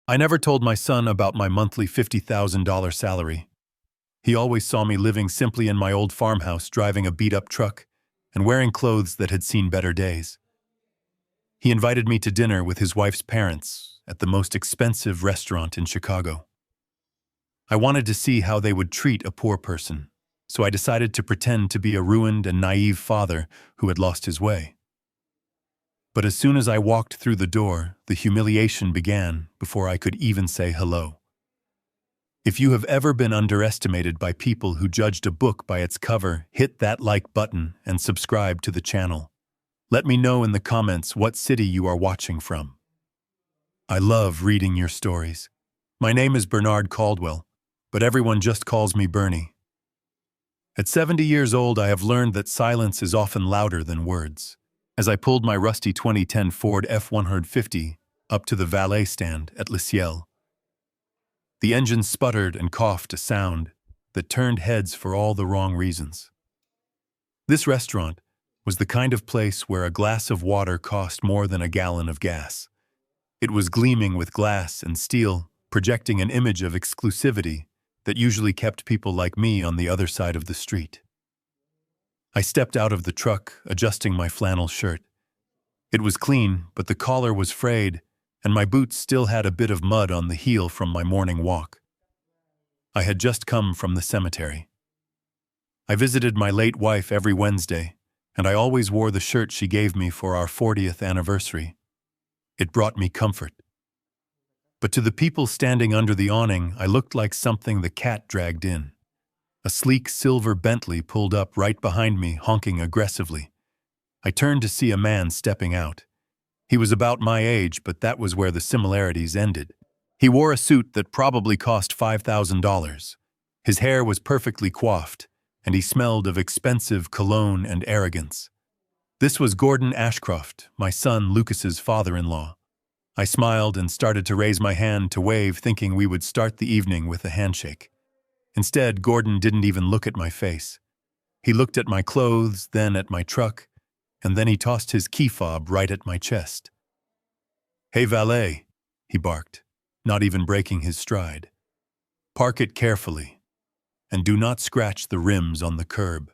I never told my son about my monthly $50,000 salary. He always saw me living simply in my old farmhouse, driving a beat-up truck and wearing clothes that had seen better days. He invited me to dinner with his wife's parents at the most expensive restaurant in Chicago. I wanted to see how they would treat a poor person, so I decided to pretend to be a ruined and naive father who had lost his way. But as soon as I walked through the door, the humiliation began before I could even say hello. If you have ever been underestimated by people who judged a book by its cover, hit that like button and subscribe to the channel. Let me know in the comments what city you are watching from. I love reading your stories. My name is Bernard Caldwell, but everyone just calls me Bernie. At 70 years old, I have learned that silence is often louder than words. As I pulled my rusty 2010 Ford F-150 up to the valet stand at Le Ciel, the engine sputtered and coughed a sound that turned heads for all the wrong reasons. This restaurant was the kind of place where a glass of water cost more than a gallon of gas. It was gleaming with glass and steel, projecting an image of exclusivity that usually kept people like me on the other side of the street. I stepped out of the truck, adjusting my flannel shirt. It was clean, but the collar was frayed, and my boots still had a bit of mud on the heel from my morning walk. I had just come from the cemetery. I visited my late wife every Wednesday, and I always wore the shirt she gave me for our 40th anniversary. It brought me comfort. But to the people standing under the awning, I looked like something the cat dragged in. A sleek silver Bentley pulled up right behind me, honking aggressively. I turned to see a man stepping out. He was about my age, but that was where the similarities ended. He wore a suit that probably cost $5,000. His hair was perfectly coiffed, and he smelled of expensive cologne and arrogance. This was Gordon Ashcroft, my son Lucas's father-in-law. I smiled and started to raise my hand to wave, thinking we would start the evening with a handshake. Instead, Gordon didn't even look at my face. He looked at my clothes, then at my truck, and then he tossed his key fob right at my chest. "Hey, valet," he barked, not even breaking his stride. "Park it carefully, and do not scratch the rims on the curb.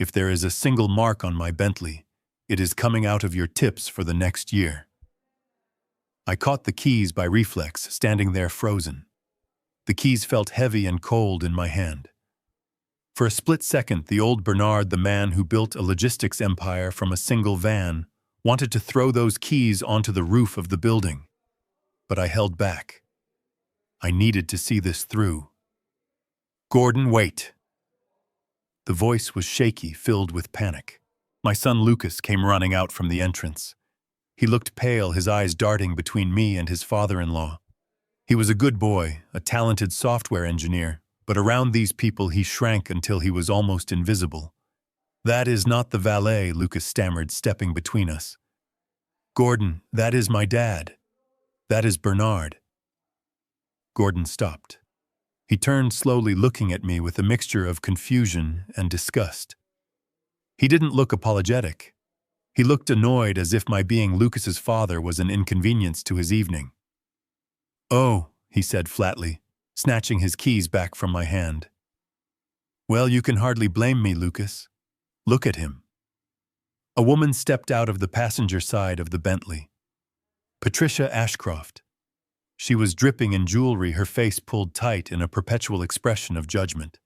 If there is a single mark on my Bentley, it is coming out of your tips for the next year." I caught the keys by reflex, standing there frozen. The keys felt heavy and cold in my hand. For a split second, the old Bernard, the man who built a logistics empire from a single van, wanted to throw those keys onto the roof of the building. But I held back. I needed to see this through. "Gordon, wait." The voice was shaky, filled with panic. My son Lucas came running out from the entrance. He looked pale, his eyes darting between me and his father-in-law. He was a good boy, a talented software engineer, but around these people he shrank until he was almost invisible. "That is not the valet," Lucas stammered, stepping between us. "Gordon, that is my dad. That is Bernard." Gordon stopped. He turned slowly, looking at me with a mixture of confusion and disgust. He didn't look apologetic. He looked annoyed, as if my being Lucas's father was an inconvenience to his evening. "Oh," he said flatly, snatching his keys back from my hand. "Well, you can hardly blame me, Lucas. Look at him." A woman stepped out of the passenger side of the Bentley. Patricia Ashcroft. She was dripping in jewelry, her face pulled tight in a perpetual expression of judgment.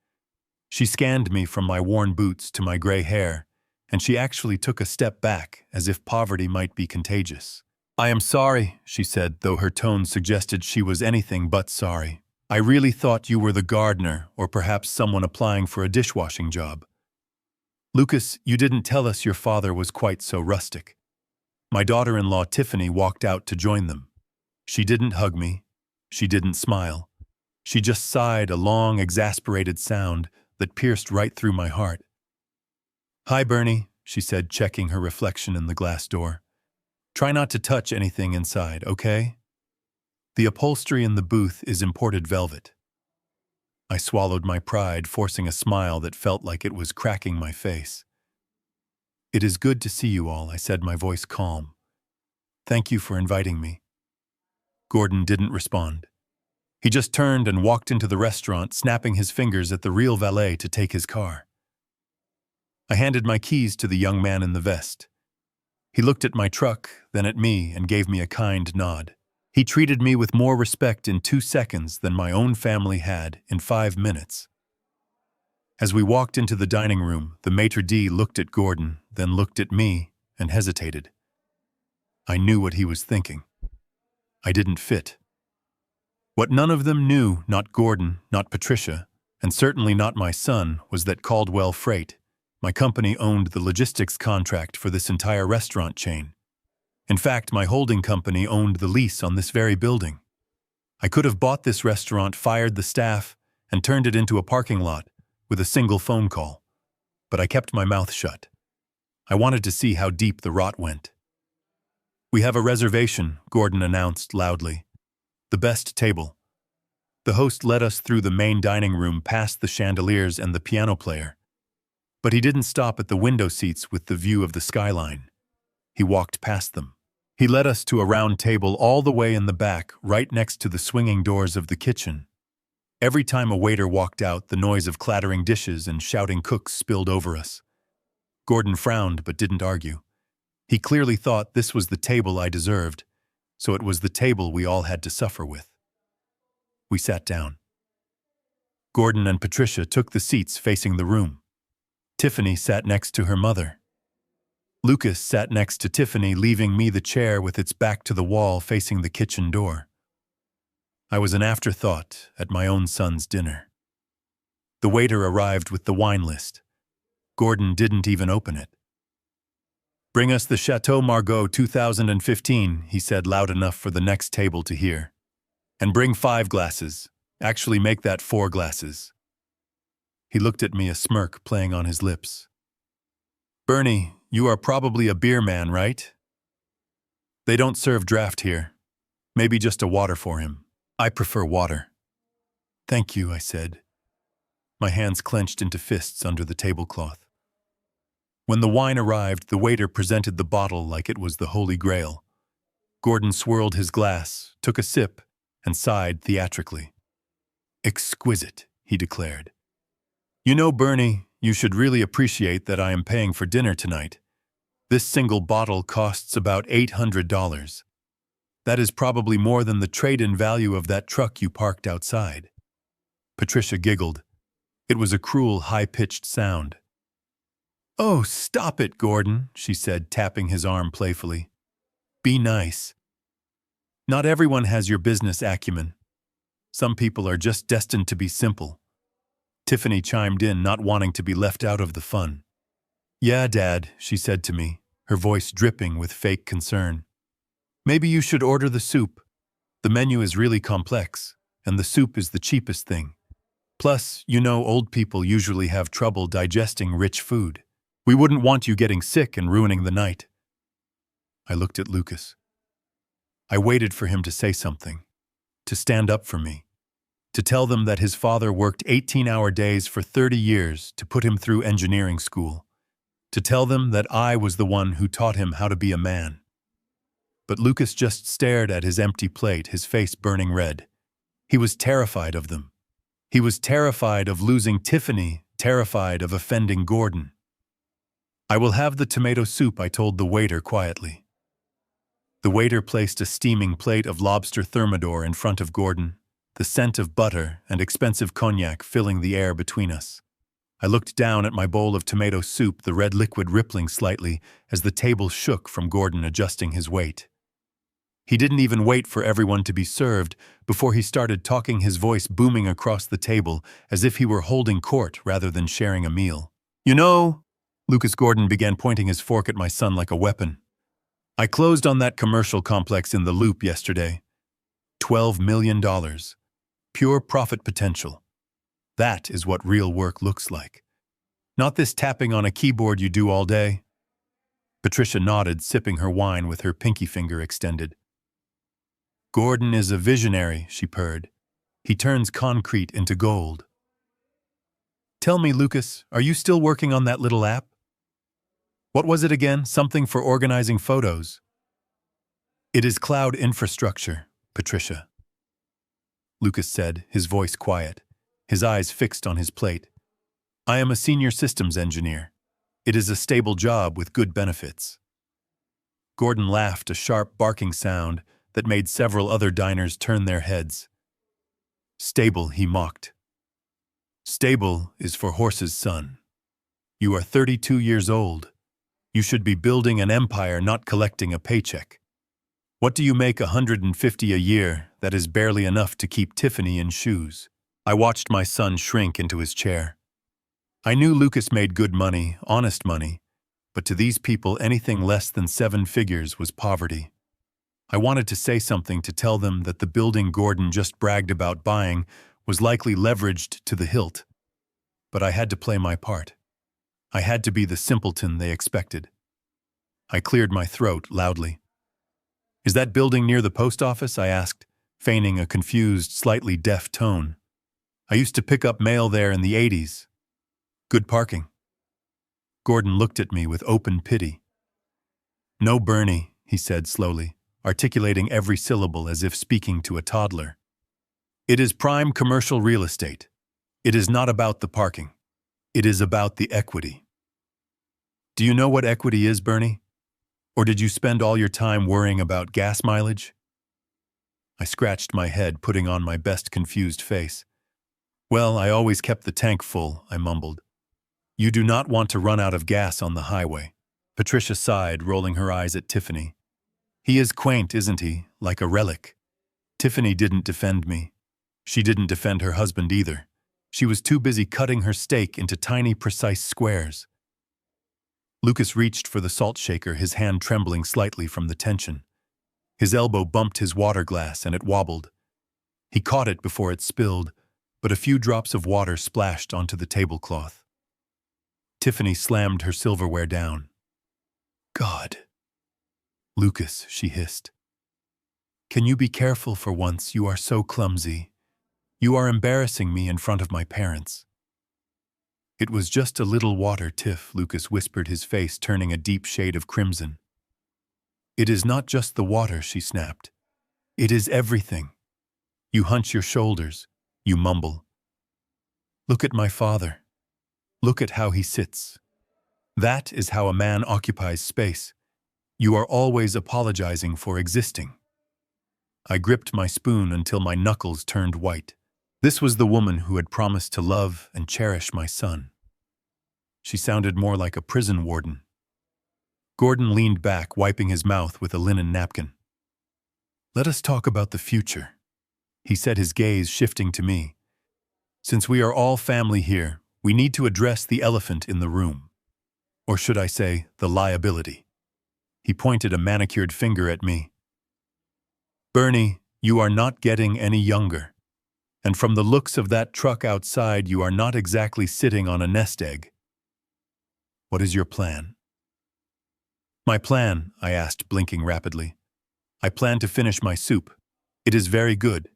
She scanned me from my worn boots to my gray hair, and she actually took a step back, as if poverty might be contagious. "I am sorry," she said, though her tone suggested she was anything but sorry. "I really thought you were the gardener, or perhaps someone applying for a dishwashing job. Lucas, you didn't tell us your father was quite so rustic." My daughter-in-law Tiffany walked out to join them. She didn't hug me. She didn't smile. She just sighed, a long, exasperated sound that pierced right through my heart. "Hi, Bernie," she said, checking her reflection in the glass door. "Try not to touch anything inside, okay? The upholstery in the booth is imported velvet." I swallowed my pride, forcing a smile that felt like it was cracking my face. "It is good to see you all," I said, my voice calm. "Thank you for inviting me." Gordon didn't respond. He just turned and walked into the restaurant, snapping his fingers at the real valet to take his car. I handed my keys to the young man in the vest. He looked at my truck, then at me, and gave me a kind nod. He treated me with more respect in 2 seconds than my own family had in 5 minutes. As we walked into the dining room, the maitre d' looked at Gordon, then looked at me, and hesitated. I knew what he was thinking. I didn't fit. What none of them knew, not Gordon, not Patricia, and certainly not my son, was that Caldwell Freight, my company, owned the logistics contract for this entire restaurant chain. In fact, my holding company owned the lease on this very building. I could have bought this restaurant, fired the staff, and turned it into a parking lot with a single phone call. But I kept my mouth shut. I wanted to see how deep the rot went. "We have a reservation," Gordon announced loudly. "The best table." The host led us through the main dining room past the chandeliers and the piano player. But he didn't stop at the window seats with the view of the skyline. He walked past them. He led us to a round table all the way in the back, right next to the swinging doors of the kitchen. Every time a waiter walked out, the noise of clattering dishes and shouting cooks spilled over us. Gordon frowned but didn't argue. He clearly thought this was the table I deserved, so it was the table we all had to suffer with. We sat down. Gordon and Patricia took the seats facing the room. Tiffany sat next to her mother. Lucas sat next to Tiffany, leaving me the chair with its back to the wall facing the kitchen door. I was an afterthought at my own son's dinner. The waiter arrived with the wine list. Gordon didn't even open it. "Bring us the Chateau Margaux 2015, he said loud enough for the next table to hear. "And bring 5 glasses. Actually, make that 4 glasses. He looked at me, a smirk playing on his lips. "Bernie, you are probably a beer man, right?" "They don't serve draft here. Maybe just a water for him." "I prefer water." "Thank you," I said. My hands clenched into fists under the tablecloth. When the wine arrived, the waiter presented the bottle like it was the Holy Grail. Gordon swirled his glass, took a sip, and sighed theatrically. "Exquisite," he declared. "You know, Bernie, you should really appreciate that I am paying for dinner tonight. This single bottle costs about $800. That is probably more than the trade-in value of that truck you parked outside." Patricia giggled. It was a cruel, high-pitched sound. "Oh, stop it, Gordon," she said, tapping his arm playfully. "Be nice. Not everyone has your business acumen. Some people are just destined to be simple." Tiffany chimed in, not wanting to be left out of the fun. "Yeah, Dad," she said to me, her voice dripping with fake concern. "Maybe you should order the soup. The menu is really complex, and the soup is the cheapest thing. Plus, you know, old people usually have trouble digesting rich food. We wouldn't want you getting sick and ruining the night." I looked at Lucas. I waited for him to say something, to stand up for me, to tell them that his father worked 18-hour days for 30 years to put him through engineering school, to tell them that I was the one who taught him how to be a man. But Lucas just stared at his empty plate, his face burning red. He was terrified of them. He was terrified of losing Tiffany, terrified of offending Gordon. "I will have the tomato soup," I told the waiter quietly. The waiter placed a steaming plate of lobster thermidor in front of Gordon, the scent of butter and expensive cognac filling the air between us. I looked down at my bowl of tomato soup, the red liquid rippling slightly as the table shook from Gordon adjusting his weight. He didn't even wait for everyone to be served before he started talking, his voice booming across the table as if he were holding court rather than sharing a meal. "You know," Lucas Gordon began, pointing his fork at my son like a weapon, "I closed on that commercial complex in the Loop yesterday. $12 million. Pure profit potential. That is what real work looks like. Not this tapping on a keyboard you do all day." Patricia nodded, sipping her wine with her pinky finger extended. "Gordon is a visionary," she purred. "He turns concrete into gold." "Tell me, Lucas, are you still working on that little app? What was it again? Something for organizing photos." "It is cloud infrastructure. Patricia, Lucas said, his voice quiet, his eyes fixed on his plate. I am a senior systems engineer. It is a stable job with good benefits. Gordon laughed, a sharp barking sound that made several other diners turn their heads. Stable, he mocked. Stable is for horses, son. You are 32 years old. You should be building an empire, not collecting a paycheck. What do you make $150 a year? That is barely enough to keep Tiffany in shoes. I watched my son shrink into his chair. I knew Lucas made good money, honest money, but to these people anything less than 7 figures was poverty. I wanted to say something to tell them that the building Gordon just bragged about buying was likely leveraged to the hilt. But I had to play my part. I had to be the simpleton they expected. I cleared my throat loudly. Is that building near the post office? I asked, feigning a confused, slightly deaf tone. I used to pick up mail there in the 80s. Good parking. Gordon looked at me with open pity. No, Bernie, he said slowly, articulating every syllable as if speaking to a toddler. It is prime commercial real estate. It is not about the parking. It is about the equity. Do you know what equity is, Bernie? Or did you spend all your time worrying about gas mileage? I scratched my head, putting on my best confused face. Well, I always kept the tank full, I mumbled. You do not want to run out of gas on the highway. Patricia sighed, rolling her eyes at Tiffany. He is quaint, isn't he? Like a relic. Tiffany didn't defend me. She didn't defend her husband either. She was too busy cutting her steak into tiny, precise squares. Lucas reached for the salt shaker, his hand trembling slightly from the tension. His elbow bumped his water glass and it wobbled. He caught it before it spilled, but a few drops of water splashed onto the tablecloth. Tiffany slammed her silverware down. God. Lucas, she hissed. Can you be careful for once? You are so clumsy. You are embarrassing me in front of my parents. It was just a little water, Tiff, Lucas whispered, his face turning a deep shade of crimson. It is not just the water, she snapped. It is everything. You hunch your shoulders. You mumble. Look at my father. Look at how he sits. That is how a man occupies space. You are always apologizing for existing. I gripped my spoon until my knuckles turned white. This was the woman who had promised to love and cherish my son. She sounded more like a prison warden. Gordon leaned back, wiping his mouth with a linen napkin. Let us talk about the future, he said, his gaze shifting to me. Since we are all family here, we need to address the elephant in the room. Or should I say, the liability. He pointed a manicured finger at me. Bernie, you are not getting any younger. And from the looks of that truck outside, you are not exactly sitting on a nest egg. What is your plan? My plan, I asked, blinking rapidly. I plan to finish my soup. It is very good.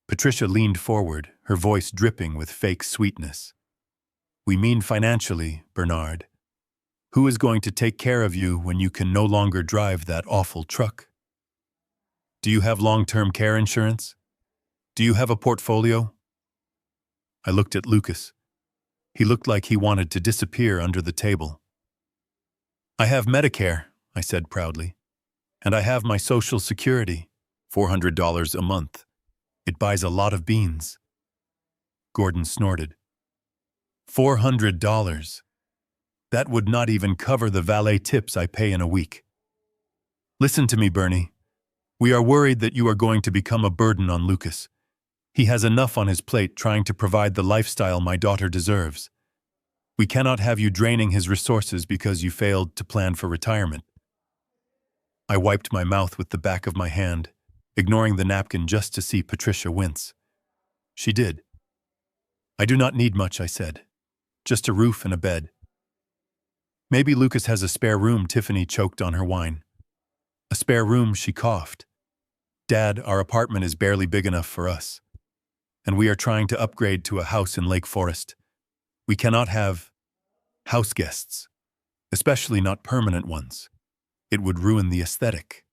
Patricia leaned forward, her voice dripping with fake sweetness. We mean financially, Bernard. Who is going to take care of you when you can no longer drive that awful truck? Do you have long-term care insurance? Do you have a portfolio? I looked at Lucas. He looked like he wanted to disappear under the table. I have Medicare, I said proudly. And I have my Social Security, $400 a month. It buys a lot of beans. Gordon snorted. $400. That would not even cover the valet tips I pay in a week. Listen to me, Bernie. We are worried that you are going to become a burden on Lucas. He has enough on his plate trying to provide the lifestyle my daughter deserves. We cannot have you draining his resources because you failed to plan for retirement. I wiped my mouth with the back of my hand, ignoring the napkin just to see Patricia wince. She did. I do not need much, I said. Just a roof and a bed. Maybe Lucas has a spare room, Tiffany choked on her wine. A spare room, she coughed. Dad, our apartment is barely big enough for us. And we are trying to upgrade to a house in Lake Forest. We cannot have house guests, especially not permanent ones. It would ruin the aesthetic.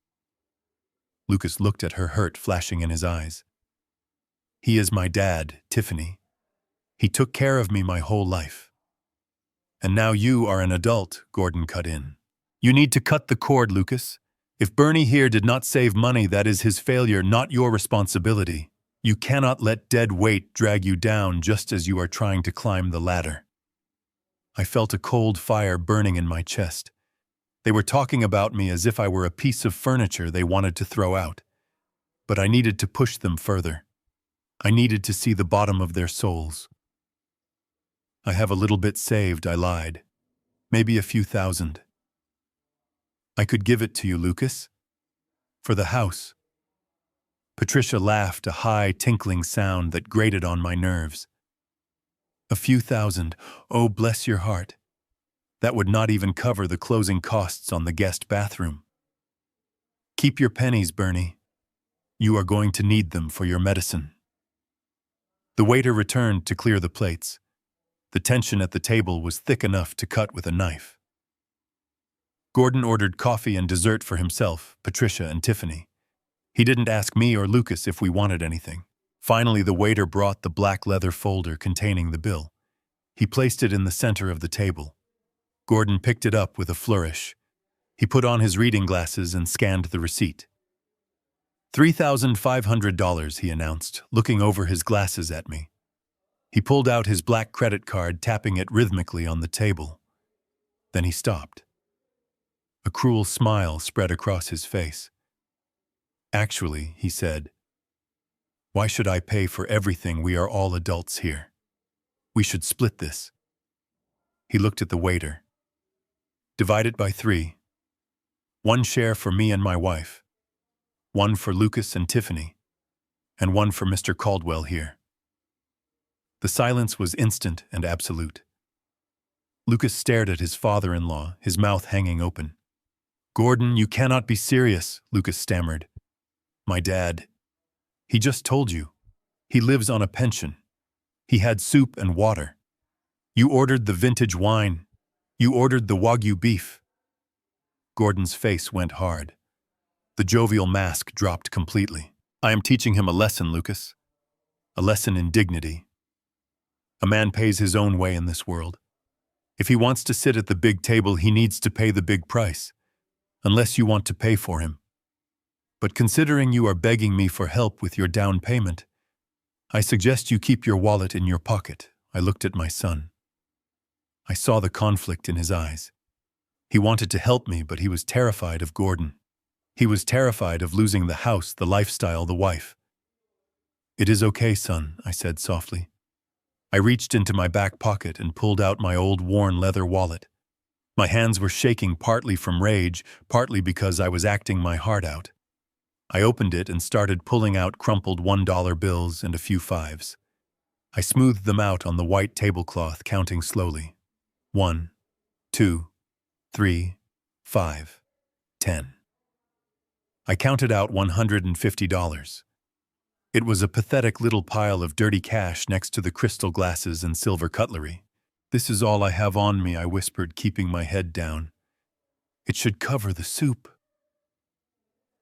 Lucas looked at her, hurt flashing in his eyes. He is my dad, Tiffany. He took care of me my whole life. And now you are an adult, Gordon cut in. You need to cut the cord, Lucas. If Bernie here did not save money, that is his failure, not your responsibility. You cannot let dead weight drag you down just as you are trying to climb the ladder. I felt a cold fire burning in my chest. They were talking about me as if I were a piece of furniture they wanted to throw out. But I needed to push them further. I needed to see the bottom of their souls. I have a little bit saved, I lied. Maybe a few thousand. I could give it to you, Lucas. For the house. Patricia laughed, a high, tinkling sound that grated on my nerves. A few thousand, oh bless your heart. That would not even cover the closing costs on the guest bathroom. Keep your pennies, Bernie. You are going to need them for your medicine. The waiter returned to clear the plates. The tension at the table was thick enough to cut with a knife. Gordon ordered coffee and dessert for himself, Patricia, and Tiffany. He didn't ask me or Lucas if we wanted anything. Finally, the waiter brought the black leather folder containing the bill. He placed it in the center of the table. Gordon picked it up with a flourish. He put on his reading glasses and scanned the receipt. $3,500, he announced, looking over his glasses at me. He pulled out his black credit card, tapping it rhythmically on the table. Then he stopped. A cruel smile spread across his face. Actually, he said, why should I pay for everything? We are all adults here. We should split this. He looked at the waiter. Divide it by 3. 1 share for me and my wife. 1 for Lucas and Tiffany. And 1 for Mr. Caldwell here. The silence was instant and absolute. Lucas stared at his father-in-law, his mouth hanging open. Gordon, you cannot be serious, Lucas stammered. My dad. He just told you. He lives on a pension. He had soup and water. You ordered the vintage wine. You ordered the Wagyu beef. Gordon's face went hard. The jovial mask dropped completely. I am teaching him a lesson, Lucas. A lesson in dignity. A man pays his own way in this world. If he wants to sit at the big table, he needs to pay the big price. Unless you want to pay for him. But considering you are begging me for help with your down payment, I suggest you keep your wallet in your pocket. I looked at my son. I saw the conflict in his eyes. He wanted to help me, but he was terrified of Gordon. He was terrified of losing the house, the lifestyle, the wife. It is okay, son, I said softly. I reached into my back pocket and pulled out my old worn leather wallet. My hands were shaking, partly from rage, partly because I was acting my heart out. I opened it and started pulling out crumpled $1 bills and a few 5s. I smoothed them out on the white tablecloth, counting slowly. 1, 2, 3, 5, 10. I counted out $150. It was a pathetic little pile of dirty cash next to the crystal glasses and silver cutlery. This is all I have on me, I whispered, keeping my head down. It should cover the soup.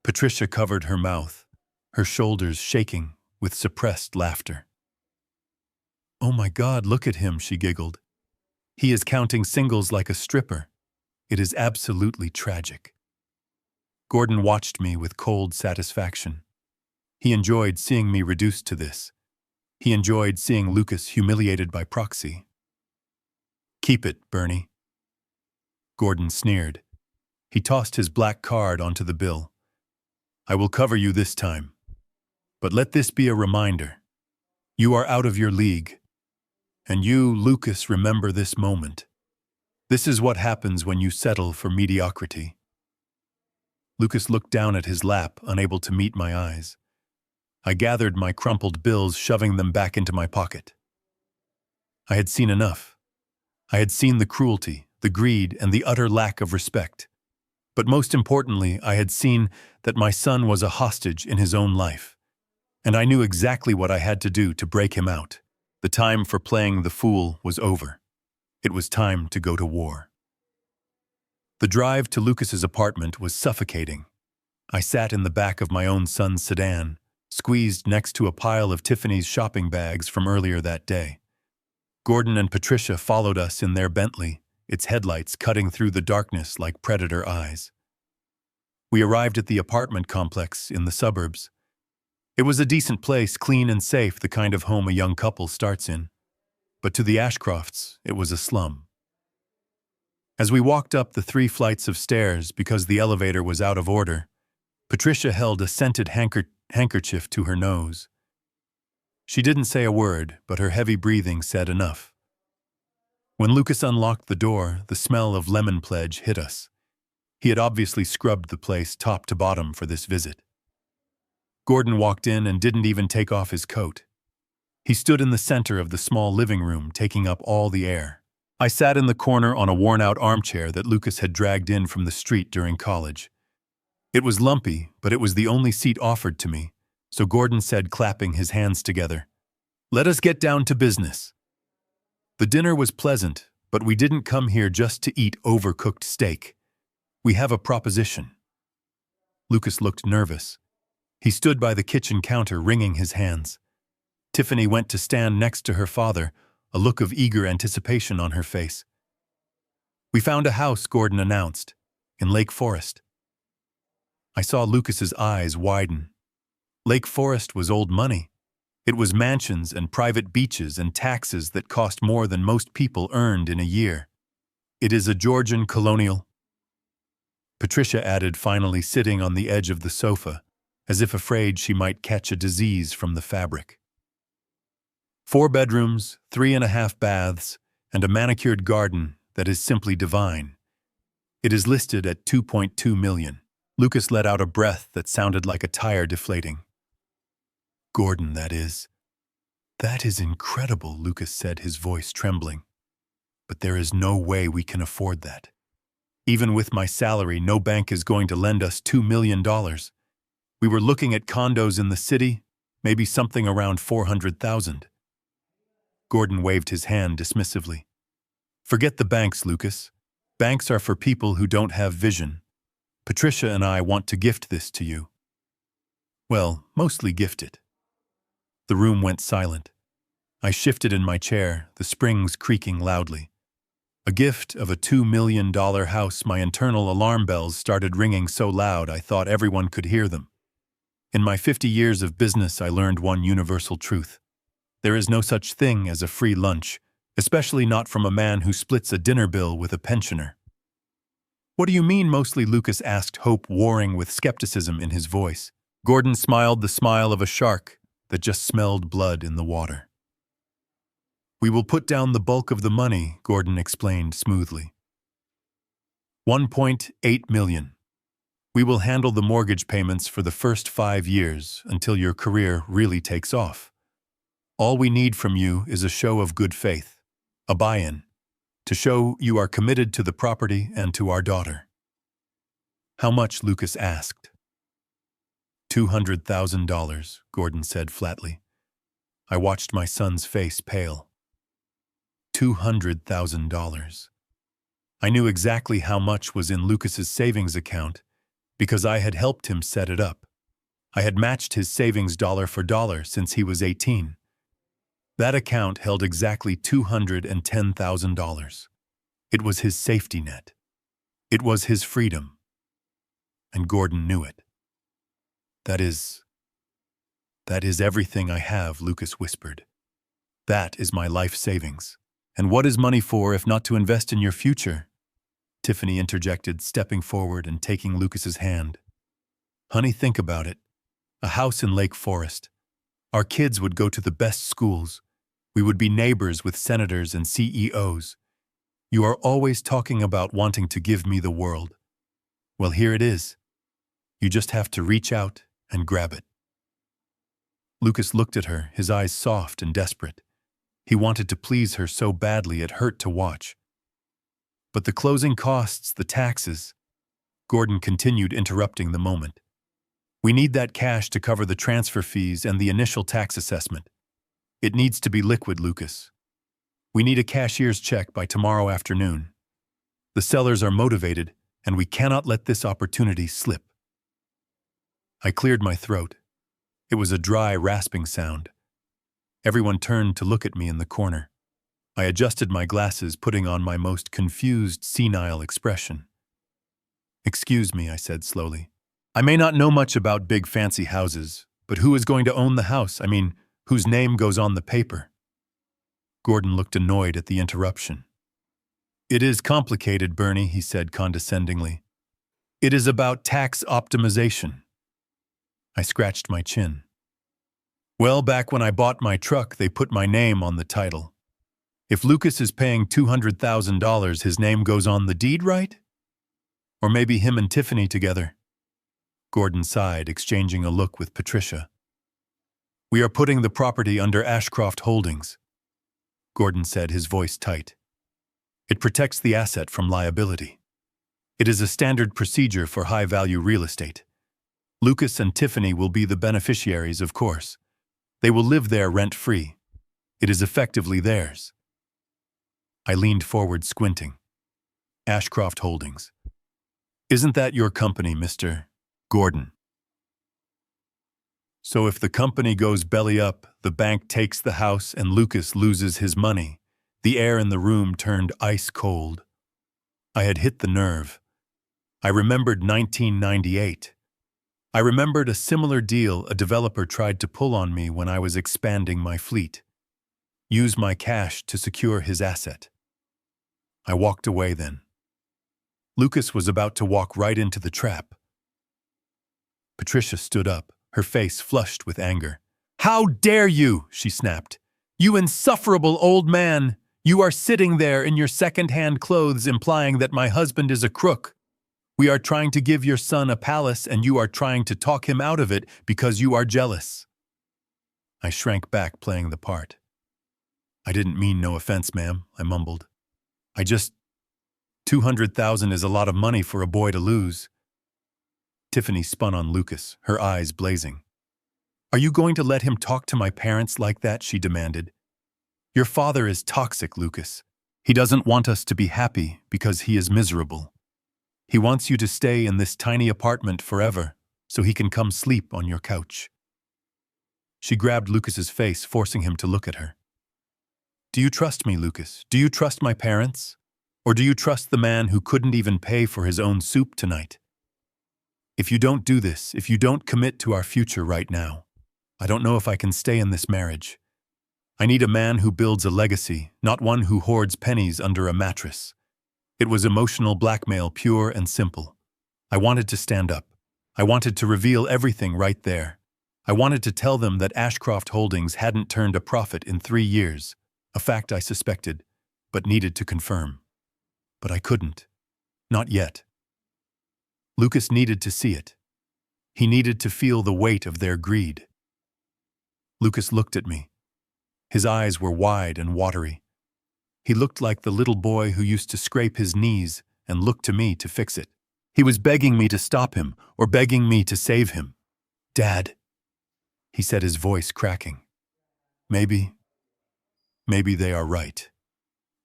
Patricia covered her mouth, her shoulders shaking with suppressed laughter. Oh my God, look at him, she giggled. He is counting singles like a stripper. It is absolutely tragic. Gordon watched me with cold satisfaction. He enjoyed seeing me reduced to this. He enjoyed seeing Lucas humiliated by proxy. Keep it, Bernie. Gordon sneered. He tossed his black card onto the bill. I will cover you this time. But let this be a reminder. You are out of your league. And you, Lucas, remember this moment. This is what happens when you settle for mediocrity. Lucas looked down at his lap, unable to meet my eyes. I gathered my crumpled bills, shoving them back into my pocket. I had seen enough. I had seen the cruelty, the greed, and the utter lack of respect. But most importantly, I had seen that my son was a hostage in his own life. And I knew exactly what I had to do to break him out. The time for playing the fool was over. It was time to go to war. The drive to Lucas's apartment was suffocating. I sat in the back of my own son's sedan, squeezed next to a pile of Tiffany's shopping bags from earlier that day. Gordon and Patricia followed us in their Bentley, its headlights cutting through the darkness like predator eyes. We arrived at the apartment complex in the suburbs. It was a decent place, clean and safe, the kind of home a young couple starts in. But to the Ashcrofts, it was a slum. As we walked up the 3 flights of stairs because the elevator was out of order, Patricia held a scented handkerchief to her nose. She didn't say a word, but her heavy breathing said enough. When Lucas unlocked the door, the smell of lemon pledge hit us. He had obviously scrubbed the place top to bottom for this visit. Gordon walked in and didn't even take off his coat. He stood in the center of the small living room, taking up all the air. I sat in the corner on a worn-out armchair that Lucas had dragged in from the street during college. It was lumpy, but it was the only seat offered to me, so Gordon said, clapping his hands together, "Let us get down to business." The dinner was pleasant, but we didn't come here just to eat overcooked steak. We have a proposition. Lucas looked nervous. He stood by the kitchen counter, wringing his hands. Tiffany went to stand next to her father, a look of eager anticipation on her face. "We found a house," Gordon announced, "in Lake Forest." I saw Lucas's eyes widen. Lake Forest was old money. It was mansions and private beaches and taxes that cost more than most people earned in a year. "It is a Georgian colonial," Patricia added, finally sitting on the edge of the sofa, as if afraid she might catch a disease from the fabric. 4 bedrooms, 3.5 baths, and a manicured garden that is simply divine. It is listed at $2.2 million. Lucas let out a breath that sounded like a tire deflating. "Gordon, that is incredible," Lucas said, his voice trembling. "But there is no way we can afford that. Even with my salary, no bank is going to lend us $2 million. We were looking at condos in the city, maybe something around $400,000. Gordon waved his hand dismissively. "Forget the banks, Lucas. Banks are for people who don't have vision. Patricia and I want to gift this to you. Well, mostly gift it." The room went silent. I shifted in my chair, the springs creaking loudly. A gift of a $2 million house. My internal alarm bells started ringing so loud I thought everyone could hear them. In my 50 years of business, I learned one universal truth. There is no such thing as a free lunch, especially not from a man who splits a dinner bill with a pensioner. "What do you mean mostly?" Lucas asked, hope warring with skepticism in his voice. Gordon smiled the smile of a shark that just smelled blood in the water. "We will put down the bulk of the money," Gordon explained smoothly. $1.8 million. We will handle the mortgage payments for the first 5 years until your career really takes off. All we need from you is a show of good faith, a buy-in, to show you are committed to the property and to our daughter." "How much?" Lucas asked. $200,000, Gordon said flatly. I watched my son's face pale. $200,000. I knew exactly how much was in Lucas's savings account because I had helped him set it up. I had matched his savings dollar for dollar since he was 18. That account held exactly $210,000. It was his safety net. It was his freedom. And Gordon knew it. That is everything I have," Lucas whispered. "That is my life savings. And what is money for if not to invest in your future?" Tiffany interjected, stepping forward and taking Lucas's hand. "Honey, think about it. A house in Lake Forest. Our kids would go to the best schools. We would be neighbors with senators and CEOs. You are always talking about wanting to give me the world. Well, here it is. You just have to reach out and grab it." Lucas looked at her, his eyes soft and desperate. He wanted to please her so badly it hurt to watch. "But the closing costs, the taxes," Gordon continued, interrupting the moment. "We need that cash to cover the transfer fees and the initial tax assessment. It needs to be liquid, Lucas. We need a cashier's check by tomorrow afternoon. The sellers are motivated, and we cannot let this opportunity slip." I cleared my throat. It was a dry, rasping sound. Everyone turned to look at me in the corner. I adjusted my glasses, putting on my most confused, senile expression. "Excuse me," I said slowly. "I may not know much about big fancy houses, but who is going to own the house? I mean, whose name goes on the paper?" Gordon looked annoyed at the interruption. "It is complicated, Bernie," he said condescendingly. "It is about tax optimization." I scratched my chin. "Well, back when I bought my truck, they put my name on the title. If Lucas is paying $200,000, his name goes on the deed, right? Or maybe him and Tiffany together." Gordon sighed, exchanging a look with Patricia. "We are putting the property under Ashcroft Holdings," Gordon said, his voice tight. "It protects the asset from liability. It is a standard procedure for high-value real estate. Lucas and Tiffany will be the beneficiaries, of course. They will live there rent-free. It is effectively theirs." I leaned forward, squinting. "Ashcroft Holdings. Isn't that your company, Mr. Gordon?" "So if the company goes belly up, the bank takes the house, and Lucas loses his money." The air in the room turned ice cold. I had hit the nerve. I remembered 1998. I remembered a similar deal a developer tried to pull on me when I was expanding my fleet. Use my cash to secure his asset. I walked away then. Lucas was about to walk right into the trap. Patricia stood up, her face flushed with anger. "How dare you!" she snapped. "You insufferable old man! You are sitting there in your second-hand clothes implying that my husband is a crook. We are trying to give your son a palace and you are trying to talk him out of it because you are jealous." I shrank back, playing the part. "I didn't mean no offense, ma'am," I mumbled. "I just... $200,000 is a lot of money for a boy to lose." Tiffany spun on Lucas, her eyes blazing. "Are you going to let him talk to my parents like that?" she demanded. "Your father is toxic, Lucas. He doesn't want us to be happy because he is miserable. He wants you to stay in this tiny apartment forever so he can come sleep on your couch." She grabbed Lucas's face, forcing him to look at her. "Do you trust me, Lucas? Do you trust my parents? Or do you trust the man who couldn't even pay for his own soup tonight? If you don't do this, if you don't commit to our future right now, I don't know if I can stay in this marriage. I need a man who builds a legacy, not one who hoards pennies under a mattress." It was emotional blackmail, pure and simple. I wanted to stand up. I wanted to reveal everything right there. I wanted to tell them that Ashcroft Holdings hadn't turned a profit in 3 years, a fact I suspected, but needed to confirm. But I couldn't. Not yet. Lucas needed to see it. He needed to feel the weight of their greed. Lucas looked at me. His eyes were wide and watery. He looked like the little boy who used to scrape his knees and look to me to fix it. He was begging me to stop him or begging me to save him. "Dad," he said, his voice cracking. Maybe they are right.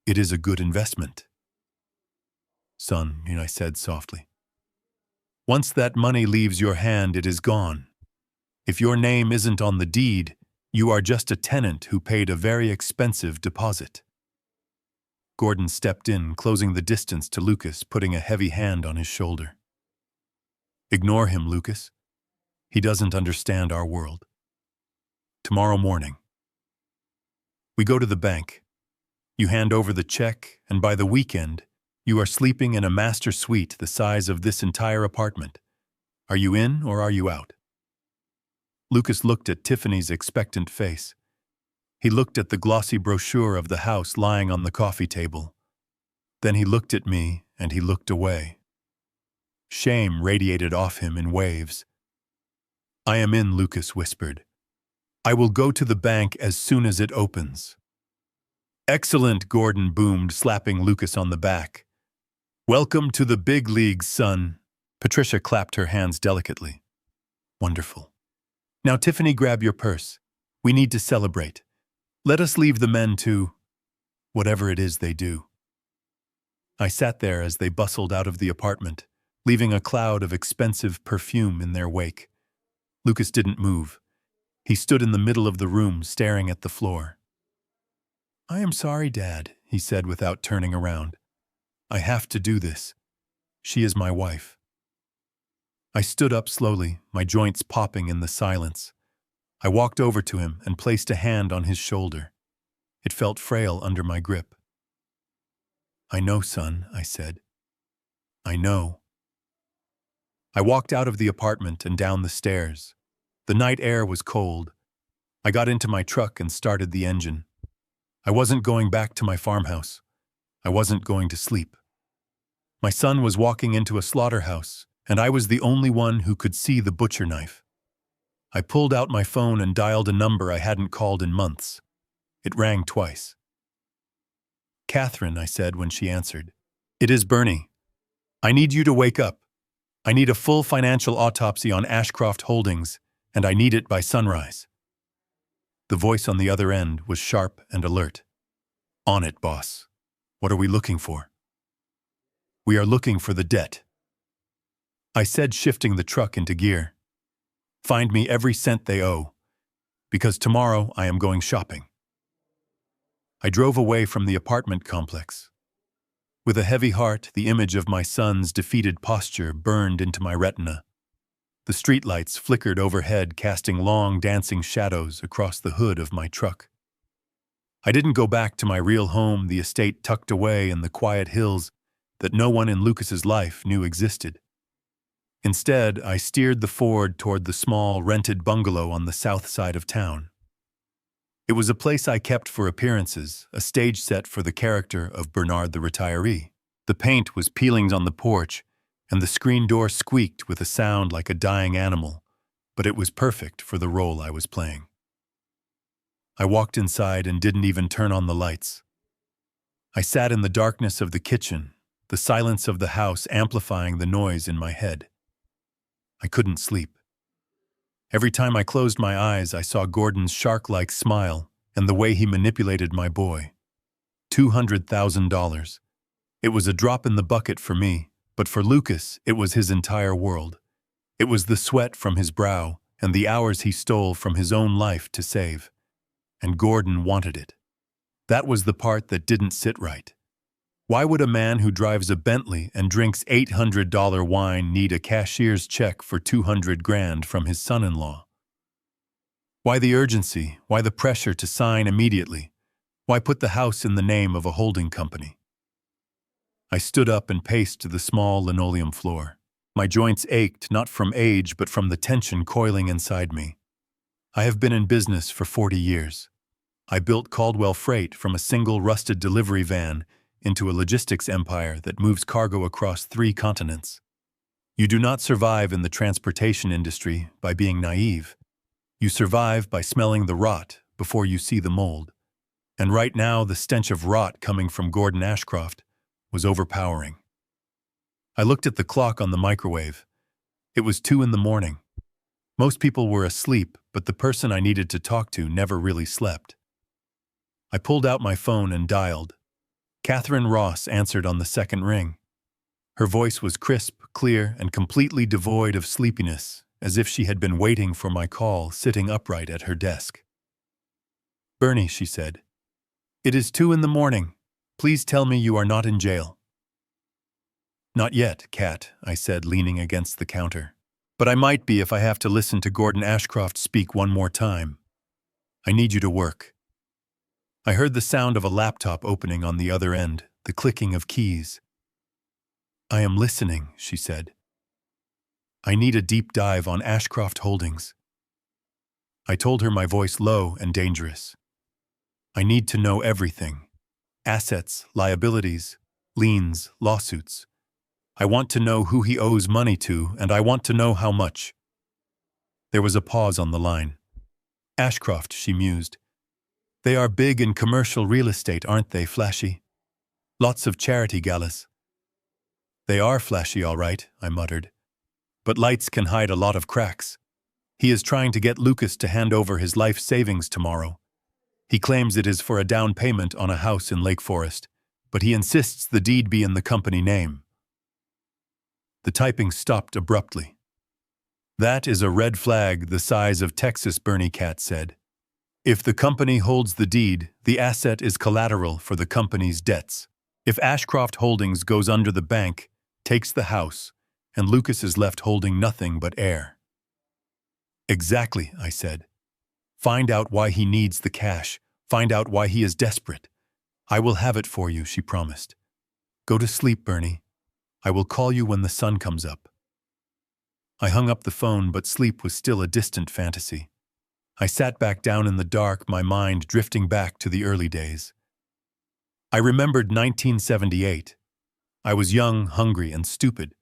It is a good investment." "Son," I said softly, "once that money leaves your hand, it is gone. If your name isn't on the deed, you are just a tenant who paid a very expensive deposit." Gordon stepped in, closing the distance to Lucas, putting a heavy hand on his shoulder. "Ignore him, Lucas. He doesn't understand our world. Tomorrow morning, we go to the bank. You hand over the check, and by the weekend, you are sleeping in a master suite the size of this entire apartment. Are you in or are you out?" Lucas looked at Tiffany's expectant face. He looked at the glossy brochure of the house lying on the coffee table. Then he looked at me, and he looked away. Shame radiated off him in waves. "I am in," Lucas whispered. "I will go to the bank as soon as it opens." "Excellent," Gordon boomed, slapping Lucas on the back. "Welcome to the big leagues, son." Patricia clapped her hands delicately. "Wonderful. Now, Tiffany, grab your purse. We need to celebrate. Let us leave the men to whatever it is they do." I sat there as they bustled out of the apartment, leaving a cloud of expensive perfume in their wake. Lucas didn't move. He stood in the middle of the room, staring at the floor. "I am sorry, Dad," he said without turning around. "I have to do this. She is my wife." I stood up slowly, my joints popping in the silence. I walked over to him and placed a hand on his shoulder. It felt frail under my grip. "I know, son," I said. "I know." I walked out of the apartment and down the stairs. The night air was cold. I got into my truck and started the engine. I wasn't going back to my farmhouse. I wasn't going to sleep. My son was walking into a slaughterhouse, and I was the only one who could see the butcher knife. I pulled out my phone and dialed a number I hadn't called in months. It rang twice. "Catherine," I said when she answered. "It is Bernie. I need you to wake up. I need a full financial autopsy on Ashcroft Holdings, and I need it by sunrise." The voice on the other end was sharp and alert. "On it, boss. What are we looking for?" "We are looking for the debt," I said, shifting the truck into gear. "Find me every cent they owe, because tomorrow I am going shopping." I drove away from the apartment complex. With a heavy heart, the image of my son's defeated posture burned into my retina. The streetlights flickered overhead, casting long, dancing shadows across the hood of my truck. I didn't go back to my real home, the estate tucked away in the quiet hills that no one in Lucas's life knew existed. Instead, I steered the Ford toward the small, rented bungalow on the south side of town. It was a place I kept for appearances, a stage set for the character of Bernard the retiree. The paint was peeling on the porch, and the screen door squeaked with a sound like a dying animal, but it was perfect for the role I was playing. I walked inside and didn't even turn on the lights. I sat in the darkness of the kitchen, the silence of the house amplifying the noise in my head. I couldn't sleep. Every time I closed my eyes, I saw Gordon's shark-like smile and the way he manipulated my boy. $200,000. It was a drop in the bucket for me, but for Lucas, it was his entire world. It was the sweat from his brow and the hours he stole from his own life to save. And Gordon wanted it. That was the part that didn't sit right. Why would a man who drives a Bentley and drinks $800 wine need a cashier's check for $200,000 from his son-in-law? Why the urgency? Why the pressure to sign immediately? Why put the house in the name of a holding company? I stood up and paced to the small linoleum floor. My joints ached, not from age, but from the tension coiling inside me. I have been in business for 40 years. I built Caldwell Freight from a single rusted delivery van into a logistics empire that moves cargo across 3 continents. You do not survive in the transportation industry by being naive. You survive by smelling the rot before you see the mold. And right now, the stench of rot coming from Gordon Ashcroft was overpowering. I looked at the clock on the microwave. It was 2 a.m. Most people were asleep, but the person I needed to talk to never really slept. I pulled out my phone and dialed. Catherine Ross answered on the second ring. Her voice was crisp, clear, and completely devoid of sleepiness, as if she had been waiting for my call, sitting upright at her desk. "Bernie," she said. "It is 2 a.m. Please tell me you are not in jail." "Not yet, Kat," I said, leaning against the counter. "But I might be if I have to listen to Gordon Ashcroft speak one more time. I need you to work." I heard the sound of a laptop opening on the other end, the clicking of keys. "I am listening," she said. "I need a deep dive on Ashcroft Holdings." I told her, my voice low and dangerous. "I need to know everything. Assets, liabilities, liens, lawsuits. I want to know who he owes money to, and I want to know how much." There was a pause on the line. "Ashcroft," she mused. "They are big in commercial real estate, aren't they, Flashy? Lots of charity galas." "They are flashy, all right," I muttered. "But lights can hide a lot of cracks. He is trying to get Lucas to hand over his life savings tomorrow. He claims it is for a down payment on a house in Lake Forest, but he insists the deed be in the company name." The typing stopped abruptly. That is a red flag the size of Texas, Bernie Cat said. If the company holds the deed, the asset is collateral for the company's debts. If Ashcroft Holdings goes under, the bank takes the house, and Lucas is left holding nothing but air. Exactly, I said. Find out why he needs the cash. Find out why he is desperate. I will have it for you, she promised. Go to sleep, Bernie. I will call you when the sun comes up. I hung up the phone, but sleep was still a distant fantasy. I sat back down in the dark, my mind drifting back to the early days. I remembered 1978. I was young, hungry, and stupid.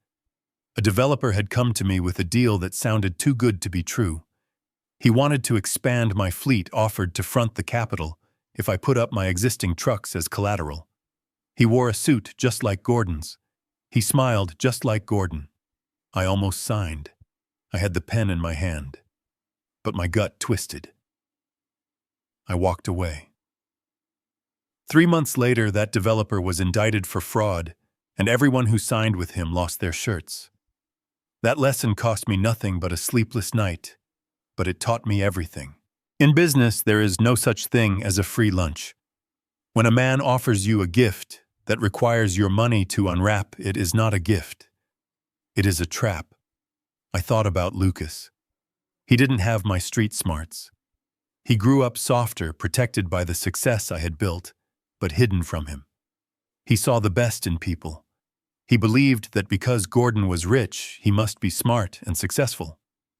A developer had come to me with a deal that sounded too good to be true. He wanted to expand my fleet, offered to front the capital if I put up my existing trucks as collateral. He wore a suit just like Gordon's. He smiled just like Gordon. I almost signed. I had the pen in my hand, but my gut twisted. I walked away. 3 months later, that developer was indicted for fraud, and everyone who signed with him lost their shirts. That lesson cost me nothing but a sleepless night, but it taught me everything. In business, there is no such thing as a free lunch. When a man offers you a gift that requires your money to unwrap, it is not a gift. It is a trap. I thought about Lucas. He didn't have my street smarts. He grew up softer, protected by the success I had built, but hidden from him. He saw the best in people. He believed that because Gordon was rich, he must be smart and successful.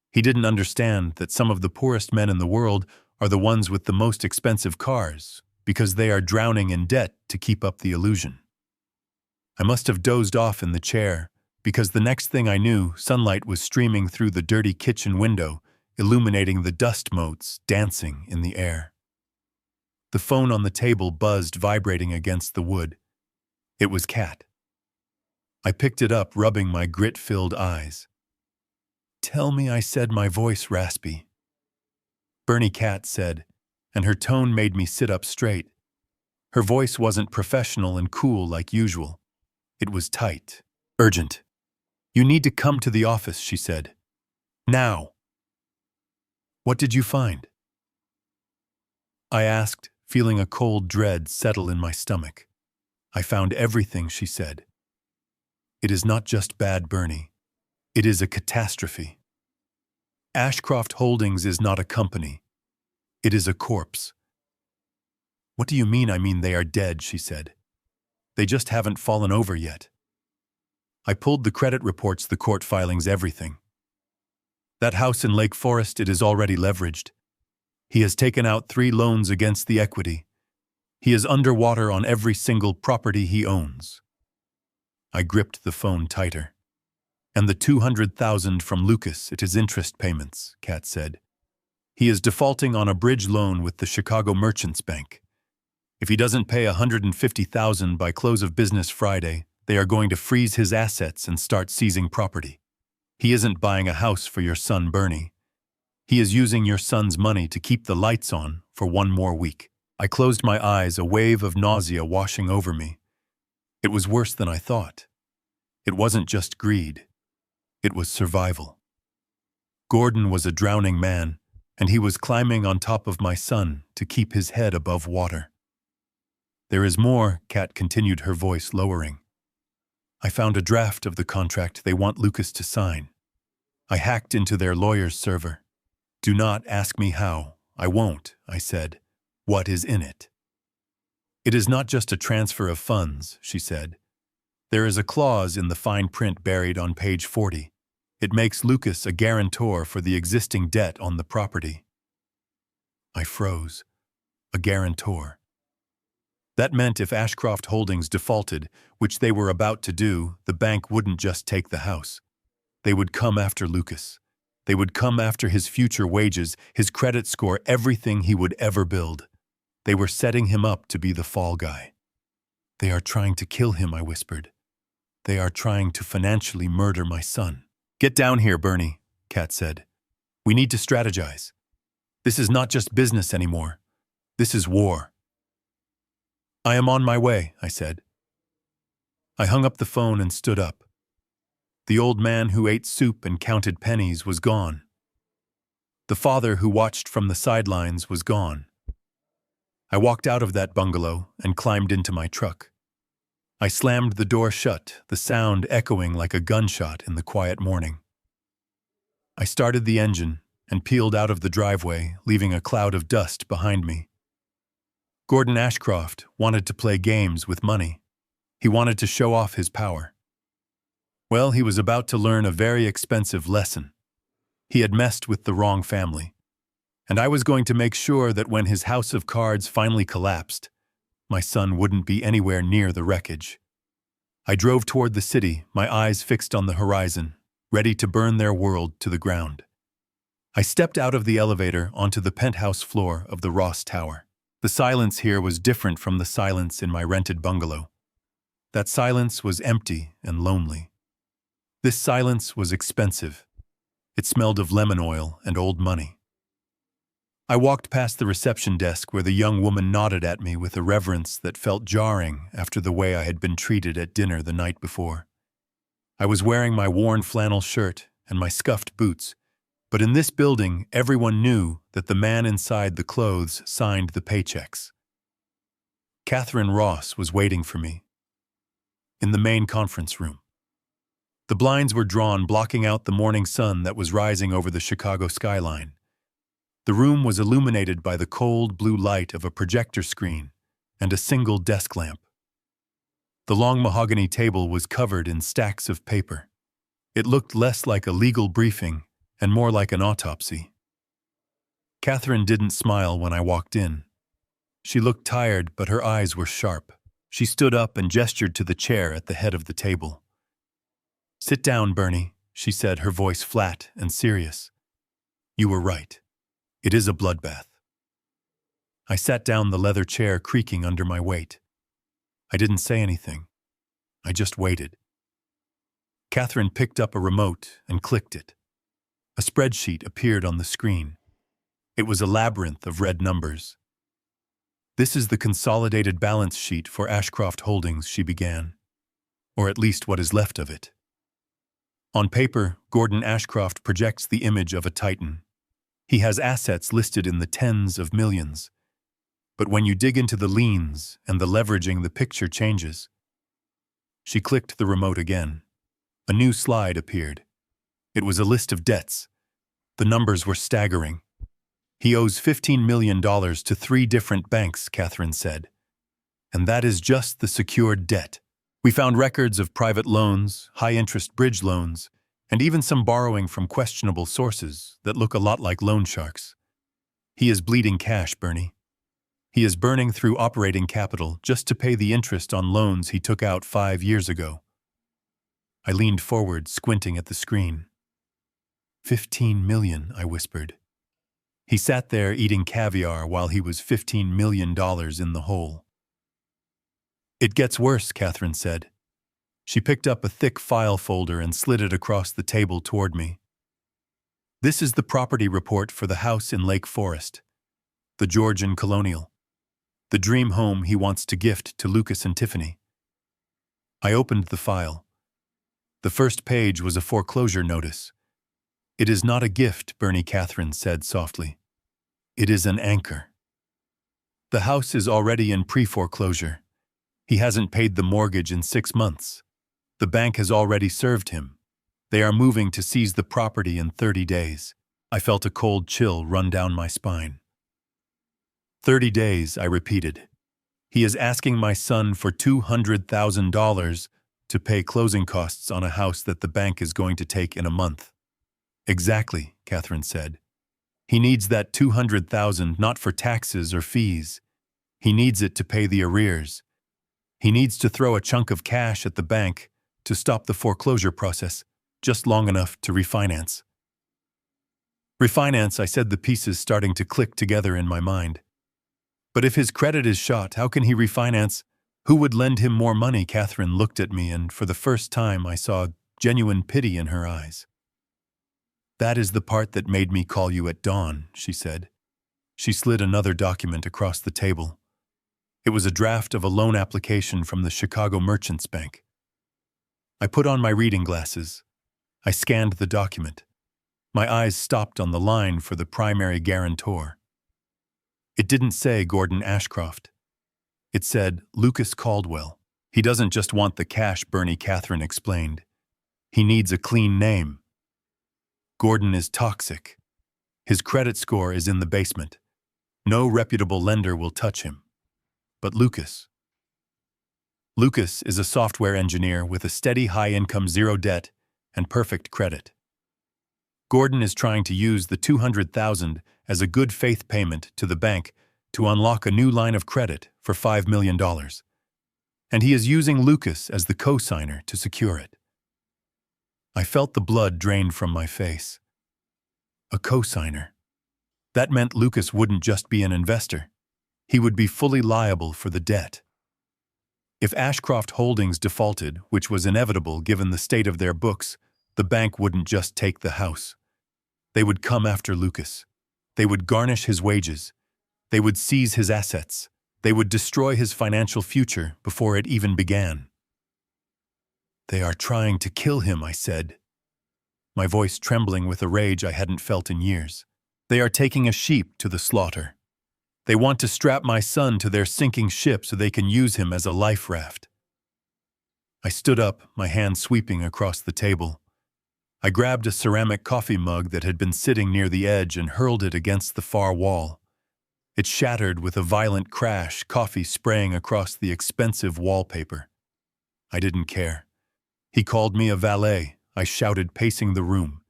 He didn't understand that some of the poorest men in the world are the ones with the most expensive cars, because they are drowning in debt to keep up the illusion. I must have dozed off in the chair, because the next thing I knew, sunlight was streaming through the dirty kitchen window, illuminating the dust motes dancing in the air. The phone on the table buzzed, vibrating against the wood. It was Kat. I picked it up, rubbing my grit-filled eyes. "Tell me," I said, my voice raspy. Bernie Kat said, and her tone made me sit up straight. Her voice wasn't professional and cool like usual. It was tight, urgent. "You need to come to the office," she said. "Now." "What did you find?" I asked, feeling a cold dread settle in my stomach. "I found everything," she said. "It is not just bad, Bernie. It is a catastrophe. Ashcroft Holdings is not a company. It is a corpse." "What do you mean?" "I mean they are dead," she said. "They just haven't fallen over yet." I pulled the credit reports, the court filings, everything. That house in Lake Forest, it is already leveraged. He has taken out 3 loans against the equity. He is underwater on every single property he owns. I gripped the phone tighter. "And the $200,000 from Lucas, it is interest payments," Kat said. "He is defaulting on a bridge loan with the Chicago Merchants Bank. If he doesn't pay $150,000 by close of business Friday, they are going to freeze his assets and start seizing property. He isn't buying a house for your son, Bernie. He is using your son's money to keep the lights on for 1 more week." I closed my eyes, a wave of nausea washing over me. It was worse than I thought. It wasn't just greed. It was survival. Gordon was a drowning man, and he was climbing on top of my son to keep his head above water. "There is more," Kat continued, her voice lowering. "I found a draft of the contract they want Lucas to sign. I hacked into their lawyer's server. Do not ask me how. I won't," I said. "What is in it?" "It is not just a transfer of funds," she said. "There is a clause in the fine print buried on page 40. It makes Lucas a guarantor for the existing debt on the property." I froze. A guarantor. That meant if Ashcroft Holdings defaulted, which they were about to do, the bank wouldn't just take the house. They would come after Lucas. They would come after his future wages, his credit score, everything he would ever build. They were setting him up to be the fall guy. "They are trying to kill him," I whispered. "They are trying to financially murder my son." "Get down here, Bernie," Kat said. "We need to strategize. This is not just business anymore. This is war." "I am on my way," I said. I hung up the phone and stood up. The old man who ate soup and counted pennies was gone. The father who watched from the sidelines was gone. I walked out of that bungalow and climbed into my truck. I slammed the door shut, the sound echoing like a gunshot in the quiet morning. I started the engine and peeled out of the driveway, leaving a cloud of dust behind me. Gordon Ashcroft wanted to play games with money. He wanted to show off his power. Well, he was about to learn a very expensive lesson. He had messed with the wrong family. And I was going to make sure that when his house of cards finally collapsed, my son wouldn't be anywhere near the wreckage. I drove toward the city, my eyes fixed on the horizon, ready to burn their world to the ground. I stepped out of the elevator onto the penthouse floor of the Ross Tower. The silence here was different from the silence in my rented bungalow. That silence was empty and lonely. This silence was expensive. It smelled of lemon oil and old money. I walked past the reception desk where the young woman nodded at me with a reverence that felt jarring after the way I had been treated at dinner the night before. I was wearing my worn flannel shirt and my scuffed boots, but in this building everyone knew that the man inside the clothes signed the paychecks. Catherine Ross was waiting for me in the main conference room. The blinds were drawn, blocking out the morning sun that was rising over the Chicago skyline. The room was illuminated by the cold blue light of a projector screen and a single desk lamp. The long mahogany table was covered in stacks of paper. It looked less like a legal briefing and more like an autopsy. Catherine didn't smile when I walked in. She looked tired, but her eyes were sharp. She stood up and gestured to the chair at the head of the table. "Sit down, Bernie," she said, her voice flat and serious. "You were right. It is a bloodbath." I sat down, the leather chair creaking under my weight. I didn't say anything. I just waited. Catherine picked up a remote and clicked it. A spreadsheet appeared on the screen. It was a labyrinth of red numbers. "This is the consolidated balance sheet for Ashcroft Holdings," she began. "Or at least what is left of it. On paper, Gordon Ashcroft projects the image of a titan. He has assets listed in the tens of millions. But when you dig into the liens and the leveraging, the picture changes." She clicked the remote again. A new slide appeared. It was a list of debts. The numbers were staggering. "He owes $15 million to 3 different banks," Catherine said. "And that is just the secured debt. We found records of private loans, high-interest bridge loans, and even some borrowing from questionable sources that look a lot like loan sharks. He is bleeding cash, Bernie. He is burning through operating capital just to pay the interest on loans he took out 5 years ago." I leaned forward, squinting at the screen. "15 million," I whispered. He sat there eating caviar while he was $15 million in the hole. "It gets worse," Catherine said. She picked up a thick file folder and slid it across the table toward me. "This is the property report for the house in Lake Forest, the Georgian Colonial, the dream home he wants to gift to Lucas and Tiffany." I opened the file. The first page was a foreclosure notice. "It is not a gift," Bernie, Catherine said softly. "It is an anchor. The house is already in pre-foreclosure. He hasn't paid the mortgage in 6 months. The bank has already served him. They are moving to seize the property in 30 days. I felt a cold chill run down my spine. 30 days, I repeated. He is asking my son for $200,000 to pay closing costs on a house that the bank is going to take in a month. Exactly, Catherine said. He needs that $200,000 not for taxes or fees. He needs it to pay the arrears. He needs to throw a chunk of cash at the bank to stop the foreclosure process, just long enough to refinance. Refinance, I said, the pieces starting to click together in my mind. But if his credit is shot, how can he refinance? Who would lend him more money? Catherine looked at me, and for the first time I saw genuine pity in her eyes. That is the part that made me call you at dawn, she said. She slid another document across the table. It was a draft of a loan application from the Chicago Merchants Bank. I put on my reading glasses. I scanned the document. My eyes stopped on the line for the primary guarantor. It didn't say Gordon Ashcroft. It said Lucas Caldwell. He doesn't just want the cash, Bernie Catherine explained. He needs a clean name. Gordon is toxic. His credit score is in the basement. No reputable lender will touch him. But Lucas is a software engineer with a steady high income, zero debt, and perfect credit. Gordon is trying to use the $200,000 as a good faith payment to the bank to unlock a new line of credit for $5 million. And he is using Lucas as the co-signer to secure it. I felt the blood drained from my face. A co-signer. That meant Lucas wouldn't just be an investor. He would be fully liable for the debt. If Ashcroft Holdings defaulted, which was inevitable given the state of their books, the bank wouldn't just take the house. They would come after Lucas. They would garnish his wages. They would seize his assets. They would destroy his financial future before it even began. They are trying to kill him, I said, my voice trembling with a rage I hadn't felt in years. They are taking a sheep to the slaughter. They want to strap my son to their sinking ship so they can use him as a life raft. I stood up, my hand sweeping across the table. I grabbed a ceramic coffee mug that had been sitting near the edge and hurled it against the far wall. It shattered with a violent crash, coffee spraying across the expensive wallpaper. I didn't care. He called me a valet, I shouted, pacing the room.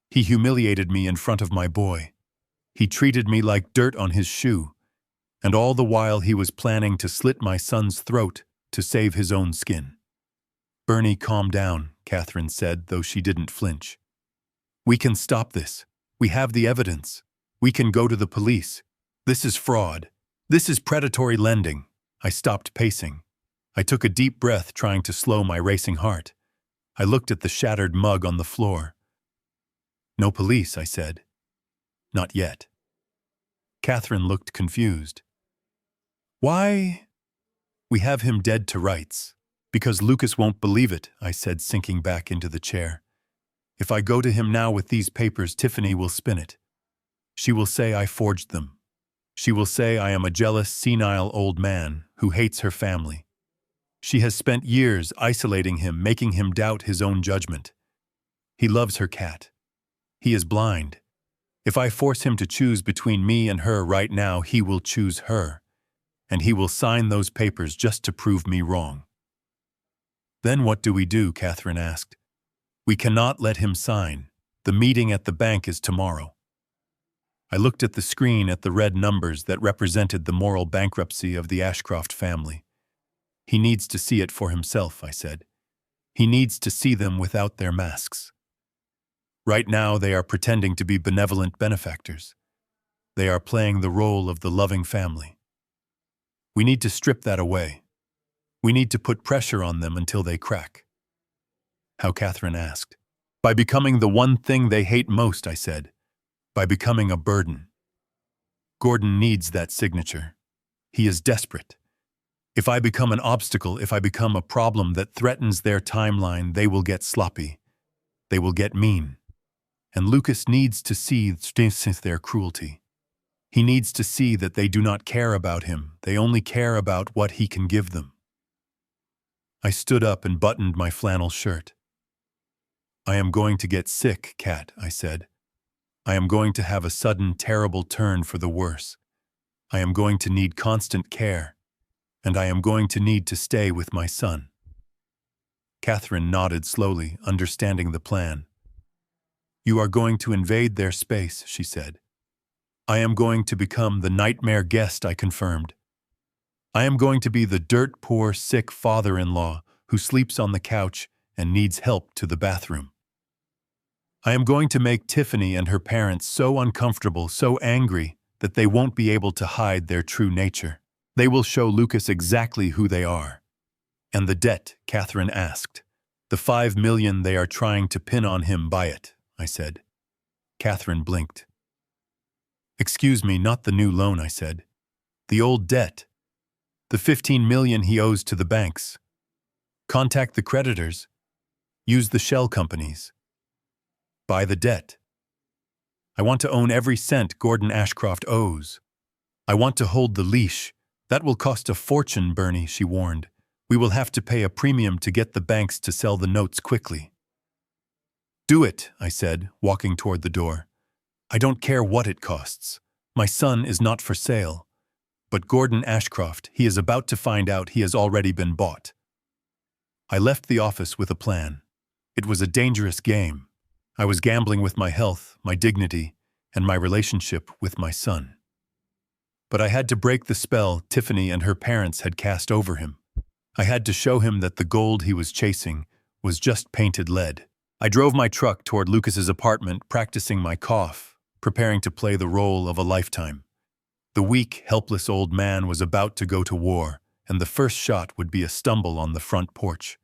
He humiliated me in front of my boy. He treated me like dirt on his shoe. And all the while he was planning to slit my son's throat to save his own skin. Bernie, calm down, Catherine said, though she didn't flinch. We can stop this. We have the evidence. We can go to the police. This is fraud. This is predatory lending. I stopped pacing. I took a deep breath, trying to slow my racing heart. I looked at the shattered mug on the floor. No police, I said. Not yet. Catherine looked confused. Why? We have him dead to rights. Because Lucas won't believe it, I said, sinking back into the chair. If I go to him now with these papers, Tiffany will spin it. She will say I forged them. She will say I am a jealous, senile old man who hates her family. She has spent years isolating him, making him doubt his own judgment. He loves her cat. He is blind. If I force him to choose between me and her right now, he will choose her. And he will sign those papers just to prove me wrong. Then what do we do? Catherine asked. We cannot let him sign. The meeting at the bank is tomorrow. I looked at the screen at the red numbers that represented the moral bankruptcy of the Ashcroft family. He needs to see it for himself, I said. He needs to see them without their masks. Right now they are pretending to be benevolent benefactors. They are playing the role of the loving family. We need to strip that away. We need to put pressure on them until they crack. How? Catherine asked. By becoming the one thing they hate most, I said. By becoming a burden. Gordon needs that signature. He is desperate. If I become an obstacle, if I become a problem that threatens their timeline, they will get sloppy. They will get mean. And Lucas needs to see their cruelty. He needs to see that they do not care about him. They only care about what he can give them. I stood up and buttoned my flannel shirt. I am going to get sick, Kat, I said. I am going to have a sudden, terrible turn for the worse. I am going to need constant care, and I am going to need to stay with my son. Catherine nodded slowly, understanding the plan. You are going to invade their space, she said. I am going to become the nightmare guest, I confirmed. I am going to be the dirt-poor, sick father-in-law who sleeps on the couch and needs help to the bathroom. I am going to make Tiffany and her parents so uncomfortable, so angry, that they won't be able to hide their true nature. They will show Lucas exactly who they are. And the debt, Catherine asked. The $5 million they are trying to pin on him, buy it, I said. Catherine blinked. Excuse me, not the new loan, I said. The old debt. The $15 million he owes to the banks. Contact the creditors. Use the shell companies. Buy the debt. I want to own every cent Gordon Ashcroft owes. I want to hold the leash. That will cost a fortune, Bernie, she warned. We will have to pay a premium to get the banks to sell the notes quickly. Do it, I said, walking toward the door. I don't care what it costs. My son is not for sale. But Gordon Ashcroft, he is about to find out he has already been bought. I left the office with a plan. It was a dangerous game. I was gambling with my health, my dignity, and my relationship with my son. But I had to break the spell Tiffany and her parents had cast over him. I had to show him that the gold he was chasing was just painted lead. I drove my truck toward Lucas's apartment, practicing my cough, preparing to play the role of a lifetime. The weak, helpless old man was about to go to war, and the first shot would be a stumble on the front porch.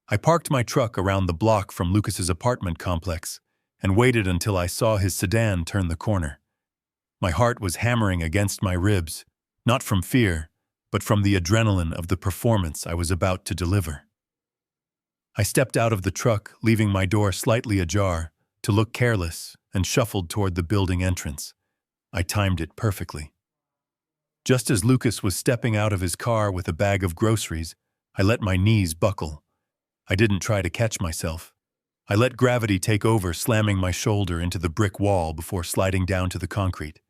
I parked my truck around the block from Lucas's apartment complex and waited until I saw his sedan turn the corner. My heart was hammering against my ribs, not from fear, but from the adrenaline of the performance I was about to deliver. I stepped out of the truck, leaving my door slightly ajar, to look careless, and shuffled toward the building entrance. I timed it perfectly. Just as Lucas was stepping out of his car with a bag of groceries, I let my knees buckle. I didn't try to catch myself. I let gravity take over, slamming my shoulder into the brick wall before sliding down to the concrete.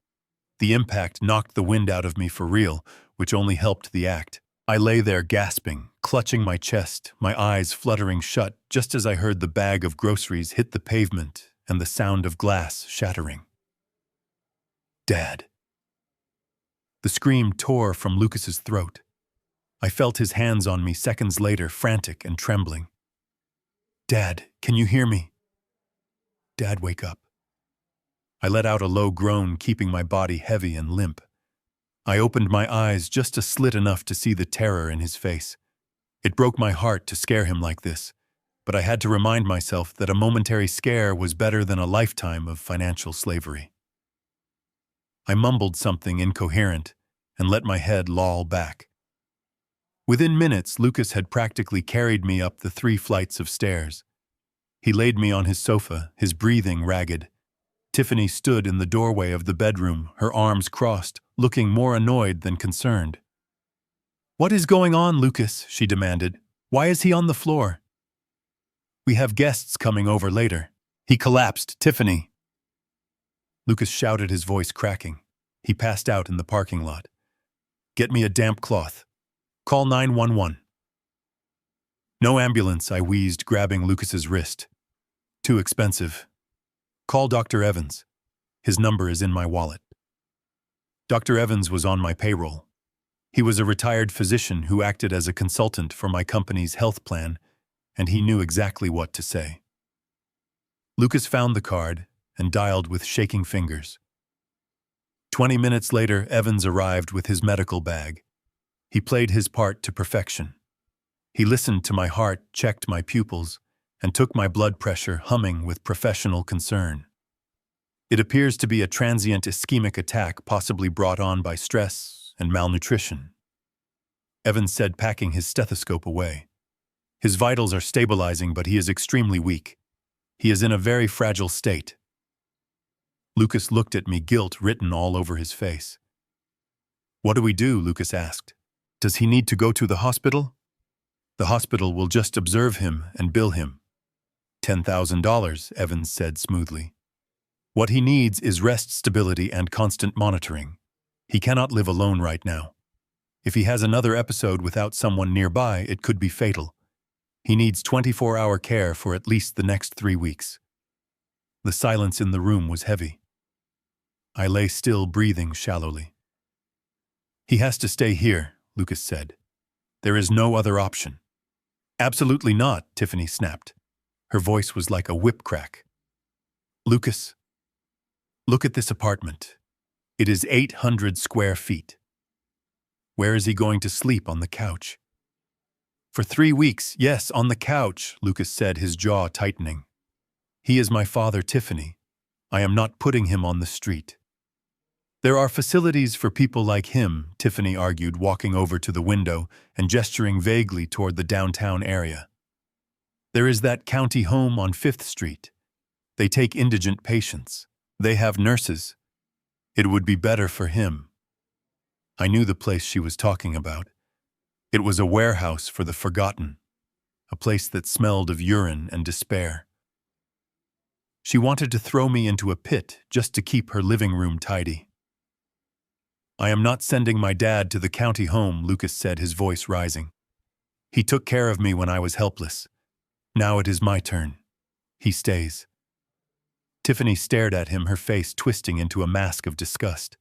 The impact knocked the wind out of me for real, which only helped the act. I lay there gasping, clutching my chest, my eyes fluttering shut just as I heard the bag of groceries hit the pavement and the sound of glass shattering. Dad. The scream tore from Lucas's throat. I felt his hands on me seconds later, frantic and trembling. Dad, can you hear me? Dad, wake up. I let out a low groan, keeping my body heavy and limp. I opened my eyes just a slit enough to see the terror in his face. It broke my heart to scare him like this, but I had to remind myself that a momentary scare was better than a lifetime of financial slavery. I mumbled something incoherent and let my head loll back. Within minutes, Lucas had practically carried me up the 3 flights of stairs. He laid me on his sofa, his breathing ragged. Tiffany stood in the doorway of the bedroom, her arms crossed, looking more annoyed than concerned. What is going on, Lucas? She demanded. Why is he on the floor? We have guests coming over later. He collapsed, Tiffany. Lucas shouted, his voice cracking. He passed out in the parking lot. Get me a damp cloth. Call 911. No ambulance, I wheezed, grabbing Lucas's wrist. Too expensive. Call Dr. Evans. His number is in my wallet. Dr. Evans was on my payroll. He was a retired physician who acted as a consultant for my company's health plan, and he knew exactly what to say. Lucas found the card and dialed with shaking fingers. 20 minutes later, Evans arrived with his medical bag. He played his part to perfection. He listened to my heart, checked my pupils, and took my blood pressure, humming with professional concern. It appears to be a transient ischemic attack possibly brought on by stress and malnutrition. Evans said, packing his stethoscope away. His vitals are stabilizing, but he is extremely weak. He is in a very fragile state. Lucas looked at me, guilt written all over his face. What do we do? Lucas asked. Does he need to go to the hospital? The hospital will just observe him and bill him. $10,000, Evans said smoothly. What he needs is rest, stability, and constant monitoring. He cannot live alone right now. If he has another episode without someone nearby, it could be fatal. He needs 24-hour care for at least the next 3 weeks. The silence in the room was heavy. I lay still, breathing shallowly. He has to stay here, Lucas said. There is no other option. Absolutely not, Tiffany snapped. Her voice was like a whip crack. Lucas, look at this apartment. It is 800 square feet. Where is he going to sleep? On the couch? For 3 weeks, yes, on the couch, Lucas said, his jaw tightening. He is my father, Tiffany. I am not putting him on the street. There are facilities for people like him, Tiffany argued, walking over to the window and gesturing vaguely toward the downtown area. There is that county home on 5th Street. They take indigent patients. They have nurses. It would be better for him. I knew the place she was talking about. It was a warehouse for the forgotten, a place that smelled of urine and despair. She wanted to throw me into a pit just to keep her living room tidy. I am not sending my dad to the county home, Lucas said, his voice rising. He took care of me when I was helpless. Now it is my turn. He stays. Tiffany stared at him, her face twisting into a mask of disgust.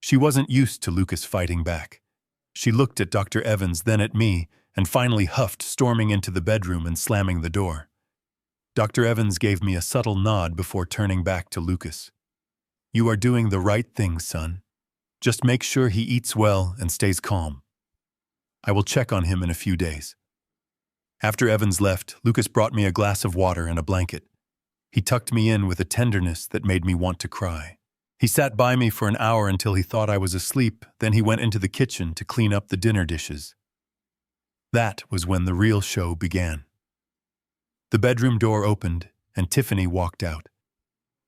She wasn't used to Lucas fighting back. She looked at Dr. Evans, then at me, and finally huffed, storming into the bedroom and slamming the door. Dr. Evans gave me a subtle nod before turning back to Lucas. You are doing the right thing, son. Just make sure he eats well and stays calm. I will check on him in a few days. After Evans left, Lucas brought me a glass of water and a blanket. He tucked me in with a tenderness that made me want to cry. He sat by me for an hour until he thought I was asleep, then he went into the kitchen to clean up the dinner dishes. That was when the real show began. The bedroom door opened, and Tiffany walked out.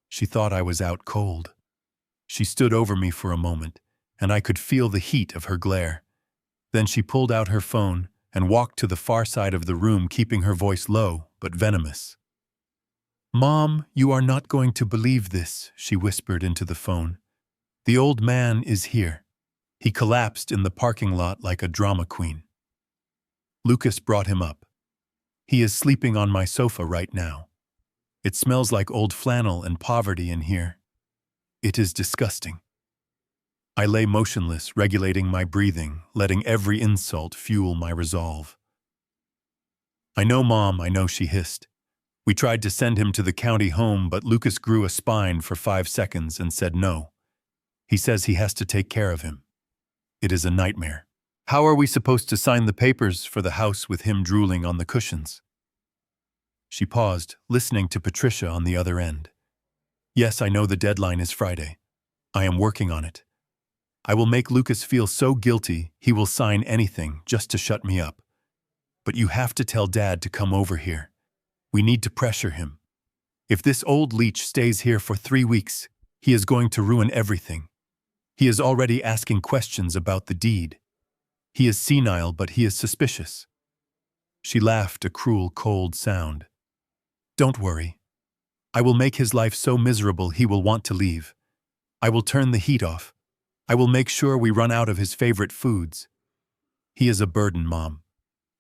She thought I was out cold. She stood over me for a moment, and I could feel the heat of her glare. Then she pulled out her phone and walked to the far side of the room, keeping her voice low but venomous. Mom, you are not going to believe this, she whispered into the phone. The old man is here. He collapsed in the parking lot like a drama queen. Lucas brought him up. He is sleeping on my sofa right now. It smells like old flannel and poverty in here. It is disgusting. I lay motionless, regulating my breathing, letting every insult fuel my resolve. I know, Mom, I know, she hissed. We tried to send him to the county home, but Lucas grew a spine for 5 seconds and said no. He says he has to take care of him. It is a nightmare. How are we supposed to sign the papers for the house with him drooling on the cushions? She paused, listening to Patricia on the other end. Yes, I know the deadline is Friday. I am working on it. I will make Lucas feel so guilty he will sign anything just to shut me up. But you have to tell Dad to come over here. We need to pressure him. If this old leech stays here for 3 weeks, he is going to ruin everything. He is already asking questions about the deed. He is senile, but he is suspicious. She laughed, a cruel, cold sound. Don't worry. I will make his life so miserable he will want to leave. I will turn the heat off. I will make sure we run out of his favorite foods. He is a burden, Mom.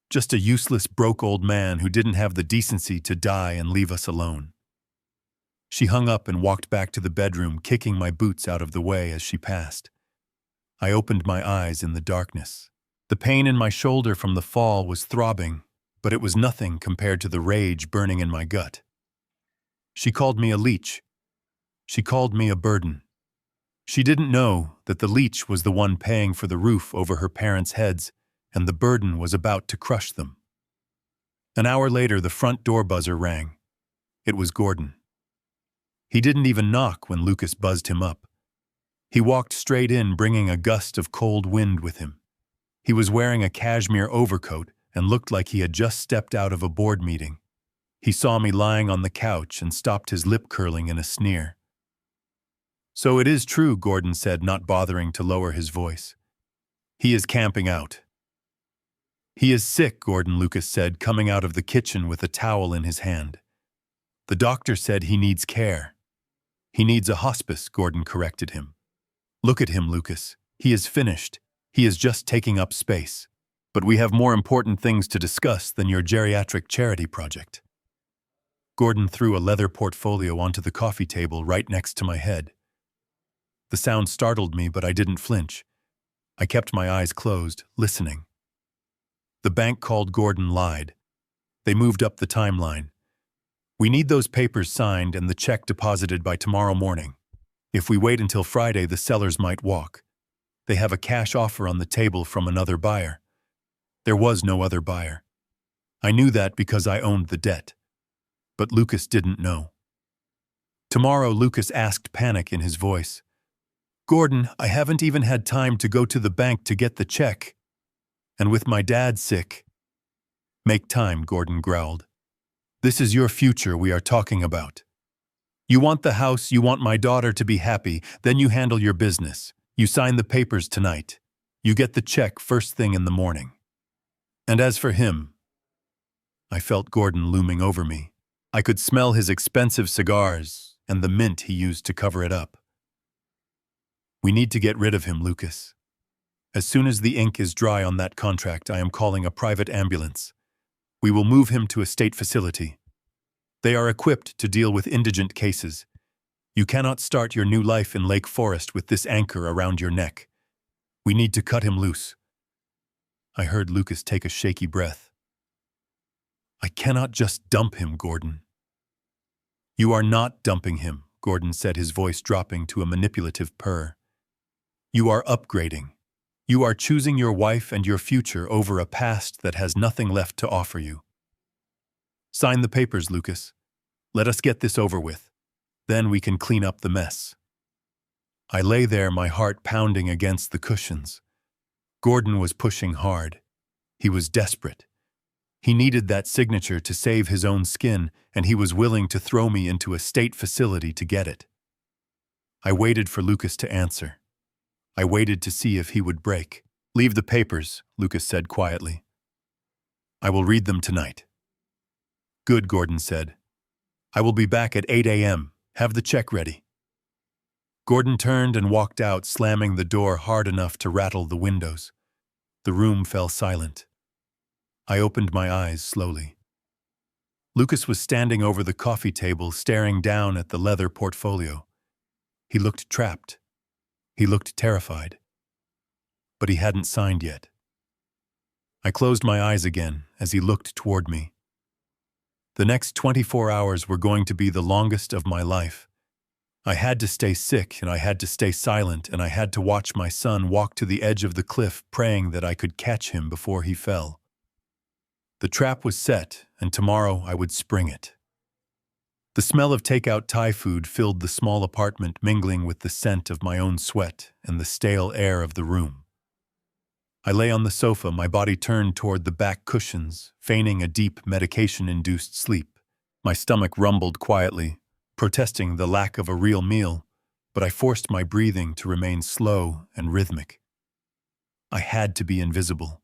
Just a useless, broke old man who didn't have the decency to die and leave us alone. She hung up and walked back to the bedroom, kicking my boots out of the way as she passed. I opened my eyes in the darkness. The pain in my shoulder from the fall was throbbing, but it was nothing compared to the rage burning in my gut. She called me a leech. She called me a burden. She didn't know that the leech was the one paying for the roof over her parents' heads, and the burden was about to crush them. An hour later, the front door buzzer rang. It was Gordon. He didn't even knock when Lucas buzzed him up. He walked straight in, bringing a gust of cold wind with him. He was wearing a cashmere overcoat and looked like he had just stepped out of a board meeting. He saw me lying on the couch and stopped, his lip curling in a sneer. So it is true, Gordon said, not bothering to lower his voice. He is camping out. He is sick, Gordon, Lucas said, coming out of the kitchen with a towel in his hand. The doctor said he needs care. He needs a hospice, Gordon corrected him. Look at him, Lucas. He is finished. He is just taking up space. But we have more important things to discuss than your geriatric charity project. Gordon threw a leather portfolio onto the coffee table right next to my head. The sound startled me, but I didn't flinch. I kept my eyes closed, listening. The bank called, Gordon lied. They moved up the timeline. We need those papers signed and the check deposited by tomorrow morning. If we wait until Friday, the sellers might walk. They have a cash offer on the table from another buyer. There was no other buyer. I knew that because I owned the debt. But Lucas didn't know. Tomorrow, Lucas asked, panic in his voice. Gordon, I haven't even had time to go to the bank to get the check. And with my dad sick. Make time, Gordon growled. This is your future we are talking about. You want the house, you want my daughter to be happy, then you handle your business. You sign the papers tonight. You get the check first thing in the morning. And as for him, I felt Gordon looming over me. I could smell his expensive cigars and the mint he used to cover it up. We need to get rid of him, Lucas. As soon as the ink is dry on that contract, I am calling a private ambulance. We will move him to a state facility. They are equipped to deal with indigent cases. You cannot start your new life in Lake Forest with this anchor around your neck. We need to cut him loose. I heard Lucas take a shaky breath. I cannot just dump him, Gordon. You are not dumping him, Gordon said, his voice dropping to a manipulative purr. You are upgrading. You are choosing your wife and your future over a past that has nothing left to offer you. Sign the papers, Lucas. Let us get this over with. Then we can clean up the mess. I lay there, my heart pounding against the cushions. Gordon was pushing hard. He was desperate. He needed that signature to save his own skin, and he was willing to throw me into a state facility to get it. I waited for Lucas to answer. I waited to see if he would break. Leave the papers, Lucas said quietly. I will read them tonight. Good, Gordon said. I will be back at 8 a.m. Have the check ready. Gordon turned and walked out, slamming the door hard enough to rattle the windows. The room fell silent. I opened my eyes slowly. Lucas was standing over the coffee table, staring down at the leather portfolio. He looked trapped. He looked terrified. But he hadn't signed yet. I closed my eyes again as he looked toward me. The next 24 hours were going to be the longest of my life. I had to stay sick, and I had to stay silent, and I had to watch my son walk to the edge of the cliff, praying that I could catch him before he fell. The trap was set, and tomorrow I would spring it. The smell of takeout Thai food filled the small apartment, mingling with the scent of my own sweat and the stale air of the room. I lay on the sofa, my body turned toward the back cushions, feigning a deep medication-induced sleep. My stomach rumbled quietly, protesting the lack of a real meal, but I forced my breathing to remain slow and rhythmic. I had to be invisible.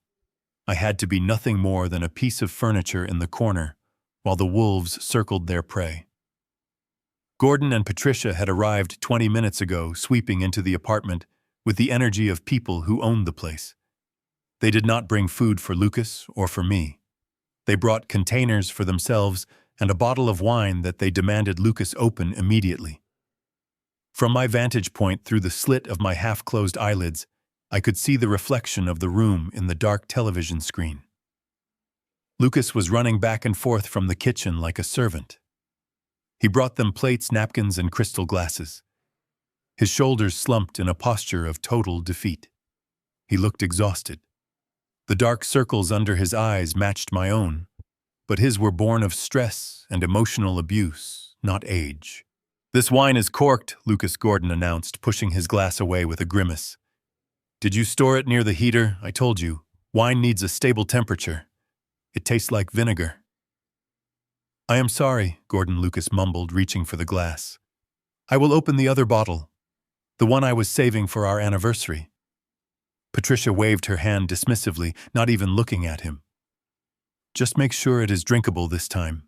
I had to be nothing more than a piece of furniture in the corner, while the wolves circled their prey. Gordon and Patricia had arrived 20 minutes ago, sweeping into the apartment with the energy of people who owned the place. They did not bring food for Lucas or for me. They brought containers for themselves and a bottle of wine that they demanded Lucas open immediately. From my vantage point through the slit of my half-closed eyelids, I could see the reflection of the room in the dark television screen. Lucas was running back and forth from the kitchen like a servant. He brought them plates, napkins, and crystal glasses. His shoulders slumped in a posture of total defeat. He looked exhausted. The dark circles under his eyes matched my own, but his were born of stress and emotional abuse, not age. "This wine is corked," Lucas Gordon announced, pushing his glass away with a grimace. "Did you store it near the heater? I told you, wine needs a stable temperature. It tastes like vinegar." "I am sorry," Gordon Lucas mumbled, reaching for the glass. "I will open the other bottle, the one I was saving for our anniversary." Patricia waved her hand dismissively, not even looking at him. "Just make sure it is drinkable this time.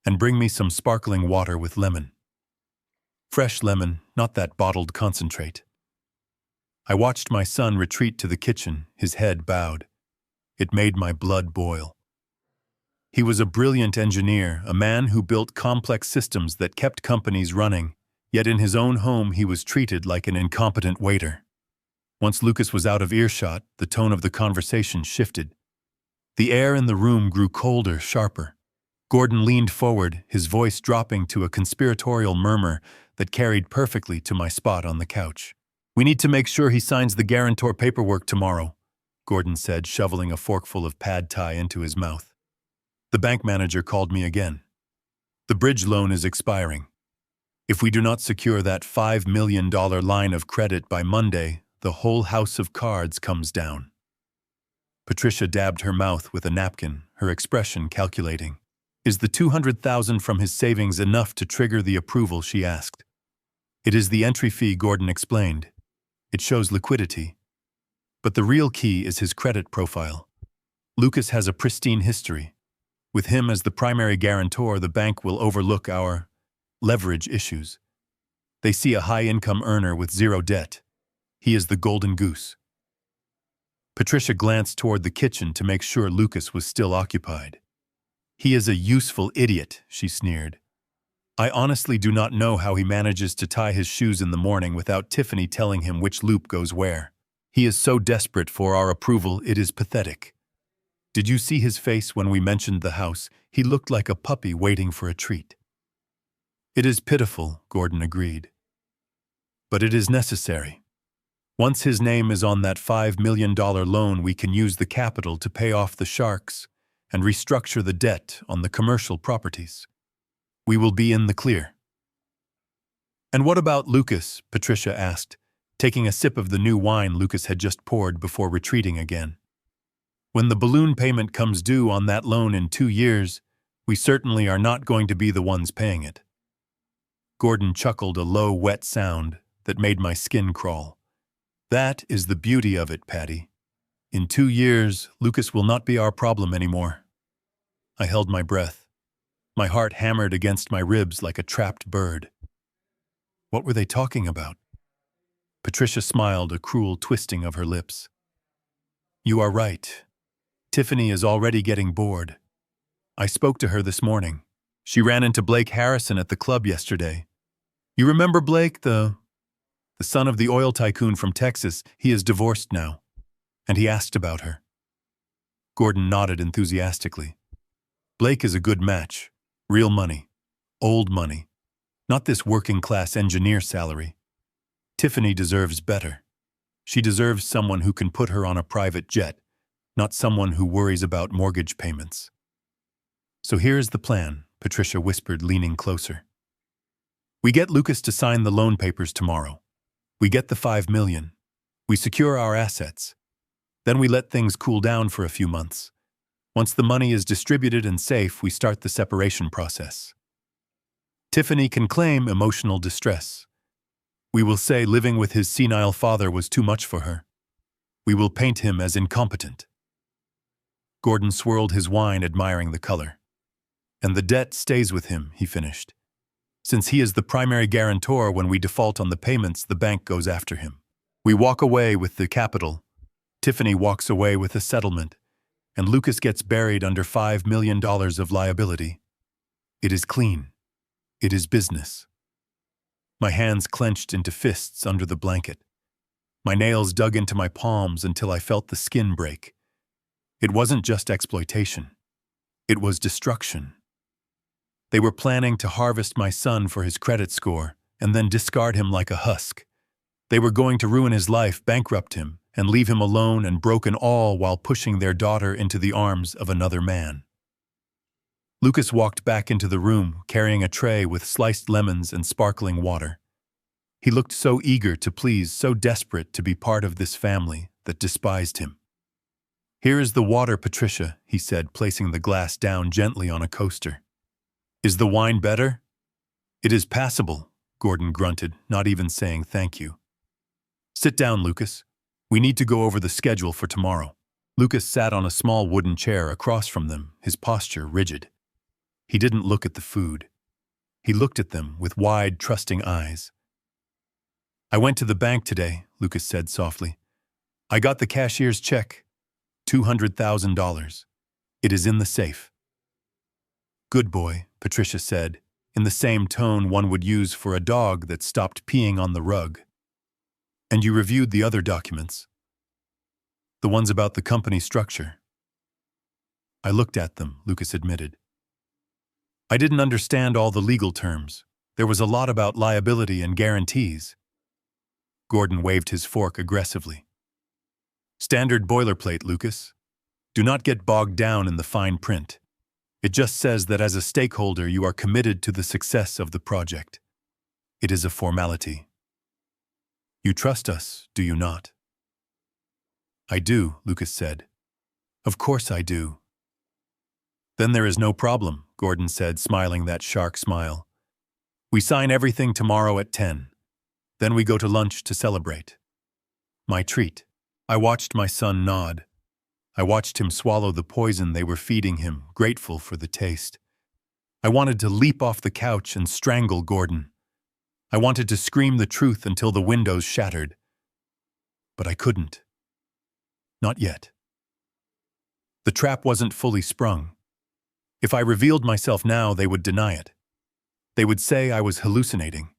And bring me some sparkling water with lemon. Fresh lemon, not that bottled concentrate." I watched my son retreat to the kitchen, his head bowed. It made my blood boil. He was a brilliant engineer, a man who built complex systems that kept companies running, yet in his own home he was treated like an incompetent waiter. Once Lucas was out of earshot, the tone of the conversation shifted. The air in the room grew colder, sharper. Gordon leaned forward, his voice dropping to a conspiratorial murmur that carried perfectly to my spot on the couch. "We need to make sure he signs the guarantor paperwork tomorrow," Gordon said, shoveling a forkful of pad thai into his mouth. The bank manager called me again. "The bridge loan is expiring. If we do not secure that $5 million line of credit by Monday, the whole house of cards comes down." Patricia dabbed her mouth with a napkin, her expression calculating. Is the 200,000 from his savings enough to trigger the approval, she asked. It is the entry fee, Gordon explained. It shows liquidity. But the real key is his credit profile. Lucas has a pristine history. With him as the primary guarantor, the bank will overlook our leverage issues. They see a high-income earner with zero debt. He is the golden goose. Patricia glanced toward the kitchen to make sure Lucas was still occupied. He is a useful idiot, she sneered. I honestly do not know how he manages to tie his shoes in the morning without Tiffany telling him which loop goes where. He is so desperate for our approval, it is pathetic. Did you see his face when we mentioned the house? He looked like a puppy waiting for a treat. It is pitiful, Gordon agreed. But it is necessary. Once his name is on that $5 million loan, we can use the capital to pay off the sharks and restructure the debt on the commercial properties. We will be in the clear. And what about Lucas? Patricia asked, taking a sip of the new wine Lucas had just poured before retreating again. When the balloon payment comes due on that loan in 2 years, we certainly are not going to be the ones paying it. Gordon chuckled a low, wet sound that made my skin crawl. That is the beauty of it, Patty. In 2 years, Lucas will not be our problem anymore. I held my breath. My heart hammered against my ribs like a trapped bird. What were they talking about? Patricia smiled, a cruel twisting of her lips. You are right. Tiffany is already getting bored. I spoke to her this morning. She ran into Blake Harrison at the club yesterday. You remember Blake, the son of the oil tycoon from Texas? He is divorced now. And he asked about her. Gordon nodded enthusiastically. Blake is a good match. Real money. Old money. Not this working-class engineer salary. Tiffany deserves better. She deserves someone who can put her on a private jet, not someone who worries about mortgage payments. So here's the plan, Patricia whispered, leaning closer. We get Lucas to sign the loan papers tomorrow. We get the $5 million. We secure our assets. Then we let things cool down for a few months. Once the money is distributed and safe, we start the separation process. Tiffany can claim emotional distress. We will say living with his senile father was too much for her. We will paint him as incompetent. Gordon swirled his wine, admiring the color. And the debt stays with him, he finished. Since he is the primary guarantor, when we default on the payments, the bank goes after him. We walk away with the capital. Tiffany walks away with a settlement. And Lucas gets buried under $5 million of liability. It is clean. It is business. My hands clenched into fists under the blanket. My nails dug into my palms until I felt the skin break. It wasn't just exploitation. It was destruction. They were planning to harvest my son for his credit score and then discard him like a husk. They were going to ruin his life, bankrupt him, and leave him alone and broken all while pushing their daughter into the arms of another man. Lucas walked back into the room, carrying a tray with sliced lemons and sparkling water. He looked so eager to please, so desperate to be part of this family that despised him. Here is the water, Patricia, he said, placing the glass down gently on a coaster. Is the wine better? It is passable, Gordon grunted, not even saying thank you. Sit down, Lucas. We need to go over the schedule for tomorrow. Lucas sat on a small wooden chair across from them, his posture rigid. He didn't look at the food. He looked at them with wide, trusting eyes. I went to the bank today, Lucas said softly. I got the cashier's check. $200,000. It is in the safe. Good boy, Patricia said, in the same tone one would use for a dog that stopped peeing on the rug. And you reviewed the other documents? The ones about the company structure? I looked at them, Lucas admitted. I didn't understand all the legal terms. There was a lot about liability and guarantees. Gordon waved his fork aggressively. Standard boilerplate, Lucas. Do not get bogged down in the fine print. It just says that as a stakeholder you are committed to the success of the project. It is a formality. You trust us, do you not? I do, Lucas said. Of course I do. Then there is no problem, Gordon said, smiling that shark smile. "We sign everything tomorrow at 10. Then we go to lunch to celebrate." My treat. I watched my son nod. I watched him swallow the poison they were feeding him, grateful for the taste. I wanted to leap off the couch and strangle Gordon. I wanted to scream the truth until the windows shattered. But I couldn't. Not yet. The trap wasn't fully sprung. If I revealed myself now, they would deny it. They would say I was hallucinating.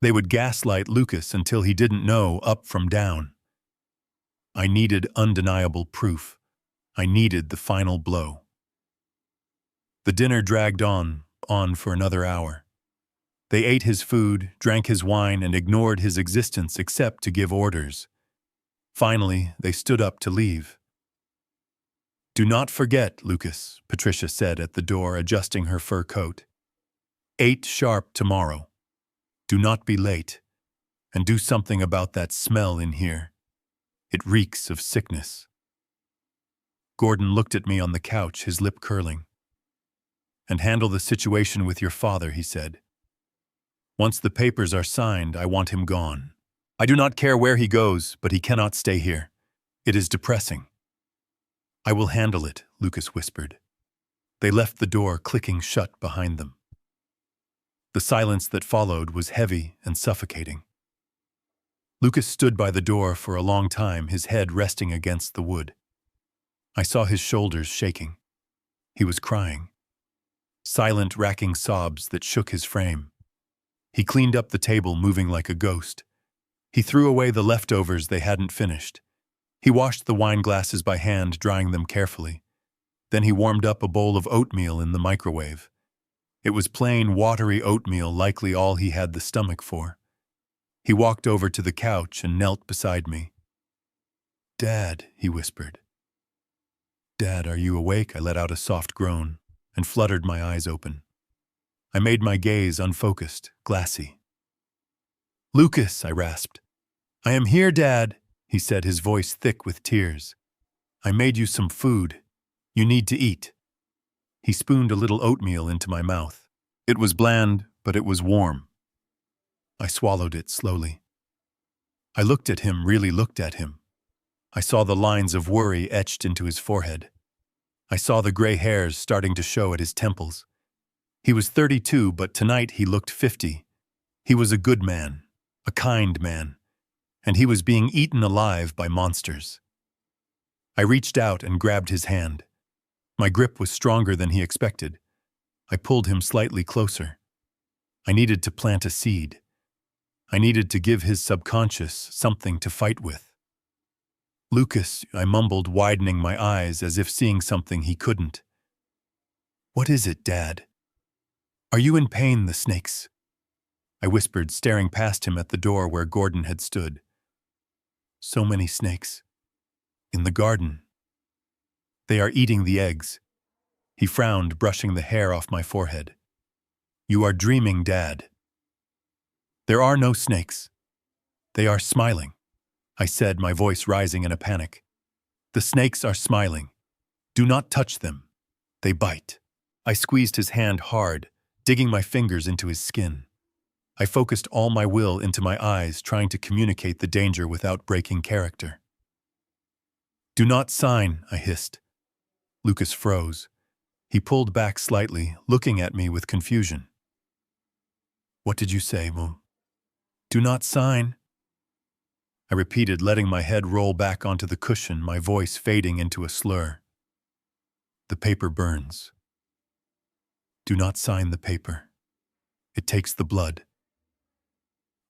They would gaslight Lucas until he didn't know up from down. I needed undeniable proof. I needed the final blow. The dinner dragged on for another hour. They ate his food, drank his wine, and ignored his existence except to give orders. Finally, they stood up to leave. "Do not forget, Lucas," Patricia said at the door, adjusting her fur coat. 8 sharp tomorrow. Do not be late. And do something about that smell in here. It reeks of sickness." Gordon looked at me on the couch, his lip curling. "And handle the situation with your father," he said. "Once the papers are signed, I want him gone. I do not care where he goes, but he cannot stay here. It is depressing." "I will handle it," Lucas whispered. They left the door clicking shut behind them. The silence that followed was heavy and suffocating. Lucas stood by the door for a long time, his head resting against the wood. I saw his shoulders shaking. He was crying. Silent, racking sobs that shook his frame. He cleaned up the table, moving like a ghost. He threw away the leftovers they hadn't finished. He washed the wine glasses by hand, drying them carefully. Then he warmed up a bowl of oatmeal in the microwave. It was plain, watery oatmeal, likely all he had the stomach for. He walked over to the couch and knelt beside me. "Dad," he whispered. "Dad, are you awake?" I let out a soft groan and fluttered my eyes open. I made my gaze unfocused, glassy. "Lucas," I rasped. "I am here, Dad," he said, his voice thick with tears. "I made you some food. You need to eat." He spooned a little oatmeal into my mouth. It was bland, but it was warm. I swallowed it slowly. I looked at him, really looked at him. I saw the lines of worry etched into his forehead. I saw the gray hairs starting to show at his temples. He was 32, but tonight he looked 50. He was a good man, a kind man, and he was being eaten alive by monsters. I reached out and grabbed his hand. My grip was stronger than he expected. I pulled him slightly closer. I needed to plant a seed. I needed to give his subconscious something to fight with. "Lucas," I mumbled, widening my eyes as if seeing something he couldn't. "What is it, Dad? Are you in pain, the snakes?" I whispered, staring past him at the door where Gordon had stood. "So many snakes. In the garden. They are eating the eggs." He frowned, brushing the hair off my forehead. "You are dreaming, Dad. There are no snakes. They are smiling," I said, my voice rising in a panic. "The snakes are smiling. Do not touch them. They bite." I squeezed his hand hard, digging my fingers into his skin. I focused all my will into my eyes, trying to communicate the danger without breaking character. "Do not sign," I hissed. Lucas froze. He pulled back slightly, looking at me with confusion. "What did you say, Mo? Do not sign?" I repeated, letting my head roll back onto the cushion, my voice fading into a slur. "The paper burns. Do not sign the paper. It takes the blood."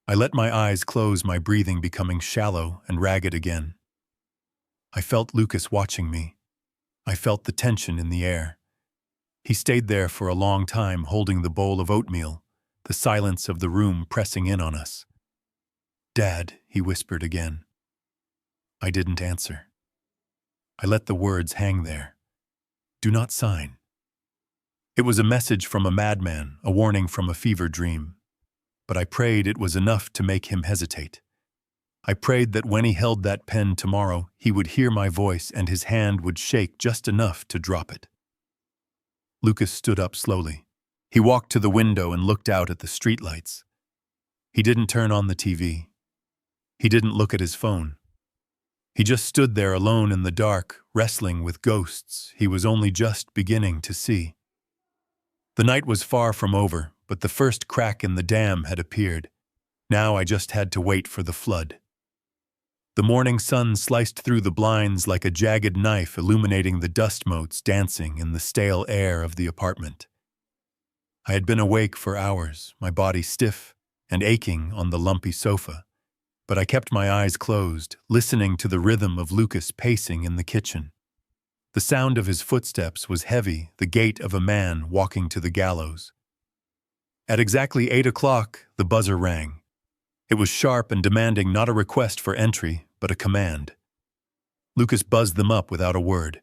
I let my eyes close, my breathing becoming shallow and ragged again. I felt Lucas watching me. I felt the tension in the air. He stayed there for a long time, holding the bowl of oatmeal, the silence of the room pressing in on us. "Dad," he whispered again. I didn't answer. I let the words hang there. "Do not sign." It was a message from a madman, a warning from a fever dream. But I prayed it was enough to make him hesitate. I prayed that when he held that pen tomorrow, he would hear my voice and his hand would shake just enough to drop it. Lucas stood up slowly. He walked to the window and looked out at the streetlights. He didn't turn on the TV. He didn't look at his phone. He just stood there alone in the dark, wrestling with ghosts he was only just beginning to see. The night was far from over, but the first crack in the dam had appeared. Now I just had to wait for the flood. The morning sun sliced through the blinds like a jagged knife, illuminating the dust motes dancing in the stale air of the apartment. I had been awake for hours, my body stiff and aching on the lumpy sofa, but I kept my eyes closed, listening to the rhythm of Lucas pacing in the kitchen. The sound of his footsteps was heavy, the gait of a man walking to the gallows. At exactly 8 o'clock, the buzzer rang. It was sharp and demanding not a request for entry, but a command. Lucas buzzed them up without a word.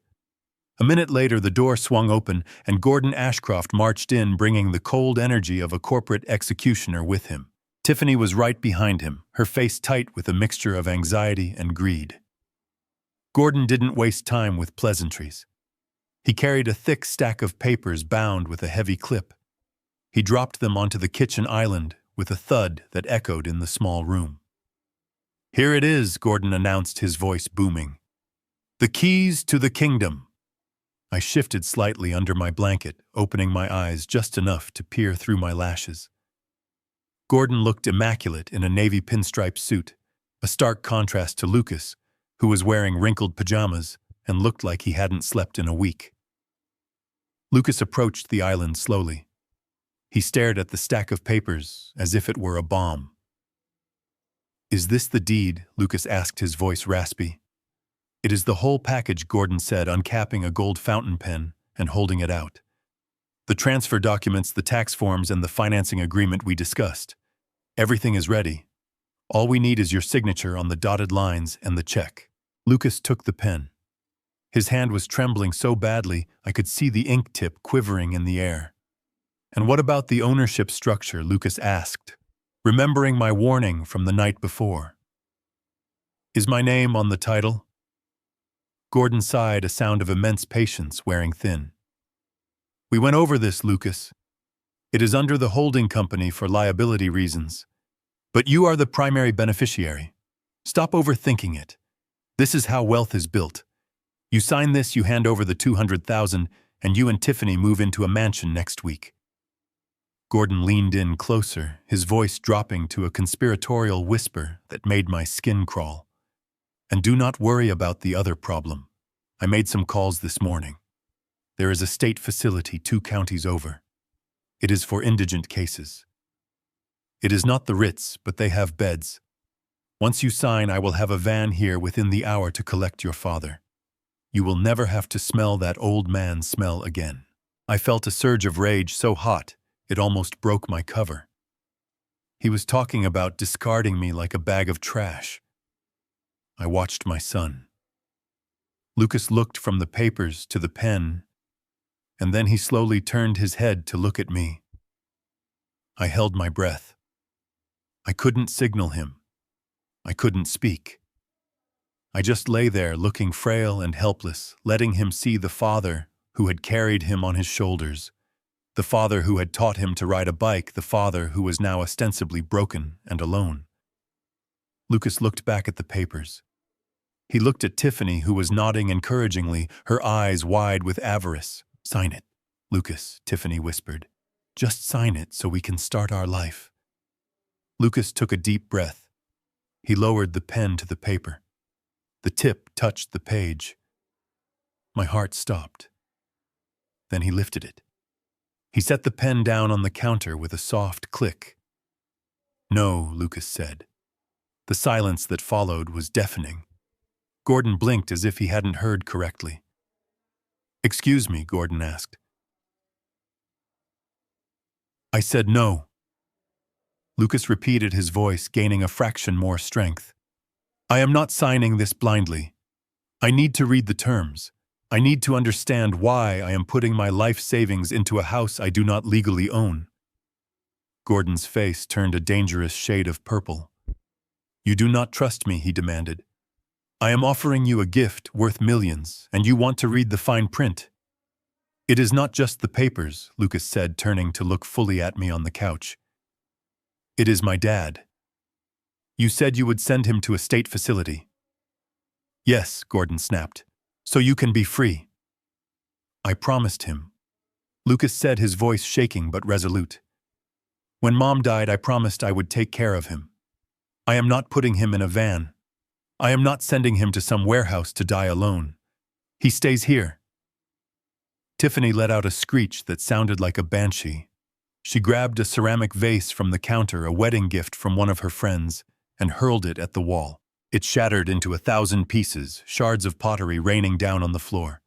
A minute later, the door swung open, and Gordon Ashcroft marched in, bringing the cold energy of a corporate executioner with him. Tiffany was right behind him, her face tight with a mixture of anxiety and greed. Gordon didn't waste time with pleasantries. He carried a thick stack of papers bound with a heavy clip. He dropped them onto the kitchen island with a thud that echoed in the small room. "Here it is," Gordon announced, his voice booming. "The keys to the kingdom." I shifted slightly under my blanket, opening my eyes just enough to peer through my lashes. Gordon looked immaculate in a navy pinstripe suit, a stark contrast to Lucas, who was wearing wrinkled pajamas and looked like he hadn't slept in a week. Lucas approached the island slowly. He stared at the stack of papers as if it were a bomb. "Is this the deed?" Lucas asked, his voice raspy. "It is the whole package," Gordon said, uncapping a gold fountain pen and holding it out. "The transfer documents, the tax forms, and the financing agreement we discussed. Everything is ready. All we need is your signature on the dotted lines and the check." Lucas took the pen. His hand was trembling so badly I could see the ink tip quivering in the air. "And what about the ownership structure?" Lucas asked, remembering my warning from the night before. "Is my name on the title?" Gordon sighed, a sound of immense patience wearing thin. "We went over this, Lucas. It is under the holding company for liability reasons. But you are the primary beneficiary. Stop overthinking it. This is how wealth is built. You sign this, you hand over the $200,000, and you and Tiffany move into a mansion next week." Gordon leaned in closer, his voice dropping to a conspiratorial whisper that made my skin crawl. "And do not worry about the other problem. I made some calls this morning. There is a state facility 2 counties over. It is for indigent cases. It is not the Ritz, but they have beds. Once you sign, I will have a van here within the hour to collect your father. You will never have to smell that old man's smell again." I felt a surge of rage so hot it almost broke my cover. He was talking about discarding me like a bag of trash. I watched my son. Lucas looked from the papers to the pen, and then he slowly turned his head to look at me. I held my breath. I couldn't signal him. I couldn't speak. I just lay there looking frail and helpless, letting him see the father who had carried him on his shoulders, the father who had taught him to ride a bike, the father who was now ostensibly broken and alone. Lucas looked back at the papers. He looked at Tiffany, who was nodding encouragingly, her eyes wide with avarice. "Sign it, Lucas," Tiffany whispered. "Just sign it so we can start our life." Lucas took a deep breath. He lowered the pen to the paper. The tip touched the page. My heart stopped. Then he lifted it. He set the pen down on the counter with a soft click. "No," Lucas said. The silence that followed was deafening. Gordon blinked as if he hadn't heard correctly. "Excuse me," Gordon asked. "I said no." Lucas repeated, his voice gaining a fraction more strength. "I am not signing this blindly. I need to read the terms. I need to understand why I am putting my life savings into a house I do not legally own." Gordon's face turned a dangerous shade of purple. "You do not trust me," he demanded. "I am offering you a gift worth millions, and you want to read the fine print." It is not just the papers, Lucas said, turning to look fully at me on the couch. It is my dad. You said you would send him to a state facility. Yes, Gordon snapped. So you can be free. I promised him. Lucas said, his voice shaking but resolute. When Mom died, I promised I would take care of him. I am not putting him in a van. I am not sending him to some warehouse to die alone. He stays here. Tiffany let out a screech that sounded like a banshee. She grabbed a ceramic vase from the counter, a wedding gift from one of her friends, and hurled it at the wall. It shattered into 1,000 pieces, shards of pottery raining down on the floor.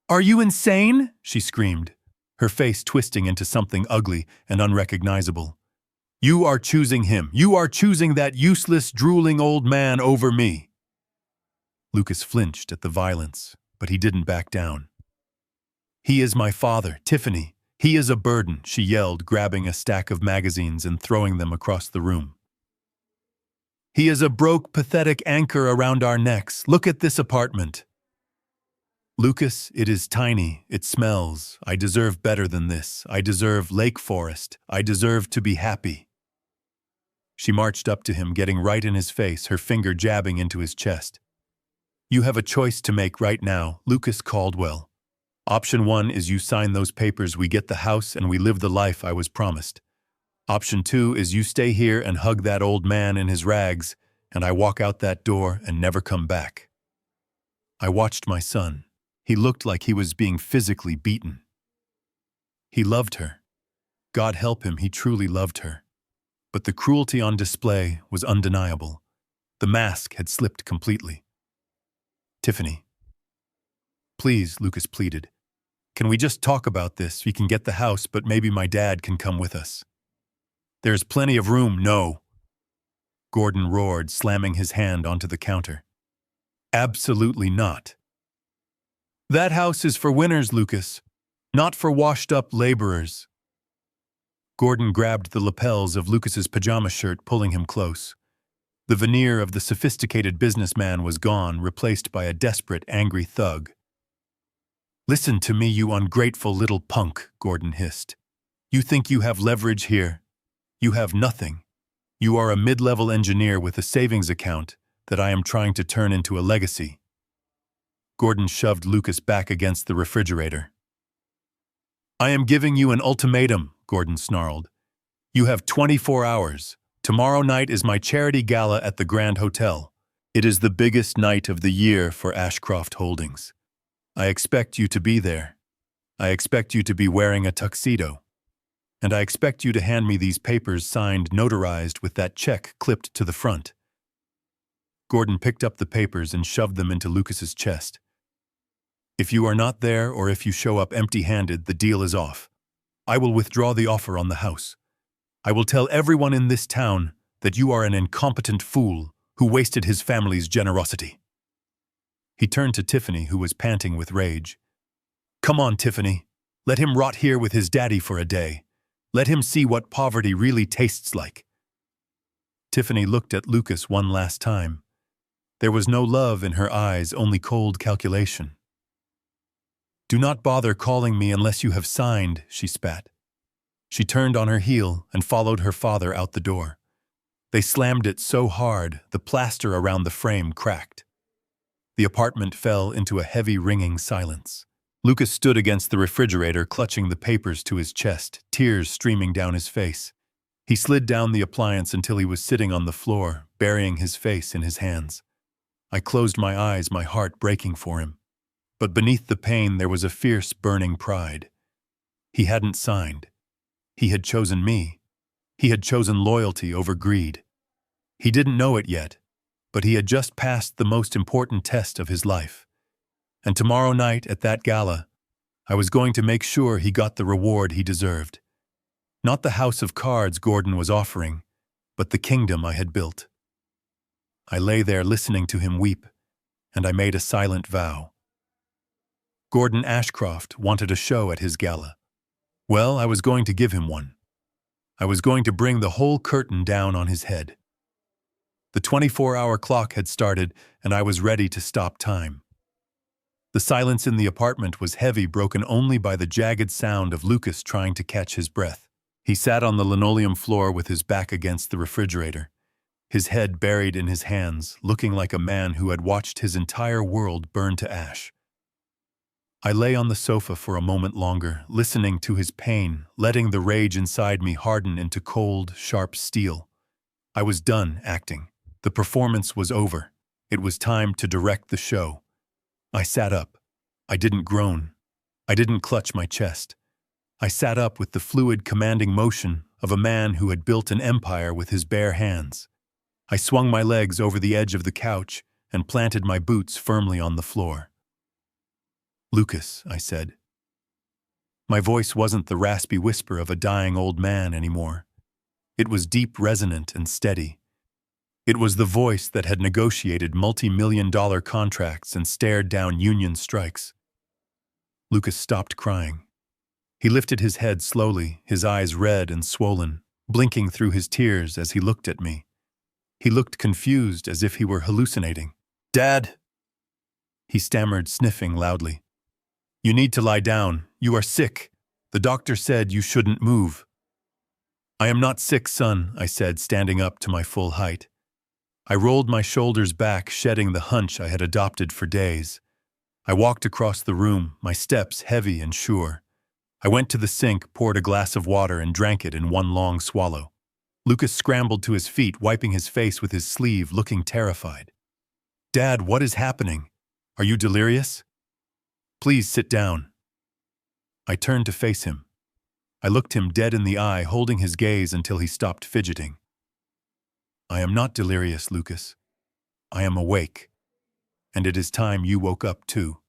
Are you insane? She screamed, her face twisting into something ugly and unrecognizable. You are choosing him. You are choosing that useless, drooling old man over me. Lucas flinched at the violence, but he didn't back down. He is my father, Tiffany. He is a burden, she yelled, grabbing a stack of magazines and throwing them across the room. He is a broke, pathetic anchor around our necks. Look at this apartment. Lucas, it is tiny. It smells. I deserve better than this. I deserve Lake Forest. I deserve to be happy. She marched up to him, getting right in his face, her finger jabbing into his chest. You have a choice to make right now, Lucas Caldwell. Option 1 is you sign those papers, we get the house, and we live the life I was promised. Option 2 is you stay here and hug that old man in his rags, and I walk out that door and never come back. I watched my son. He looked like he was being physically beaten. He loved her. God help him, he truly loved her. But the cruelty on display was undeniable. The mask had slipped completely. Tiffany. Please, Lucas pleaded. Can we just talk about this? We can get the house, but maybe my dad can come with us. There's plenty of room, no. Gordon roared, slamming his hand onto the counter. Absolutely not. That house is for winners, Lucas, not for washed-up laborers. Gordon grabbed the lapels of Lucas's pajama shirt, pulling him close. The veneer of the sophisticated businessman was gone, replaced by a desperate, angry thug. Listen to me, you ungrateful little punk, Gordon hissed. You think you have leverage here? You have nothing. You are a mid-level engineer with a savings account that I am trying to turn into a legacy. Gordon shoved Lucas back against the refrigerator. I am giving you an ultimatum, Gordon snarled. You have 24 hours. Tomorrow night is my charity gala at the Grand Hotel. It is the biggest night of the year for Ashcroft Holdings. I expect you to be there. I expect you to be wearing a tuxedo. And I expect you to hand me these papers signed, notarized, with that check clipped to the front. Gordon picked up the papers and shoved them into Lucas's chest. If you are not there or if you show up empty-handed, the deal is off. I will withdraw the offer on the house. I will tell everyone in this town that you are an incompetent fool who wasted his family's generosity. He turned to Tiffany, who was panting with rage. Come on, Tiffany. Let him rot here with his daddy for a day. Let him see what poverty really tastes like. Tiffany looked at Lucas one last time. There was no love in her eyes, only cold calculation. Do not bother calling me unless you have signed, she spat. She turned on her heel and followed her father out the door. They slammed it so hard, the plaster around the frame cracked. The apartment fell into a heavy, ringing silence. Lucas stood against the refrigerator, clutching the papers to his chest, tears streaming down his face. He slid down the appliance until he was sitting on the floor, burying his face in his hands. I closed my eyes, my heart breaking for him. But beneath the pain there was a fierce, burning pride. He hadn't signed. He had chosen me. He had chosen loyalty over greed. He didn't know it yet, but he had just passed the most important test of his life. And tomorrow night at that gala, I was going to make sure he got the reward he deserved. Not the house of cards Gordon was offering, but the kingdom I had built. I lay there listening to him weep, and I made a silent vow. Gordon Ashcroft wanted a show at his gala. Well, I was going to give him one. I was going to bring the whole curtain down on his head. The 24-hour clock had started, and I was ready to stop time. The silence in the apartment was heavy, broken only by the jagged sound of Lucas trying to catch his breath. He sat on the linoleum floor with his back against the refrigerator, his head buried in his hands, looking like a man who had watched his entire world burn to ash. I lay on the sofa for a moment longer, listening to his pain, letting the rage inside me harden into cold, sharp steel. I was done acting. The performance was over. It was time to direct the show. I sat up. I didn't groan. I didn't clutch my chest. I sat up with the fluid, commanding motion of a man who had built an empire with his bare hands. I swung my legs over the edge of the couch and planted my boots firmly on the floor. "Lucas," I said. My voice wasn't the raspy whisper of a dying old man anymore. It was deep, resonant, and steady. It was the voice that had negotiated multi-million-dollar contracts and stared down union strikes. Lucas stopped crying. He lifted his head slowly, his eyes red and swollen, blinking through his tears as he looked at me. He looked confused, as if he were hallucinating. "Dad," he stammered, sniffing loudly. "You need to lie down. You are sick. The doctor said you shouldn't move." "I am not sick, son," I said, standing up to my full height. I rolled my shoulders back, shedding the hunch I had adopted for days. I walked across the room, my steps heavy and sure. I went to the sink, poured a glass of water, and drank it in one long swallow. Lucas scrambled to his feet, wiping his face with his sleeve, looking terrified. "Dad, what is happening? Are you delirious? Please sit down." I turned to face him. I looked him dead in the eye, holding his gaze until he stopped fidgeting. "I am not delirious, Lucas. I am awake. And it is time you woke up too."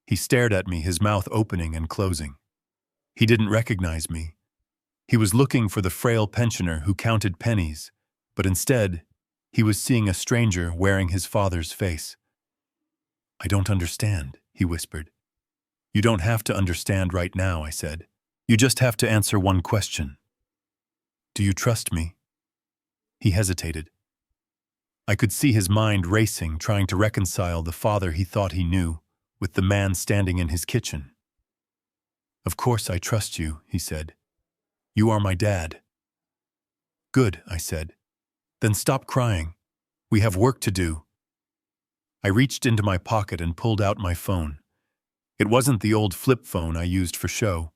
He stared at me, his mouth opening and closing. He didn't recognize me. He was looking for the frail pensioner who counted pennies, but instead, he was seeing a stranger wearing his father's face. "I don't understand," he whispered. "You don't have to understand right now," I said. "You just have to answer one question. Do you trust me?" He hesitated. I could see his mind racing, trying to reconcile the father he thought he knew with the man standing in his kitchen. "Of course I trust you," he said. "You are my dad." "Good," I said. "Then stop crying. We have work to do." I reached into my pocket and pulled out my phone. It wasn't the old flip phone I used for show.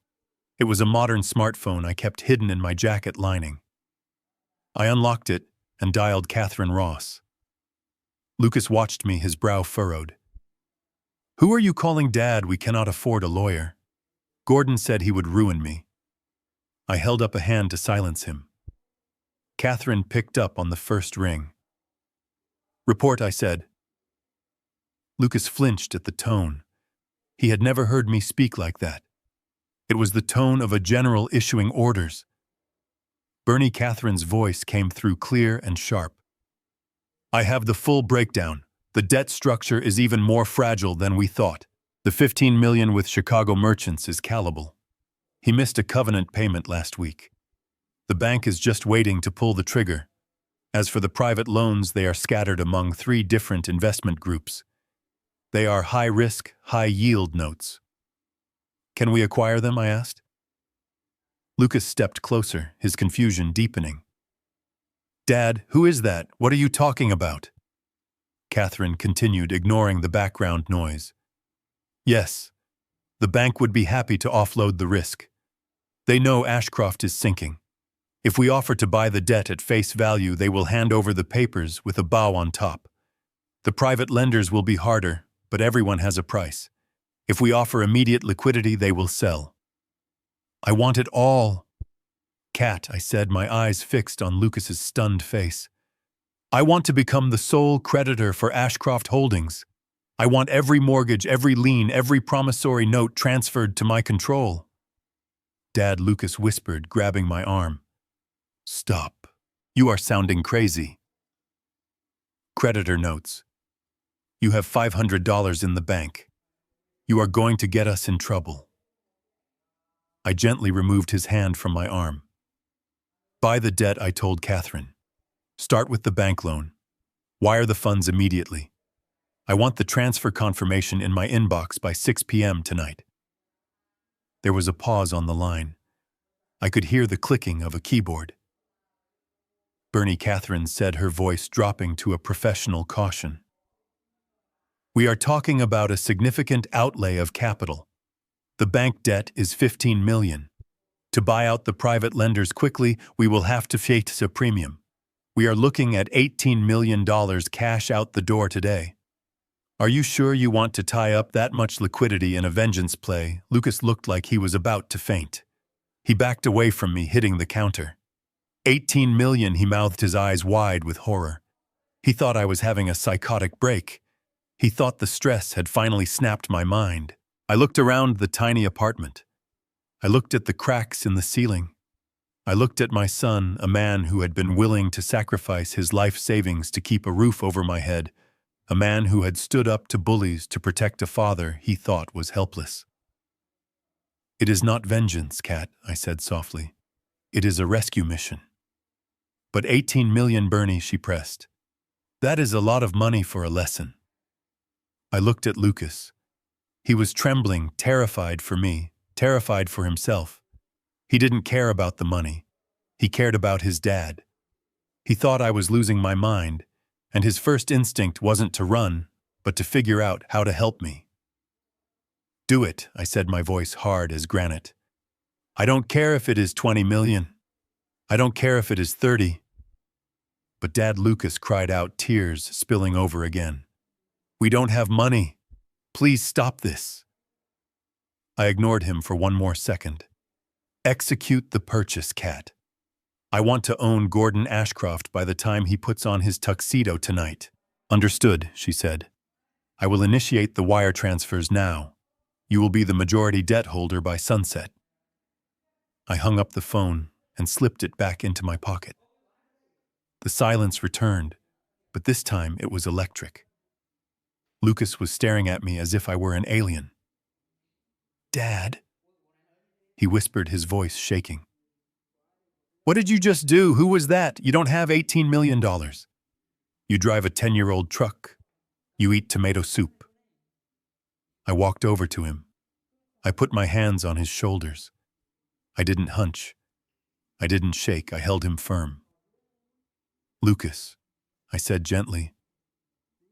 It was a modern smartphone I kept hidden in my jacket lining. I unlocked it and dialed Catherine Ross. Lucas watched me, his brow furrowed. "Who are you calling Dad? We cannot afford a lawyer. Gordon said he would ruin me." I held up a hand to silence him. Catherine picked up on the first ring. "Report," I said. Lucas flinched at the tone. He had never heard me speak like that. It was the tone of a general issuing orders. Bernie Catherine's voice came through clear and sharp. "I have the full breakdown. The debt structure is even more fragile than we thought. The $15 million with Chicago merchants is callable. He missed a covenant payment last week. The bank is just waiting to pull the trigger. As for the private loans, they are scattered among 3 different investment groups. They are high-risk, high-yield notes." "Can we acquire them?" I asked. Lucas stepped closer, his confusion deepening. "Dad, who is that? What are you talking about?" Catherine continued, ignoring the background noise. "Yes, the bank would be happy to offload the risk. They know Ashcroft is sinking. If we offer to buy the debt at face value, they will hand over the papers with a bow on top. The private lenders will be harder, but everyone has a price. If we offer immediate liquidity, they will sell." "I want it all." "Cat," I said, my eyes fixed on Lucas's stunned face. "I want to become the sole creditor for Ashcroft Holdings. I want every mortgage, every lien, every promissory note transferred to my control." "Dad," Lucas whispered, grabbing my arm. "Stop. You are sounding crazy." "Creditor notes. You have $500 in the bank. You are going to get us in trouble." I gently removed his hand from my arm. "Buy the debt," I told Catherine. "Start with the bank loan. Wire the funds immediately. I want the transfer confirmation in my inbox by 6 p.m. tonight." There was a pause on the line. I could hear the clicking of a keyboard. Bernie Catherine said, her voice dropping to a professional caution. "We are talking about a significant outlay of capital. The bank debt is $15 million. To buy out the private lenders quickly, we will have to face a premium. We are looking at $18 million cash out the door today. Are you sure you want to tie up that much liquidity in a vengeance play?" Lucas looked like he was about to faint. He backed away from me, hitting the counter. $18 million, he mouthed, his eyes wide with horror. He thought I was having a psychotic break. He thought the stress had finally snapped my mind. I looked around the tiny apartment. I looked at the cracks in the ceiling. I looked at my son, a man who had been willing to sacrifice his life savings to keep a roof over my head, a man who had stood up to bullies to protect a father he thought was helpless. "It is not vengeance, Kat," I said softly. "It is a rescue mission." "But 18 million, Bernie," she pressed. "That is a lot of money for a lesson." I looked at Lucas. He was trembling, terrified for me, terrified for himself. He didn't care about the money. He cared about his dad. He thought I was losing my mind, and his first instinct wasn't to run, but to figure out how to help me. "Do it," I said, my voice hard as granite. "I don't care if it is 20 million. I don't care if it is 30. But Dad," Lucas cried out, tears spilling over again. "We don't have money. Please stop this." I ignored him for one more second. "Execute the purchase, Kat. I want to own Gordon Ashcroft by the time he puts on his tuxedo tonight." "Understood," she said. "I will initiate the wire transfers now. You will be the majority debt holder by sunset." I hung up the phone and slipped it back into my pocket. The silence returned, but this time it was electric. Lucas was staring at me as if I were an alien. "Dad," he whispered, his voice shaking. "What did you just do? Who was that? You don't have $18 million. You drive a 10-year-old truck. You eat tomato soup." I walked over to him. I put my hands on his shoulders. I didn't hunch. I didn't shake. I held him firm. "Lucas," I said gently,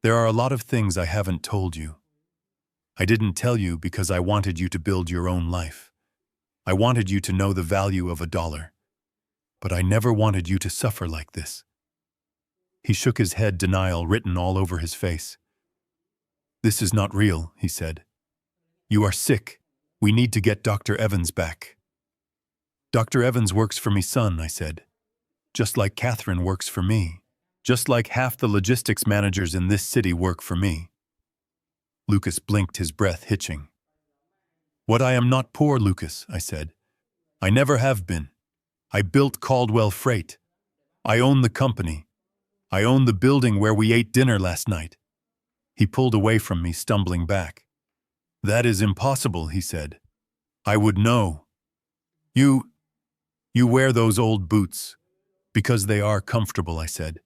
"there are a lot of things I haven't told you. I didn't tell you because I wanted you to build your own life. I wanted you to know the value of $1. But I never wanted you to suffer like this." He shook his head, denial written all over his face. "This is not real," he said. "You are sick. We need to get Dr. Evans back." "Dr. Evans works for me, son," I said. "Just like Catherine works for me. Just like half the logistics managers in this city work for me." Lucas blinked, his breath hitching. "What, I am not poor, Lucas," I said. "I never have been. I built Caldwell Freight. I own the company. I own the building where we ate dinner last night." He pulled away from me, stumbling back. "That is impossible," he said. "I would know. You wear those old boots because they are comfortable," I said,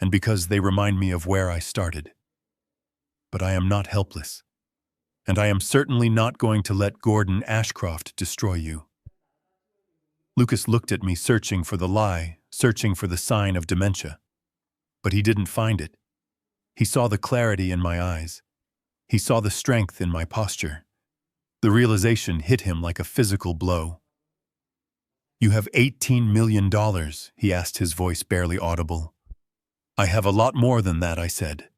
"and because they remind me of where I started. But I am not helpless, and I am certainly not going to let Gordon Ashcroft destroy you." Lucas looked at me, searching for the lie, searching for the sign of dementia. But he didn't find it. He saw the clarity in my eyes. He saw the strength in my posture. The realization hit him like a physical blow. "You have $18 million, he asked, his voice barely audible. "I have a lot more than that," I said.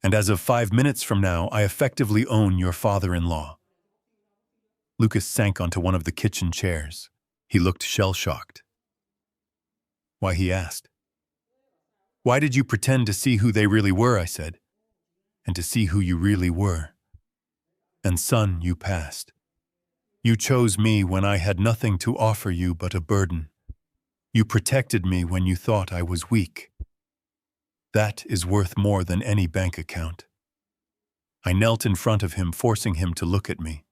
"And as of 5 minutes from now, I effectively own your father-in-law." Lucas sank onto one of the kitchen chairs. He looked shell-shocked. "Why?" he asked. "Why did you pretend to see who they really were?" I said. "And to see who you really were. And son, you passed. You chose me when I had nothing to offer you but a burden. You protected me when you thought I was weak. That is worth more than any bank account." I knelt in front of him, forcing him to look at me.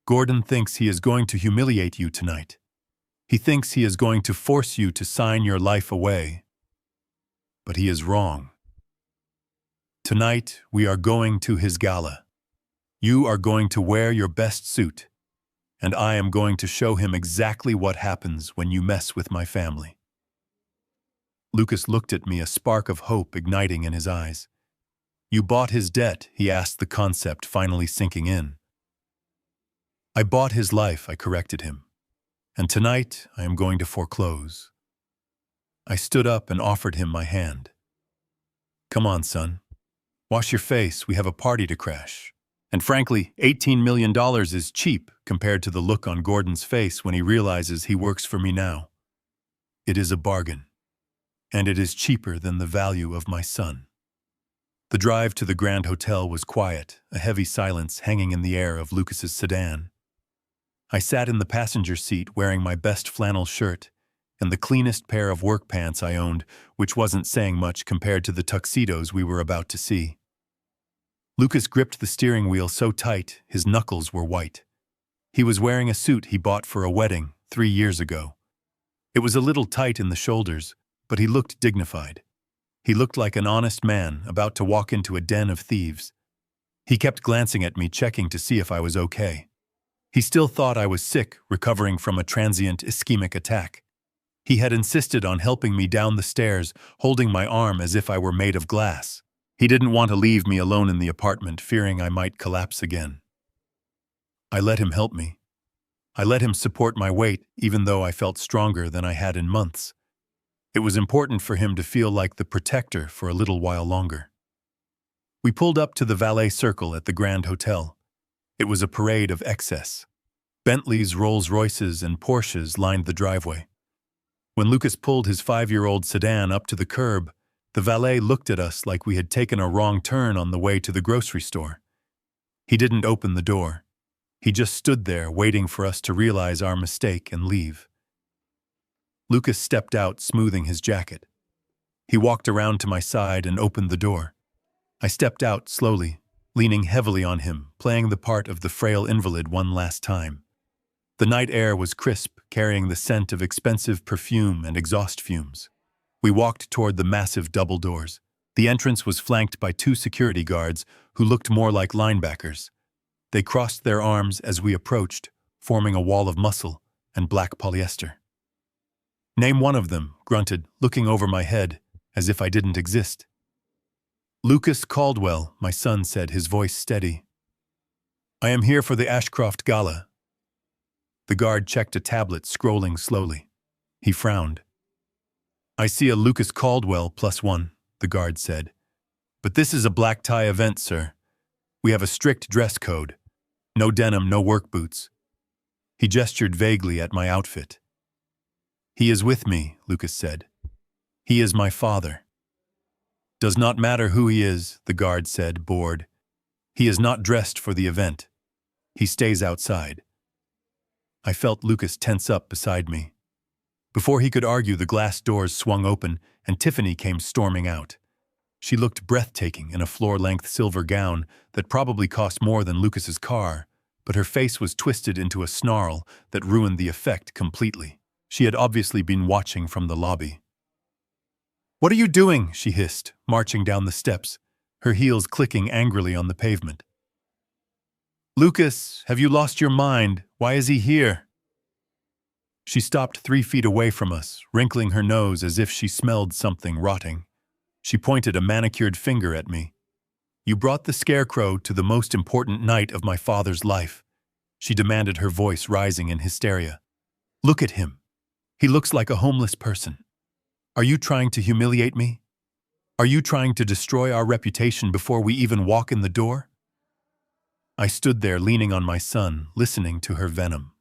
"Gordon thinks he is going to humiliate you tonight. He thinks he is going to force you to sign your life away. But he is wrong. Tonight, we are going to his gala. You are going to wear your best suit, and I am going to show him exactly what happens when you mess with my family." Lucas looked at me, a spark of hope igniting in his eyes. "You bought his debt," he asked, the concept finally sinking in. "I bought his life," I corrected him. "And tonight I am going to foreclose." I stood up and offered him my hand. "Come on, son. Wash your face, we have a party to crash." And frankly, $18 million is cheap compared to the look on Gordon's face when he realizes he works for me now. It is a bargain. And it is cheaper than the value of my son. The drive to the Grand Hotel was quiet, a heavy silence hanging in the air of Lucas's sedan. I sat in the passenger seat wearing my best flannel shirt and the cleanest pair of work pants I owned, which wasn't saying much compared to the tuxedos we were about to see. Lucas gripped the steering wheel so tight his knuckles were white. He was wearing a suit he bought for a wedding 3 years ago. It was a little tight in the shoulders, but he looked dignified. He looked like an honest man about to walk into a den of thieves. He kept glancing at me, checking to see if I was okay. He still thought I was sick, recovering from a transient ischemic attack. He had insisted on helping me down the stairs, holding my arm as if I were made of glass. He didn't want to leave me alone in the apartment, fearing I might collapse again. I let him help me. I let him support my weight, even though I felt stronger than I had in months. It was important for him to feel like the protector for a little while longer. We pulled up to the valet circle at the Grand Hotel. It was a parade of excess. Bentleys, Rolls-Royces, and Porsches lined the driveway. When Lucas pulled his 5-year-old sedan up to the curb, the valet looked at us like we had taken a wrong turn on the way to the grocery store. He didn't open the door. He just stood there waiting for us to realize our mistake and leave. Lucas stepped out, smoothing his jacket. He walked around to my side and opened the door. I stepped out slowly, leaning heavily on him, playing the part of the frail invalid one last time. The night air was crisp, carrying the scent of expensive perfume and exhaust fumes. We walked toward the massive double doors. The entrance was flanked by 2 security guards who looked more like linebackers. They crossed their arms as we approached, forming a wall of muscle and black polyester. "Name one of them," grunted, looking over my head as if I didn't exist. "Lucas Caldwell," my son said, his voice steady. "I am here for the Ashcroft Gala." The guard checked a tablet, scrolling slowly. He frowned. "I see a Lucas Caldwell +1, the guard said. "But this is a black tie event, sir. We have a strict dress code. No denim, no work boots." He gestured vaguely at my outfit. "He is with me," Lucas said. "He is my father." "Does not matter who he is," the guard said, bored. "He is not dressed for the event. He stays outside." I felt Lucas tense up beside me. Before he could argue, the glass doors swung open and Tiffany came storming out. She looked breathtaking in a floor-length silver gown that probably cost more than Lucas's car, but her face was twisted into a snarl that ruined the effect completely. She had obviously been watching from the lobby. "What are you doing?" she hissed, marching down the steps, her heels clicking angrily on the pavement. "Lucas, have you lost your mind? Why is he here?" She stopped 3 feet away from us, wrinkling her nose as if she smelled something rotting. She pointed a manicured finger at me. "You brought the scarecrow to the most important night of my father's life," she demanded, her voice rising in hysteria. "Look at him. He looks like a homeless person. Are you trying to humiliate me? Are you trying to destroy our reputation before we even walk in the door?" I stood there leaning on my son, listening to her venom.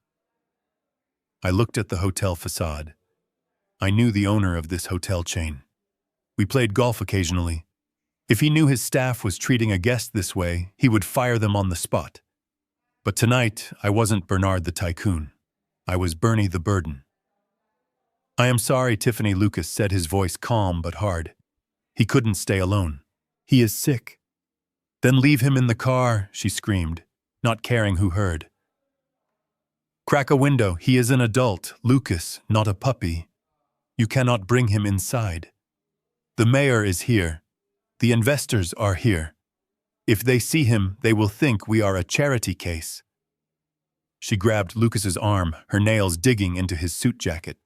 I looked at the hotel facade. I knew the owner of this hotel chain. We played golf occasionally. If he knew his staff was treating a guest this way, he would fire them on the spot. But tonight, I wasn't Bernard the tycoon. I was Bernie the burden. "I am sorry," Tiffany, Lucas said, his voice calm but hard. "He couldn't stay alone. He is sick." "Then leave him in the car," she screamed, not caring who heard. "Crack a window. He is an adult, Lucas, not a puppy. You cannot bring him inside. The mayor is here. The investors are here. If they see him, they will think we are a charity case. She grabbed Lucas's arm, her nails digging into his suit jacket.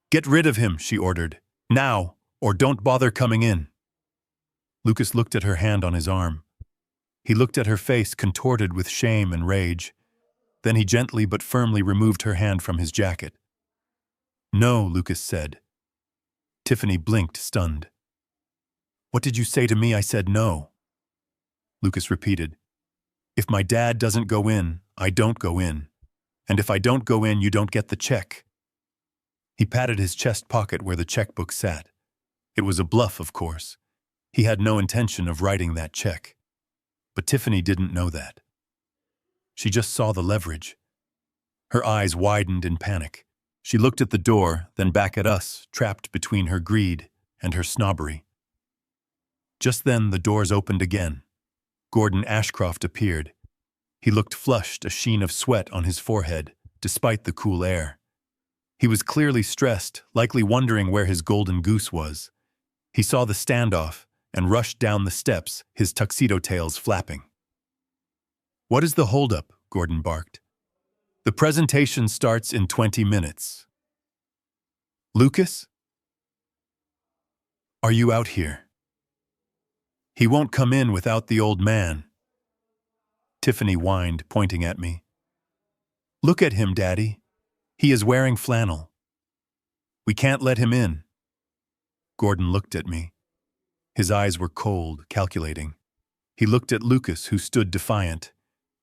Get rid of him, she ordered. Now, or don't bother coming in. Lucas looked at her hand on his arm. He looked at her face contorted with shame and rage. Then he gently but firmly removed her hand from his jacket. No, Lucas said. Tiffany blinked, stunned. What did you say to me? I said no. Lucas repeated. If my dad doesn't go in, I don't go in. And if I don't go in, you don't get the check. He patted his chest pocket where the checkbook sat. It was a bluff, of course. He had no intention of writing that check. But Tiffany didn't know that. She just saw the leverage. Her eyes widened in panic. She looked at the door, then back at us, trapped between her greed and her snobbery. Just then, the doors opened again. Gordon Ashcroft appeared. He looked flushed, a sheen of sweat on his forehead, despite the cool air. He was clearly stressed, likely wondering where his golden goose was. He saw the standoff and rushed down the steps, his tuxedo tails flapping. What is the holdup? Gordon barked. The presentation starts in 20 minutes. Lucas? Are you out here? He won't come in without the old man. Tiffany whined, pointing at me. Look at him, Daddy. He is wearing flannel. We can't let him in. Gordon looked at me. His eyes were cold, calculating. He looked at Lucas, who stood defiant,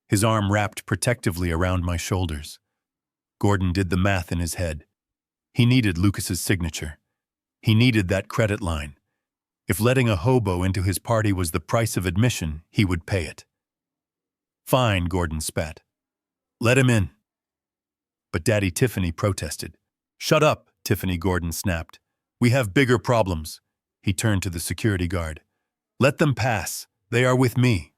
his arm wrapped protectively around my shoulders. Gordon did the math in his head. He needed Lucas's signature. He needed that credit line. If letting a hobo into his party was the price of admission, he would pay it. Fine, Gordon spat. Let him in. But Daddy Tiffany protested. Shut up, Tiffany, Gordon snapped. We have bigger problems. He turned to the security guard. Let them pass. They are with me.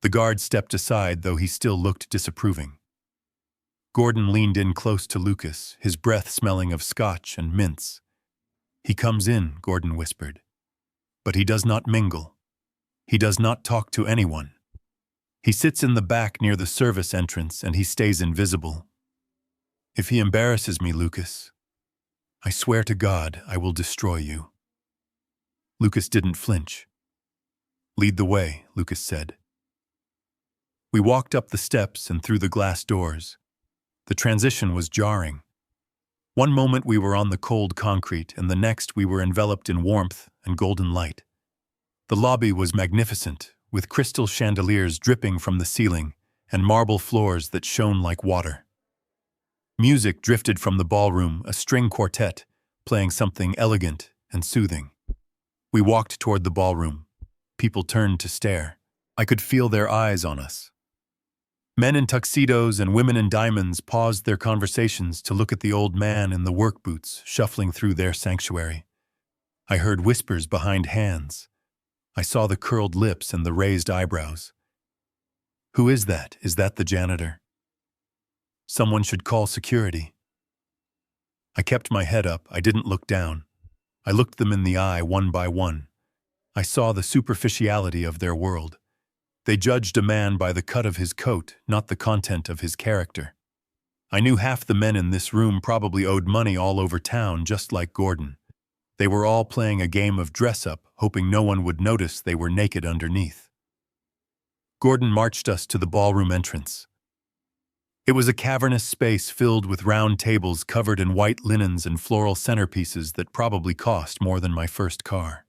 The guard stepped aside, though he still looked disapproving. Gordon leaned in close to Lucas, his breath smelling of scotch and mints. He comes in, Gordon whispered. But he does not mingle. He does not talk to anyone. He sits in the back near the service entrance and he stays invisible. If he embarrasses me, Lucas, I swear to God I will destroy you. Lucas didn't flinch. Lead the way, Lucas said. We walked up the steps and through the glass doors. The transition was jarring. One moment we were on the cold concrete, and the next we were enveloped in warmth and golden light. The lobby was magnificent, with crystal chandeliers dripping from the ceiling and marble floors that shone like water. Music drifted from the ballroom, a string quartet, playing something elegant and soothing. We walked toward the ballroom. People turned to stare. I could feel their eyes on us. Men in tuxedos and women in diamonds paused their conversations to look at the old man in the work boots shuffling through their sanctuary. I heard whispers behind hands. I saw the curled lips and the raised eyebrows. Who is that? Is that the janitor? Someone should call security. I kept my head up. I didn't look down. I looked them in the eye one by one. I saw the superficiality of their world. They judged a man by the cut of his coat, not the content of his character. I knew half the men in this room probably owed money all over town, just like Gordon. They were all playing a game of dress-up, hoping no one would notice they were naked underneath. Gordon marched us to the ballroom entrance. It was a cavernous space filled with round tables covered in white linens and floral centerpieces that probably cost more than my first car.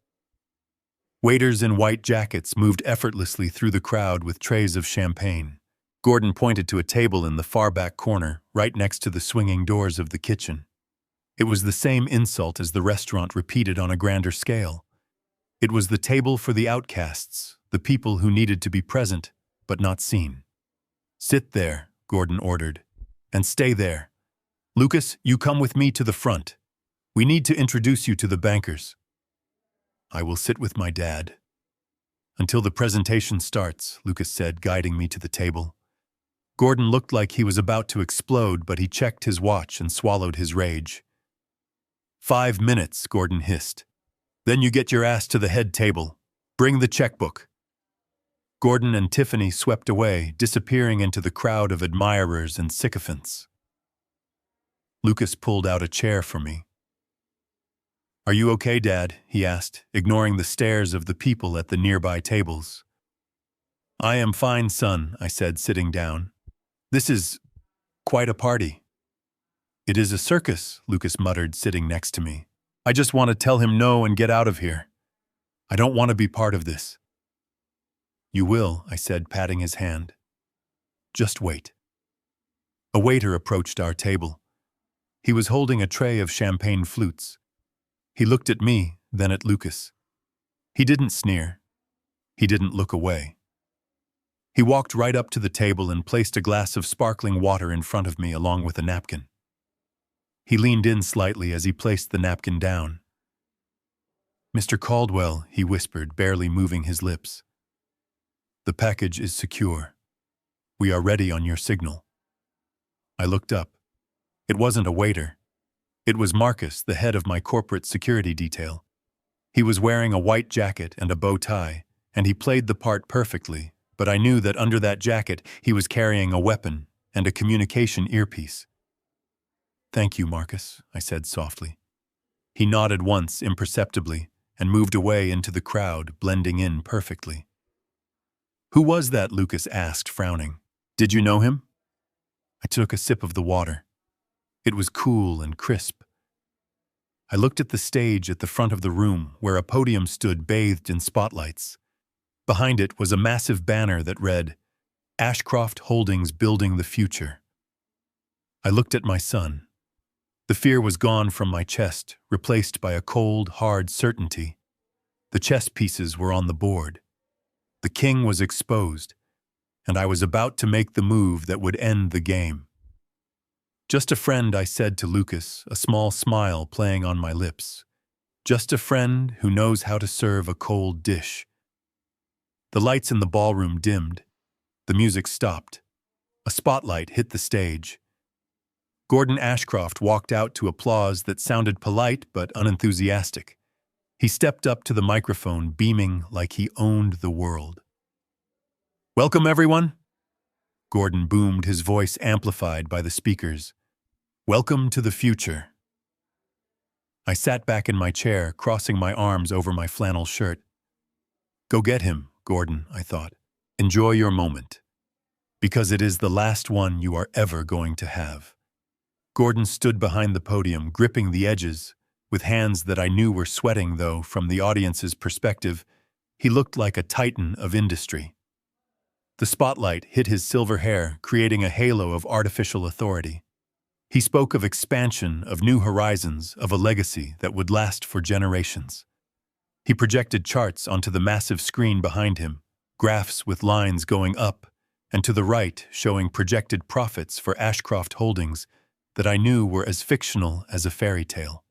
Waiters in white jackets moved effortlessly through the crowd with trays of champagne. Gordon pointed to a table in the far back corner, right next to the swinging doors of the kitchen. It was the same insult as the restaurant repeated on a grander scale. It was the table for the outcasts, the people who needed to be present, but not seen. Sit there, Gordon ordered, and stay there. Lucas, you come with me to the front. We need to introduce you to the bankers. I will sit with my dad. Until the presentation starts, Lucas said, guiding me to the table. Gordon looked like he was about to explode, but he checked his watch and swallowed his rage. 5 minutes, Gordon hissed. Then you get your ass to the head table. Bring the checkbook. Gordon and Tiffany swept away, disappearing into the crowd of admirers and sycophants. Lucas pulled out a chair for me. "Are you okay, Dad?" he asked, ignoring the stares of the people at the nearby tables. "I am fine, son," I said, sitting down. "This is quite a party." "It is a circus," Lucas muttered, sitting next to me. "I just want to tell him no and get out of here. I don't want to be part of this." "You will," I said, patting his hand. "Just wait." A waiter approached our table. He was holding a tray of champagne flutes. He looked at me, then at Lucas. He didn't sneer. He didn't look away. He walked right up to the table and placed a glass of sparkling water in front of me along with a napkin. He leaned in slightly as he placed the napkin down. "Mr. Caldwell," he whispered, barely moving his lips. "The package is secure. We are ready on your signal." I looked up. It wasn't a waiter. It was Marcus, the head of my corporate security detail. He was wearing a white jacket and a bow tie, and he played the part perfectly, but I knew that under that jacket he was carrying a weapon and a communication earpiece. "Thank you, Marcus," I said softly. He nodded once, imperceptibly, and moved away into the crowd, blending in perfectly. "Who was that?" Lucas asked, frowning. "Did you know him?" I took a sip of the water. It was cool and crisp. I looked at the stage at the front of the room, where a podium stood bathed in spotlights. Behind it was a massive banner that read, "Ashcroft Holdings Building the Future." I looked at my son. The fear was gone from my chest, replaced by a cold, hard certainty. The chess pieces were on the board. The king was exposed, and I was about to make the move that would end the game. "Just a friend," I said to Lucas, a small smile playing on my lips. "Just a friend who knows how to serve a cold dish." The lights in the ballroom dimmed. The music stopped. A spotlight hit the stage. Gordon Ashcroft walked out to applause that sounded polite but unenthusiastic. He stepped up to the microphone, beaming like he owned the world. "Welcome, everyone," Gordon boomed, his voice amplified by the speakers. "Welcome to the future." I sat back in my chair, crossing my arms over my flannel shirt. "Go get him, Gordon," I thought. "Enjoy your moment, because it is the last one you are ever going to have." Gordon stood behind the podium, gripping the edges, with hands that I knew were sweating, though, from the audience's perspective, he looked like a titan of industry. The spotlight hit his silver hair, creating a halo of artificial authority. He spoke of expansion, of new horizons, of a legacy that would last for generations. He projected charts onto the massive screen behind him, graphs with lines going up, and to the right showing projected profits for Ashcroft Holdings that I knew were as fictional as a fairy tale.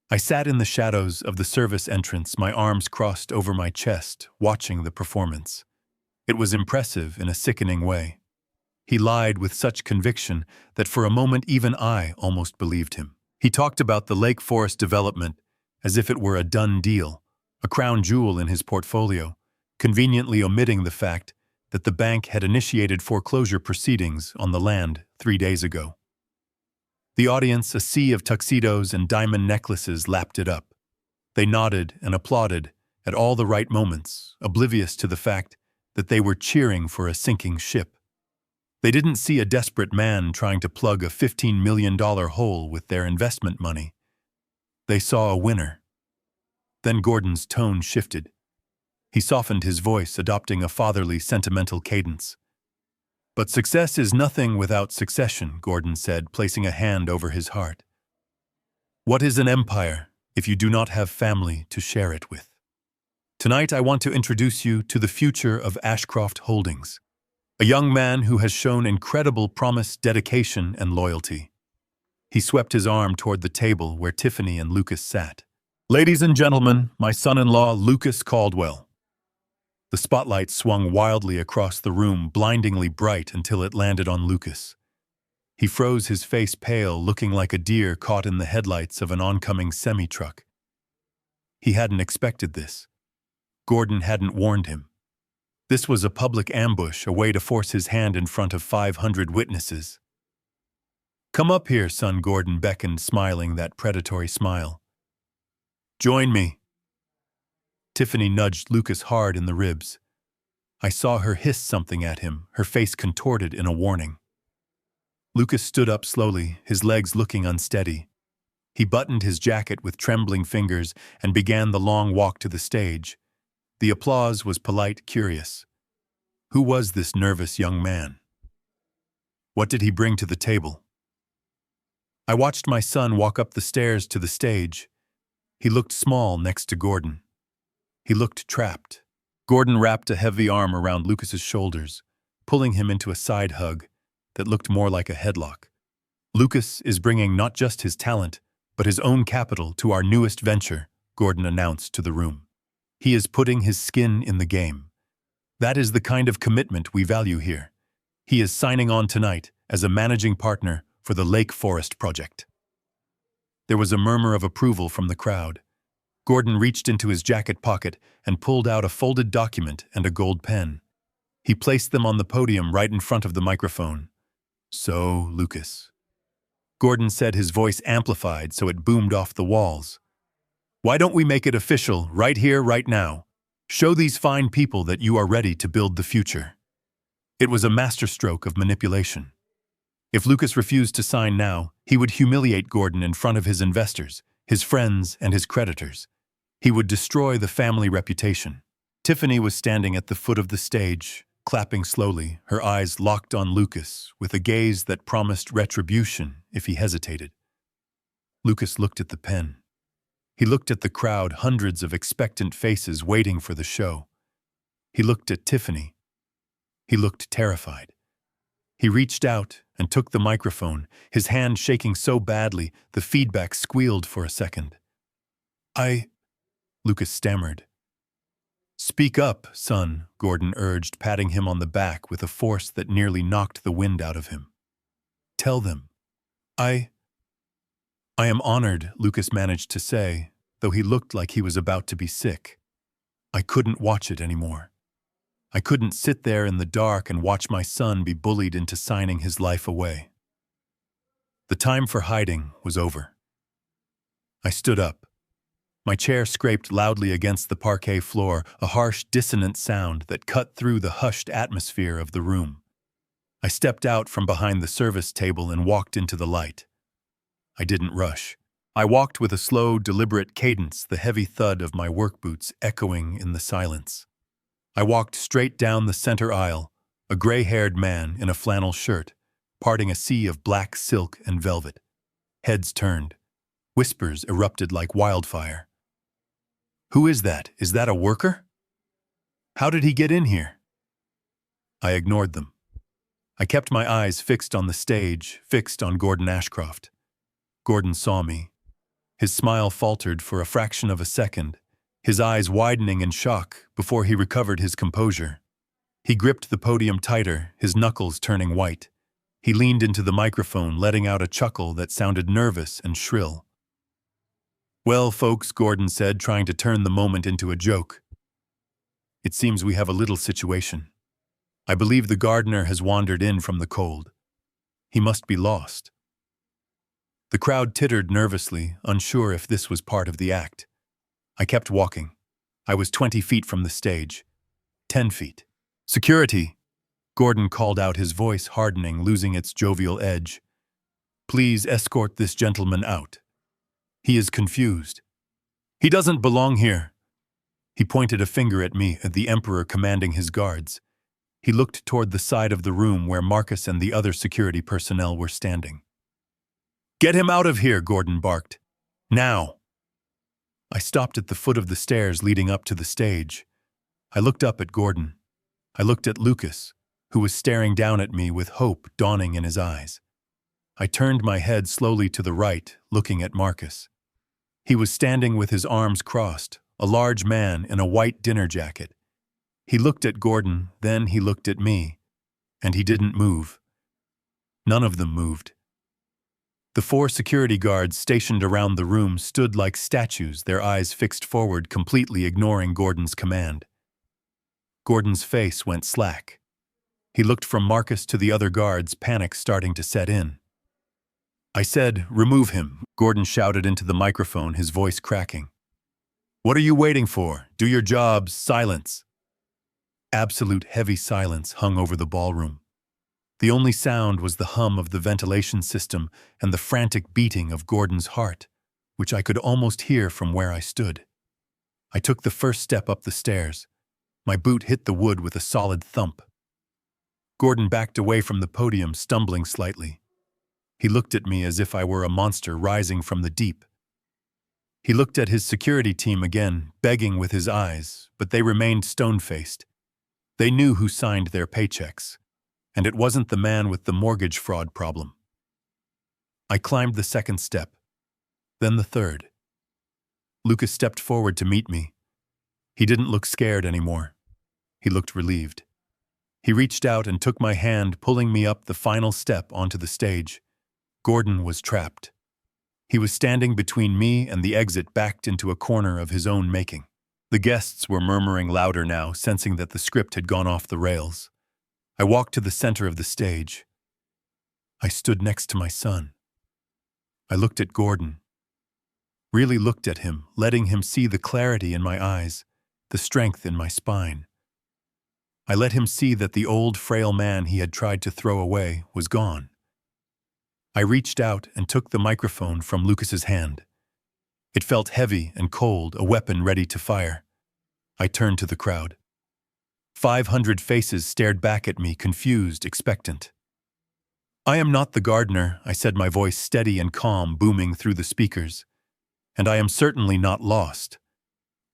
I sat in the shadows of the service entrance, my arms crossed over my chest, watching the performance. It was impressive in a sickening way. He lied with such conviction that for a moment even I almost believed him. He talked about the Lake Forest development as if it were a done deal, a crown jewel in his portfolio, conveniently omitting the fact that the bank had initiated foreclosure proceedings on the land 3 days ago. The audience, a sea of tuxedos and diamond necklaces, lapped it up. They nodded and applauded at all the right moments, oblivious to the fact that they were cheering for a sinking ship. They didn't see a desperate man trying to plug a $15 million hole with their investment money. They saw a winner. Then Gordon's tone shifted. He softened his voice, adopting a fatherly, sentimental cadence. "But success is nothing without succession," Gordon said, placing a hand over his heart. "What is an empire if you do not have family to share it with? Tonight I want to introduce you to the future of Ashcroft Holdings, a young man who has shown incredible promise, dedication, and loyalty." He swept his arm toward the table where Tiffany and Lucas sat. "Ladies and gentlemen, my son-in-law, Lucas Caldwell." The spotlight swung wildly across the room, blindingly bright until it landed on Lucas. He froze, his face pale, looking like a deer caught in the headlights of an oncoming semi-truck. He hadn't expected this. Gordon hadn't warned him. This was a public ambush, a way to force his hand in front of 500 witnesses. "Come up here, son," Gordon beckoned, smiling that predatory smile. "Join me." Tiffany nudged Lucas hard in the ribs. I saw her hiss something at him, her face contorted in a warning. Lucas stood up slowly, his legs looking unsteady. He buttoned his jacket with trembling fingers and began the long walk to the stage. The applause was polite, curious. Who was this nervous young man? What did he bring to the table? I watched my son walk up the stairs to the stage. He looked small next to Gordon. He looked trapped. Gordon wrapped a heavy arm around Lucas's shoulders, pulling him into a side hug that looked more like a headlock. "Lucas is bringing not just his talent, but his own capital to our newest venture," Gordon announced to the room. "He is putting his skin in the game. That is the kind of commitment we value here. He is signing on tonight as a managing partner for the Lake Forest project." There was a murmur of approval from the crowd. Gordon reached into his jacket pocket and pulled out a folded document and a gold pen. He placed them on the podium right in front of the microphone. "So, Lucas," Gordon said, his voice amplified so it boomed off the walls. "Why don't we make it official right here, right now? Show these fine people that you are ready to build the future." It was a masterstroke of manipulation. If Lucas refused to sign now, he would humiliate Gordon in front of his investors, his friends, and his creditors. He would destroy the family reputation. Tiffany was standing at the foot of the stage, clapping slowly, her eyes locked on Lucas, with a gaze that promised retribution if he hesitated. Lucas looked at the pen. He looked at the crowd, hundreds of expectant faces waiting for the show. He looked at Tiffany. He looked terrified. He reached out and took the microphone, his hand shaking so badly the feedback squealed for a second. Lucas stammered. "Speak up, son," Gordon urged, patting him on the back with a force that nearly knocked the wind out of him. "Tell them." I am honored," Lucas managed to say, though he looked like he was about to be sick. "I couldn't watch it anymore. I couldn't sit there in the dark and watch my son be bullied into signing his life away." The time for hiding was over. I stood up. My chair scraped loudly against the parquet floor, a harsh, dissonant sound that cut through the hushed atmosphere of the room. I stepped out from behind the service table and walked into the light. I didn't rush. I walked with a slow, deliberate cadence, the heavy thud of my work boots echoing in the silence. I walked straight down the center aisle, a gray-haired man in a flannel shirt, parting a sea of black silk and velvet. Heads turned. Whispers erupted like wildfire. "Who is that? Is that a worker? How did he get in here?" I ignored them. I kept my eyes fixed on the stage, fixed on Gordon Ashcroft. Gordon saw me. His smile faltered for a fraction of a second, his eyes widening in shock before he recovered his composure. He gripped the podium tighter, his knuckles turning white. He leaned into the microphone, letting out a chuckle that sounded nervous and shrill. "Well, folks," Gordon said, trying to turn the moment into a joke, "it seems we have a little situation. I believe the gardener has wandered in from the cold. He must be lost." The crowd tittered nervously, unsure if this was part of the act. I kept walking. I was 20 feet from the stage. 10 feet. "Security!" Gordon called out, his voice hardening, losing its jovial edge. "Please escort this gentleman out. He is confused. He doesn't belong here." He pointed a finger at me, at the Emperor commanding his guards. He looked toward the side of the room where Marcus and the other security personnel were standing. "Get him out of here," Gordon barked. "Now!" I stopped at the foot of the stairs leading up to the stage. I looked up at Gordon. I looked at Lucas, who was staring down at me with hope dawning in his eyes. I turned my head slowly to the right, looking at Marcus. He was standing with his arms crossed, a large man in a white dinner jacket. He looked at Gordon, then he looked at me, and he didn't move. None of them moved. The 4 security guards stationed around the room stood like statues, their eyes fixed forward, completely ignoring Gordon's command. Gordon's face went slack. He looked from Marcus to the other guards, panic starting to set in. I said, "Remove him," Gordon shouted into the microphone, his voice cracking. "What are you waiting for? Do your jobs. Silence." Absolute heavy silence hung over the ballroom. The only sound was the hum of the ventilation system and the frantic beating of Gordon's heart, which I could almost hear from where I stood. I took the first step up the stairs. My boot hit the wood with a solid thump. Gordon backed away from the podium, stumbling slightly. He looked at me as if I were a monster rising from the deep. He looked at his security team again, begging with his eyes, but they remained stone-faced. They knew who signed their paychecks, and it wasn't the man with the mortgage fraud problem. I climbed the second step, then the third. Lucas stepped forward to meet me. He didn't look scared anymore. He looked relieved. He reached out and took my hand, pulling me up the final step onto the stage. Gordon was trapped. He was standing between me and the exit, backed into a corner of his own making. The guests were murmuring louder now, sensing that the script had gone off the rails. I walked to the center of the stage. I stood next to my son. I looked at Gordon. Really looked at him, letting him see the clarity in my eyes, the strength in my spine. I let him see that the old, frail man he had tried to throw away was gone. I reached out and took the microphone from Lucas's hand. It felt heavy and cold, a weapon ready to fire. I turned to the crowd. 500 faces stared back at me, confused, expectant. "I am not the gardener," I said, my voice steady and calm, booming through the speakers. "And I am certainly not lost.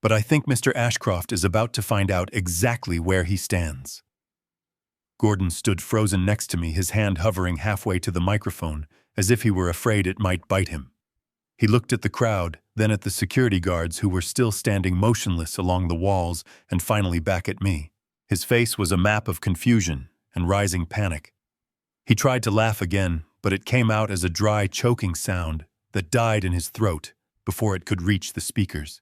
But I think Mr. Ashcroft is about to find out exactly where he stands." Gordon stood frozen next to me, his hand hovering halfway to the microphone, as if he were afraid it might bite him. He looked at the crowd, then at the security guards who were still standing motionless along the walls, and finally back at me. His face was a map of confusion and rising panic. He tried to laugh again, but it came out as a dry, choking sound that died in his throat before it could reach the speakers.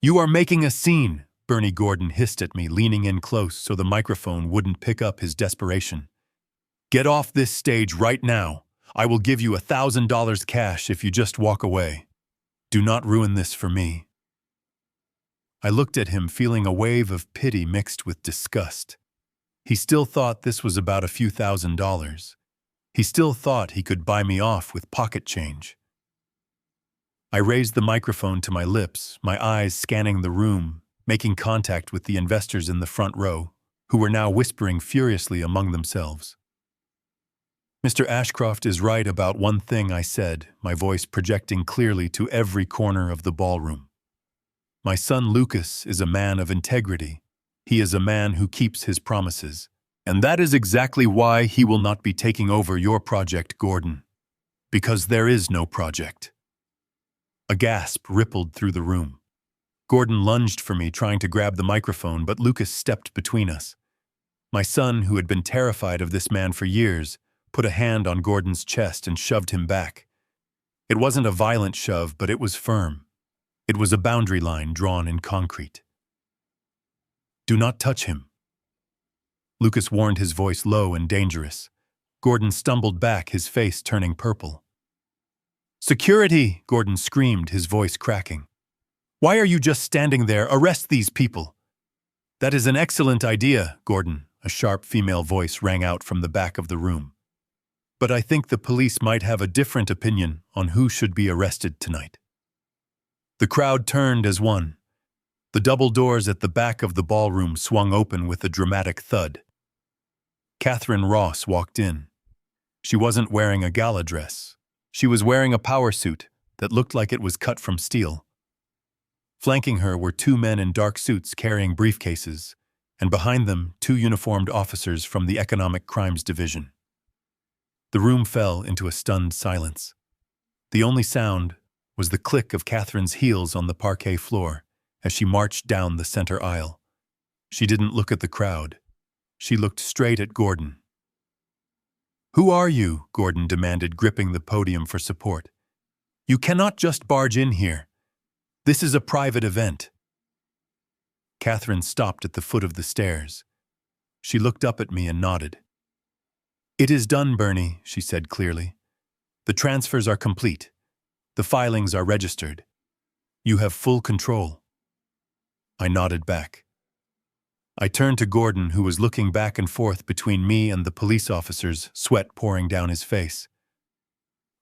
"You are making a scene," Bernie Gordon hissed at me, leaning in close so the microphone wouldn't pick up his desperation. "Get off this stage right now. I will give you $1,000 cash if you just walk away. Do not ruin this for me." I looked at him, feeling a wave of pity mixed with disgust. He still thought this was about a few $1,000s. He still thought he could buy me off with pocket change. I raised the microphone to my lips, my eyes scanning the room, making contact with the investors in the front row, who were now whispering furiously among themselves. "Mr. Ashcroft is right about one thing," I said, my voice projecting clearly to every corner of the ballroom. "My son Lucas is a man of integrity. He is a man who keeps his promises. And that is exactly why he will not be taking over your project, Gordon. Because there is no project." A gasp rippled through the room. Gordon lunged for me, trying to grab the microphone, but Lucas stepped between us. My son, who had been terrified of this man for years, put a hand on Gordon's chest and shoved him back. It wasn't a violent shove, but it was firm. It was a boundary line drawn in concrete. "Do not touch him." Lucas warned, his voice low and dangerous. Gordon stumbled back, his face turning purple. "Security!" Gordon screamed, his voice cracking. "Why are you just standing there? Arrest these people!" "That is an excellent idea, Gordon," a sharp female voice rang out from the back of the room. "But I think the police might have a different opinion on who should be arrested tonight." The crowd turned as one. The double doors at the back of the ballroom swung open with a dramatic thud. Catherine Ross walked in. She wasn't wearing a gala dress. She was wearing a power suit that looked like it was cut from steel. Flanking her were 2 men in dark suits carrying briefcases, and behind them 2 uniformed officers from the Economic Crimes Division. The room fell into a stunned silence. The only sound was the click of Catherine's heels on the parquet floor as she marched down the center aisle. She didn't look at the crowd. She looked straight at Gordon. "Who are you?" Gordon demanded, gripping the podium for support. "You cannot just barge in here. This is a private event." Catherine stopped at the foot of the stairs. She looked up at me and nodded. "It is done, Bernie," she said clearly. "The transfers are complete. The filings are registered. You have full control." I nodded back. I turned to Gordon, who was looking back and forth between me and the police officers, sweat pouring down his face.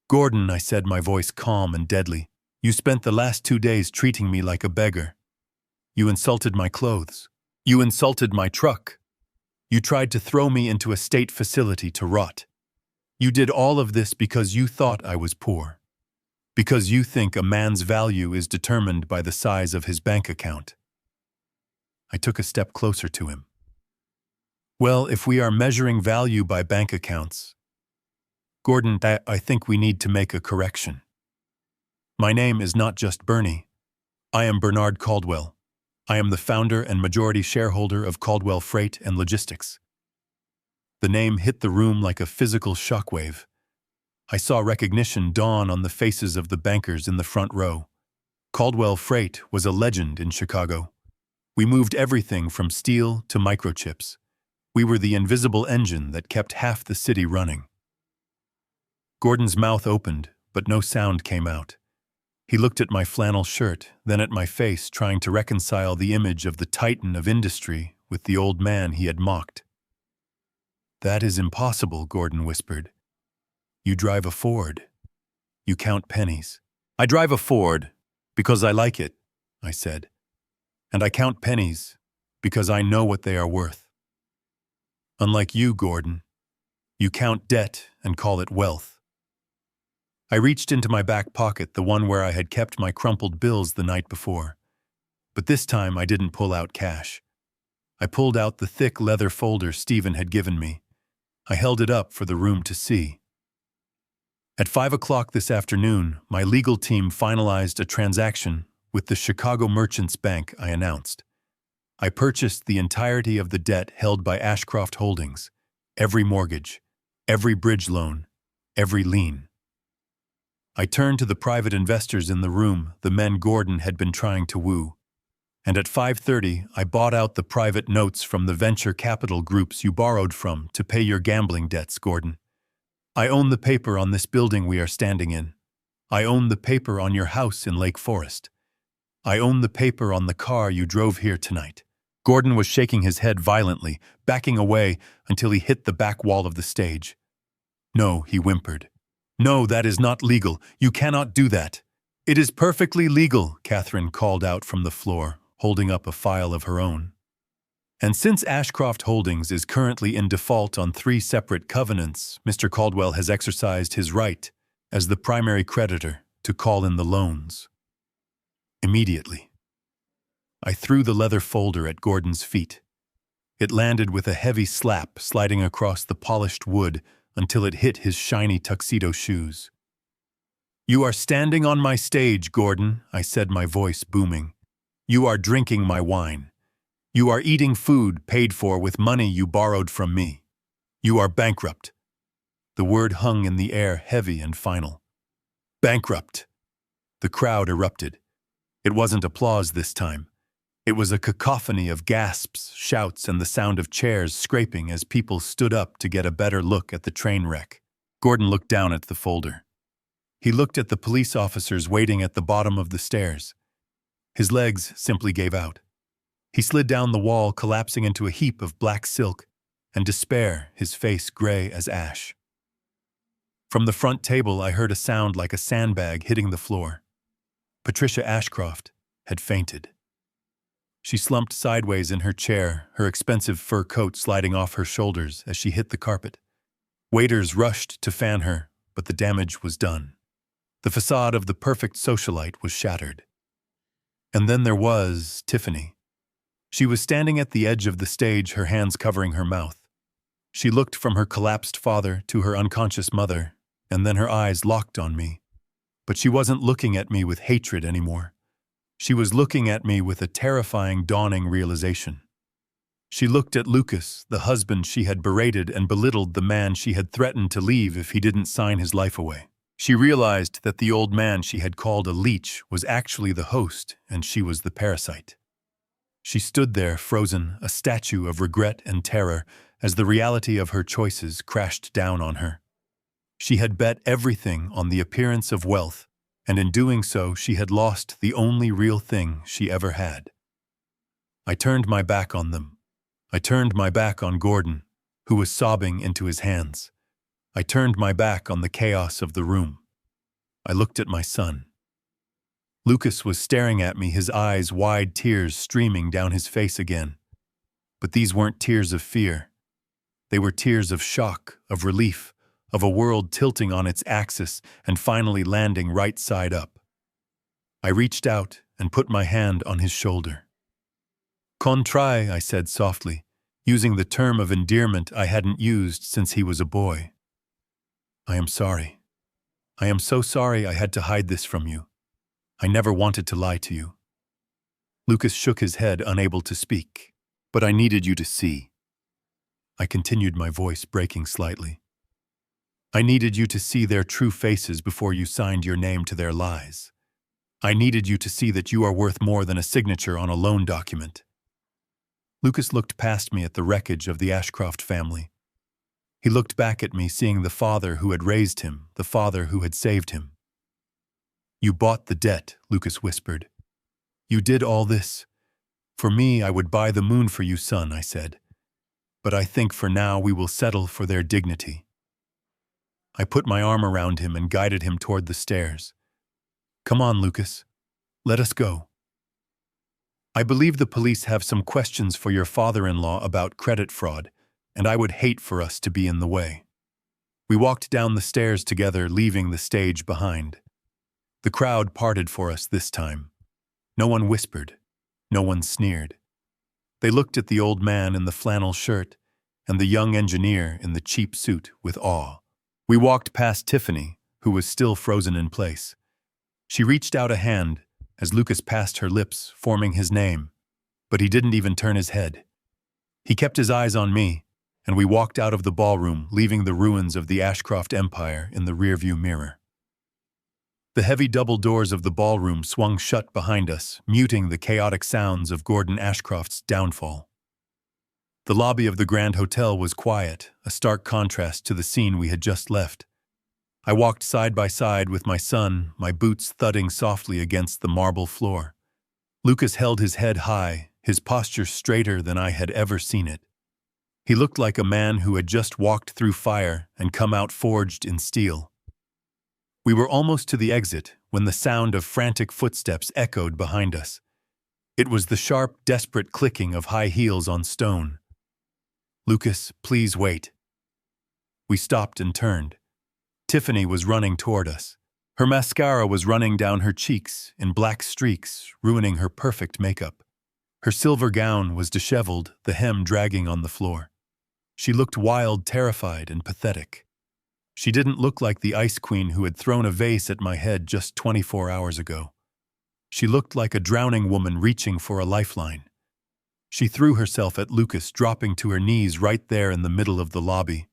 "Gordon," I said, my voice calm and deadly, "you spent the last 2 days treating me like a beggar. You insulted my clothes. You insulted my truck. You tried to throw me into a state facility to rot. You did all of this because you thought I was poor. Because you think a man's value is determined by the size of his bank account." I took a step closer to him. "Well, if we are measuring value by bank accounts, Gordon, I think we need to make a correction. My name is not just Bernie. I am Bernard Caldwell. I am the founder and majority shareholder of Caldwell Freight and Logistics." The name hit the room like a physical shockwave. I saw recognition dawn on the faces of the bankers in the front row. Caldwell Freight was a legend in Chicago. We moved everything from steel to microchips. We were the invisible engine that kept half the city running. Gordon's mouth opened, but no sound came out. He looked at my flannel shirt, then at my face, trying to reconcile the image of the titan of industry with the old man he had mocked. "That is impossible," Gordon whispered. "You drive a Ford. You count pennies." "I drive a Ford because I like it," I said. "And I count pennies because I know what they are worth. Unlike you, Gordon, you count debt and call it wealth." I reached into my back pocket, the one where I had kept my crumpled bills the night before. But this time I didn't pull out cash. I pulled out the thick leather folder Stephen had given me. I held it up for the room to see. At 5 o'clock this afternoon, my legal team finalized a transaction with the Chicago Merchants Bank, I announced. I purchased the entirety of the debt held by Ashcroft Holdings, every mortgage, every bridge loan, every lien. I turned to the private investors in the room, the men Gordon had been trying to woo. And at 5:30, I bought out the private notes from the venture capital groups you borrowed from to pay your gambling debts, Gordon. I own the paper on this building we are standing in. I own the paper on your house in Lake Forest. I own the paper on the car you drove here tonight." Gordon was shaking his head violently, backing away until he hit the back wall of the stage. "No," he whimpered. "No, that is not legal. You cannot do that." "It is perfectly legal," Catherine called out from the floor, holding up a file of her own. "And since Ashcroft Holdings is currently in default on 3 separate covenants, Mr. Caldwell has exercised his right, as the primary creditor, to call in the loans." Immediately, I threw the leather folder at Gordon's feet. It landed with a heavy slap, sliding across the polished wood until it hit his shiny tuxedo shoes. "You are standing on my stage, Gordon," I said, my voice booming. "You are drinking my wine. You are eating food paid for with money you borrowed from me. You are bankrupt." The word hung in the air, heavy and final. Bankrupt. The crowd erupted. It wasn't applause this time. It was a cacophony of gasps, shouts, and the sound of chairs scraping as people stood up to get a better look at the train wreck. Gordon looked down at the folder. He looked at the police officers waiting at the bottom of the stairs. His legs simply gave out. He slid down the wall, collapsing into a heap of black silk and despair, his face gray as ash. From the front table, I heard a sound like a sandbag hitting the floor. Patricia Ashcroft had fainted. She slumped sideways in her chair, her expensive fur coat sliding off her shoulders as she hit the carpet. Waiters rushed to fan her, but the damage was done. The facade of the perfect socialite was shattered. And then there was Tiffany. She was standing at the edge of the stage, her hands covering her mouth. She looked from her collapsed father to her unconscious mother, and then her eyes locked on me. But she wasn't looking at me with hatred anymore. She was looking at me with a terrifying, dawning realization. She looked at Lucas, the husband she had berated and belittled, the man she had threatened to leave if he didn't sign his life away. She realized that the old man she had called a leech was actually the host, and she was the parasite. She stood there, frozen, a statue of regret and terror, as the reality of her choices crashed down on her. She had bet everything on the appearance of wealth, and in doing so, she had lost the only real thing she ever had. I turned my back on them. I turned my back on Gordon, who was sobbing into his hands. I turned my back on the chaos of the room. I looked at my son. Lucas was staring at me, his eyes wide, tears streaming down his face again. But these weren't tears of fear. They were tears of shock, of relief, of a world tilting on its axis and finally landing right side up. I reached out and put my hand on his shoulder. "Contrai," I said softly, using the term of endearment I hadn't used since he was a boy. "I am sorry. I am so sorry I had to hide this from you. I never wanted to lie to you." Lucas shook his head, unable to speak. "But I needed you to see." I continued, my voice breaking slightly. "I needed you to see their true faces before you signed your name to their lies. I needed you to see that you are worth more than a signature on a loan document." Lucas looked past me at the wreckage of the Ashcroft family. He looked back at me, seeing the father who had raised him, the father who had saved him. "You bought the debt," Lucas whispered. "You did all this. For me, I would buy the moon for you, son," I said. "But I think for now we will settle for their dignity." I put my arm around him and guided him toward the stairs. "Come on, Lucas. Let us go. I believe the police have some questions for your father-in-law about credit fraud, and I would hate for us to be in the way." We walked down the stairs together, leaving the stage behind. The crowd parted for us this time. No one whispered. No one sneered. They looked at the old man in the flannel shirt and the young engineer in the cheap suit with awe. We walked past Tiffany, who was still frozen in place. She reached out a hand as Lucas passed her lips, forming his name, but he didn't even turn his head. He kept his eyes on me, and we walked out of the ballroom, leaving the ruins of the Ashcroft Empire in the rearview mirror. The heavy double doors of the ballroom swung shut behind us, muting the chaotic sounds of Gordon Ashcroft's downfall. The lobby of the Grand Hotel was quiet, a stark contrast to the scene we had just left. I walked side by side with my son, my boots thudding softly against the marble floor. Lucas held his head high, his posture straighter than I had ever seen it. He looked like a man who had just walked through fire and come out forged in steel. We were almost to the exit when the sound of frantic footsteps echoed behind us. It was the sharp, desperate clicking of high heels on stone. "Lucas, please wait." We stopped and turned. Tiffany was running toward us. Her mascara was running down her cheeks in black streaks, ruining her perfect makeup. Her silver gown was disheveled, the hem dragging on the floor. She looked wild, terrified, and pathetic. She didn't look like the ice queen who had thrown a vase at my head just 24 hours ago. She looked like a drowning woman reaching for a lifeline. She threw herself at Lucas, dropping to her knees right there in the middle of the lobby.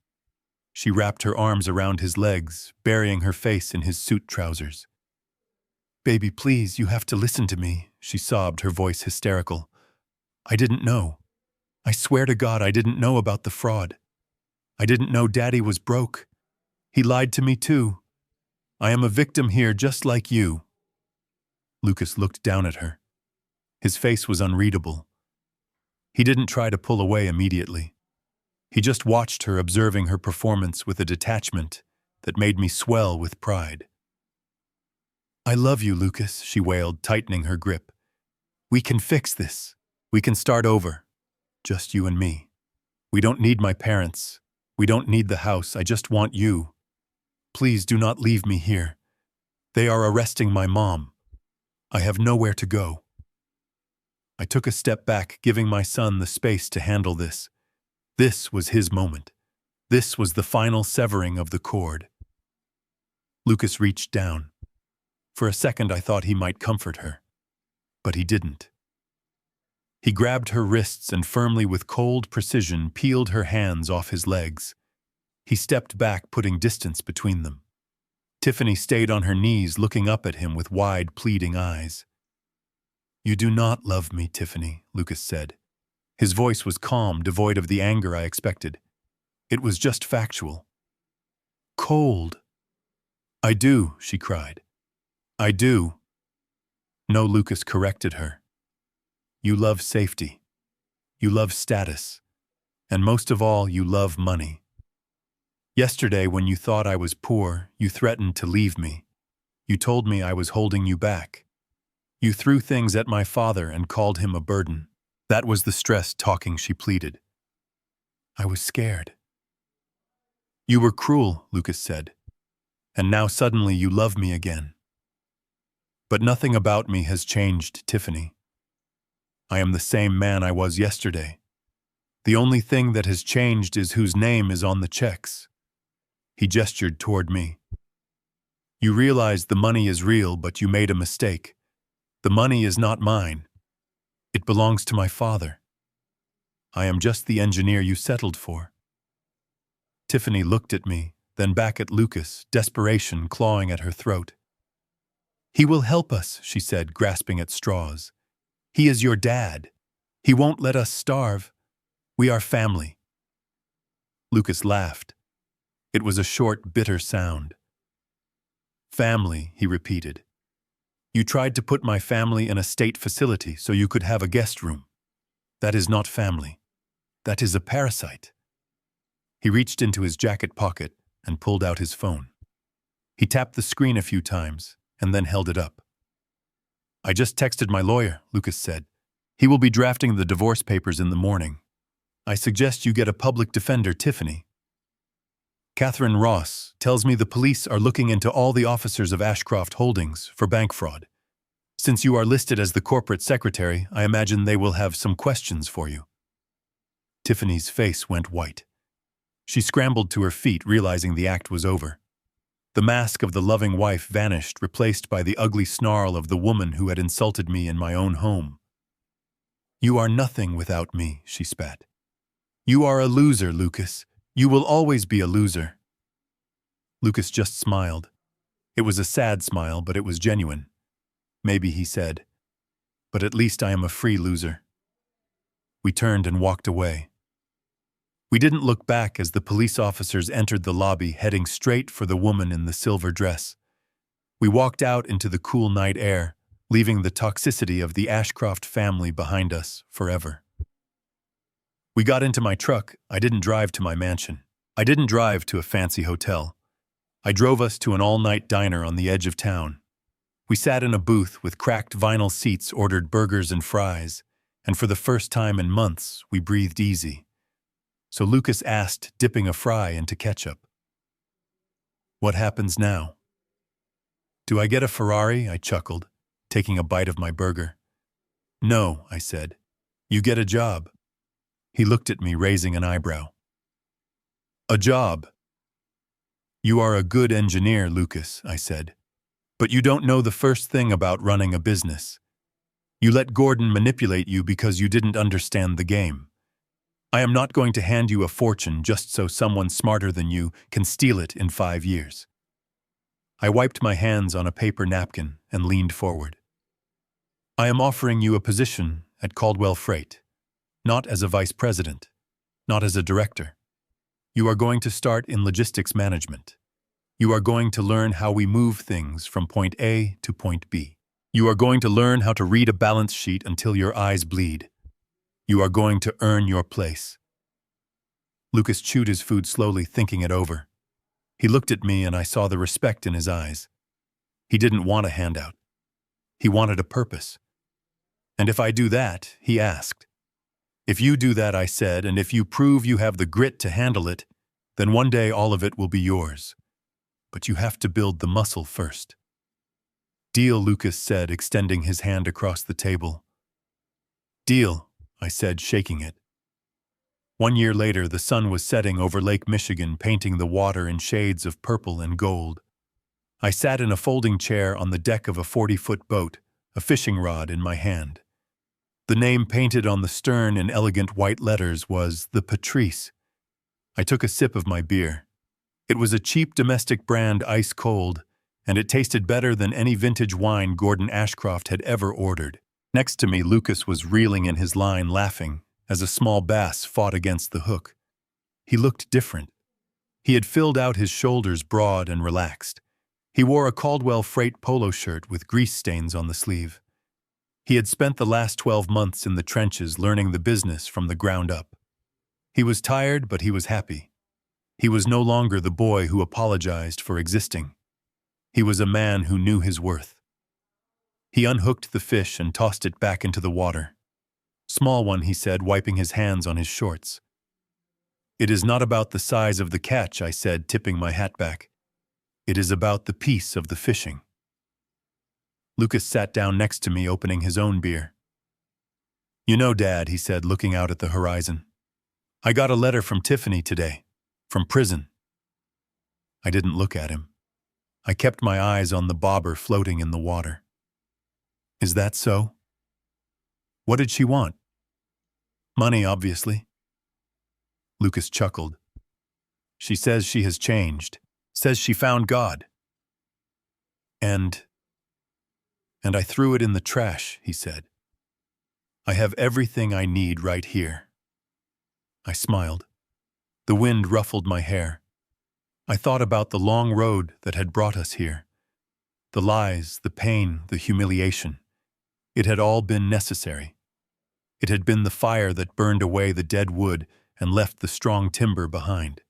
She wrapped her arms around his legs, burying her face in his suit trousers. "Baby, please, you have to listen to me," she sobbed, her voice hysterical. "I didn't know. I swear to God I didn't know about the fraud. I didn't know Daddy was broke. He lied to me too. I am a victim here just like you." Lucas looked down at her. His face was unreadable. He didn't try to pull away immediately. He just watched her, observing her performance with a detachment that made me swell with pride. "I love you, Lucas," she wailed, tightening her grip. "We can fix this. We can start over. Just you and me. We don't need my parents. We don't need the house. I just want you. Please do not leave me here. They are arresting my mom. I have nowhere to go." I took a step back, giving my son the space to handle this. This was his moment. This was the final severing of the cord. Lucas reached down. For a second I thought he might comfort her, but he didn't. He grabbed her wrists and firmly with cold precision peeled her hands off his legs. He stepped back, putting distance between them. Tiffany stayed on her knees, looking up at him with wide, pleading eyes. "You do not love me, Tiffany," Lucas said. His voice was calm, devoid of the anger I expected. It was just factual. Cold. "I do," she cried. "I do." No, Lucas corrected her. "You love safety. You love status. And most of all, you love money. Yesterday, when you thought I was poor, you threatened to leave me. You told me I was holding you back. You threw things at my father and called him a burden. That was the stress talking," she pleaded. "I was scared." "You were cruel," Lucas said. "And now suddenly you love me again." "But nothing about me has changed, Tiffany. I am the same man I was yesterday. The only thing that has changed is whose name is on the checks." He gestured toward me. "You realize the money is real, but you made a mistake. The money is not mine. It belongs to my father. I am just the engineer you settled for." Tiffany looked at me, then back at Lucas, desperation clawing at her throat. "He will help us," she said, grasping at straws. "He is your dad. He won't let us starve. We are family." Lucas laughed. It was a short, bitter sound. "Family," he repeated. "You tried to put my family in a state facility so you could have a guest room. That is not family. That is a parasite." He reached into his jacket pocket and pulled out his phone. He tapped the screen a few times and then held it up. "I just texted my lawyer," Lucas said. "He will be drafting the divorce papers in the morning. I suggest you get a public defender, Tiffany. Catherine Ross tells me the police are looking into all the officers of Ashcroft Holdings for bank fraud. Since you are listed as the corporate secretary, I imagine they will have some questions for you." Tiffany's face went white. She scrambled to her feet, realizing the act was over. The mask of the loving wife vanished, replaced by the ugly snarl of the woman who had insulted me in my own home. "You are nothing without me," she spat. "You are a loser, Lucas. You will always be a loser." Lucas just smiled. It was a sad smile, but it was genuine. "Maybe," he said, "but at least I am a free loser." We turned and walked away. We didn't look back as the police officers entered the lobby, heading straight for the woman in the silver dress. We walked out into the cool night air, leaving the toxicity of the Ashcroft family behind us forever. We got into my truck. I didn't drive to my mansion. I didn't drive to a fancy hotel. I drove us to an all-night diner on the edge of town. We sat in a booth with cracked vinyl seats, ordered burgers and fries, and for the first time in months, we breathed easy. So Lucas asked, dipping a fry into ketchup, "What happens now?" "Do I get a Ferrari?" I chuckled, taking a bite of my burger. "No," I said. "You get a job." He looked at me, raising an eyebrow. "A job?" "You are a good engineer, Lucas," I said. "But you don't know the first thing about running a business. You let Gordon manipulate you because you didn't understand the game. I am not going to hand you a fortune just so someone smarter than you can steal it in 5 years." I wiped my hands on a paper napkin and leaned forward. "I am offering you a position at Caldwell Freight, not as a vice president, not as a director. You are going to start in logistics management. You are going to learn how we move things from point A to point B. You are going to learn how to read a balance sheet until your eyes bleed. You are going to earn your place." Lucas chewed his food slowly, thinking it over. He looked at me and I saw the respect in his eyes. He didn't want a handout. He wanted a purpose. "And if I do that," he asked. "If you do that," I said, "and if you prove you have the grit to handle it, then one day all of it will be yours. But you have to build the muscle first." "Deal," Lucas said, extending his hand across the table. "Deal," I said, shaking it. 1 year later, the sun was setting over Lake Michigan, painting the water in shades of purple and gold. I sat in a folding chair on the deck of a 40-foot boat, a fishing rod in my hand. The name painted on the stern in elegant white letters was the Patrice. I took a sip of my beer. It was a cheap domestic brand, ice cold, and it tasted better than any vintage wine Gordon Ashcroft had ever ordered. Next to me, Lucas was reeling in his line, laughing, as a small bass fought against the hook. He looked different. He had filled out his shoulders broad and relaxed. He wore a Caldwell Freight polo shirt with grease stains on the sleeve. He had spent the last 12 months in the trenches learning the business from the ground up. He was tired, but he was happy. He was no longer the boy who apologized for existing. He was a man who knew his worth. He unhooked the fish and tossed it back into the water. "Small one," he said, wiping his hands on his shorts. "It is not about the size of the catch," I said, tipping my hat back. "It is about the peace of the fishing." Lucas sat down next to me, opening his own beer. "You know, Dad," he said, looking out at the horizon, "I got a letter from Tiffany today, from prison." I didn't look at him. I kept my eyes on the bobber floating in the water. "Is that so? What did she want?" "Money, obviously." Lucas chuckled. "She says she has changed, says she found God. And I threw it in the trash," he said. "I have everything I need right here." I smiled. The wind ruffled my hair. I thought about the long road that had brought us here. The lies, the pain, the humiliation. It had all been necessary. It had been the fire that burned away the dead wood and left the strong timber behind.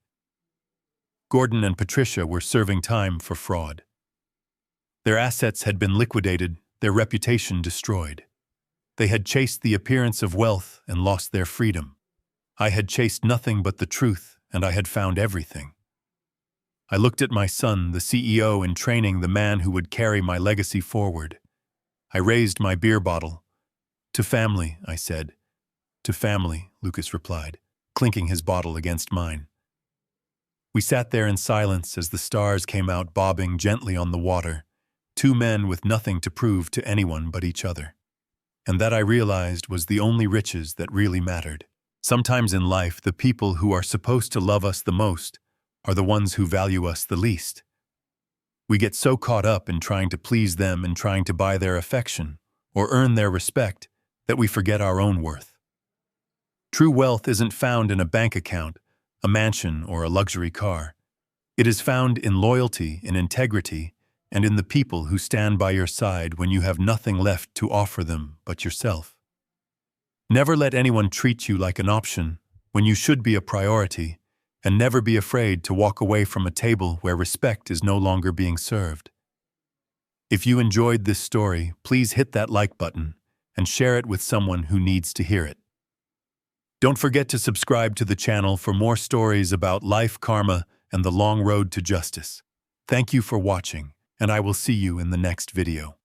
Gordon and Patricia were serving time for fraud. Their assets had been liquidated, their reputation destroyed. They had chased the appearance of wealth and lost their freedom. I had chased nothing but the truth, and I had found everything. I looked at my son, the CEO in training, the man who would carry my legacy forward. I raised my beer bottle. "To family," I said. "To family," Lucas replied, clinking his bottle against mine. We sat there in silence as the stars came out, bobbing gently on the water, two men with nothing to prove to anyone but each other. And that, I realized, was the only riches that really mattered. Sometimes in life, the people who are supposed to love us the most are the ones who value us the least. We get so caught up in trying to please them and trying to buy their affection or earn their respect that we forget our own worth. True wealth isn't found in a bank account, a mansion, or a luxury car. It is found in loyalty, in integrity, and in the people who stand by your side when you have nothing left to offer them but yourself. Never let anyone treat you like an option when you should be a priority, and never be afraid to walk away from a table where respect is no longer being served. If you enjoyed this story, please hit that like button and share it with someone who needs to hear it. Don't forget to subscribe to the channel for more stories about life, karma, and the long road to justice. Thank you for watching, and I will see you in the next video.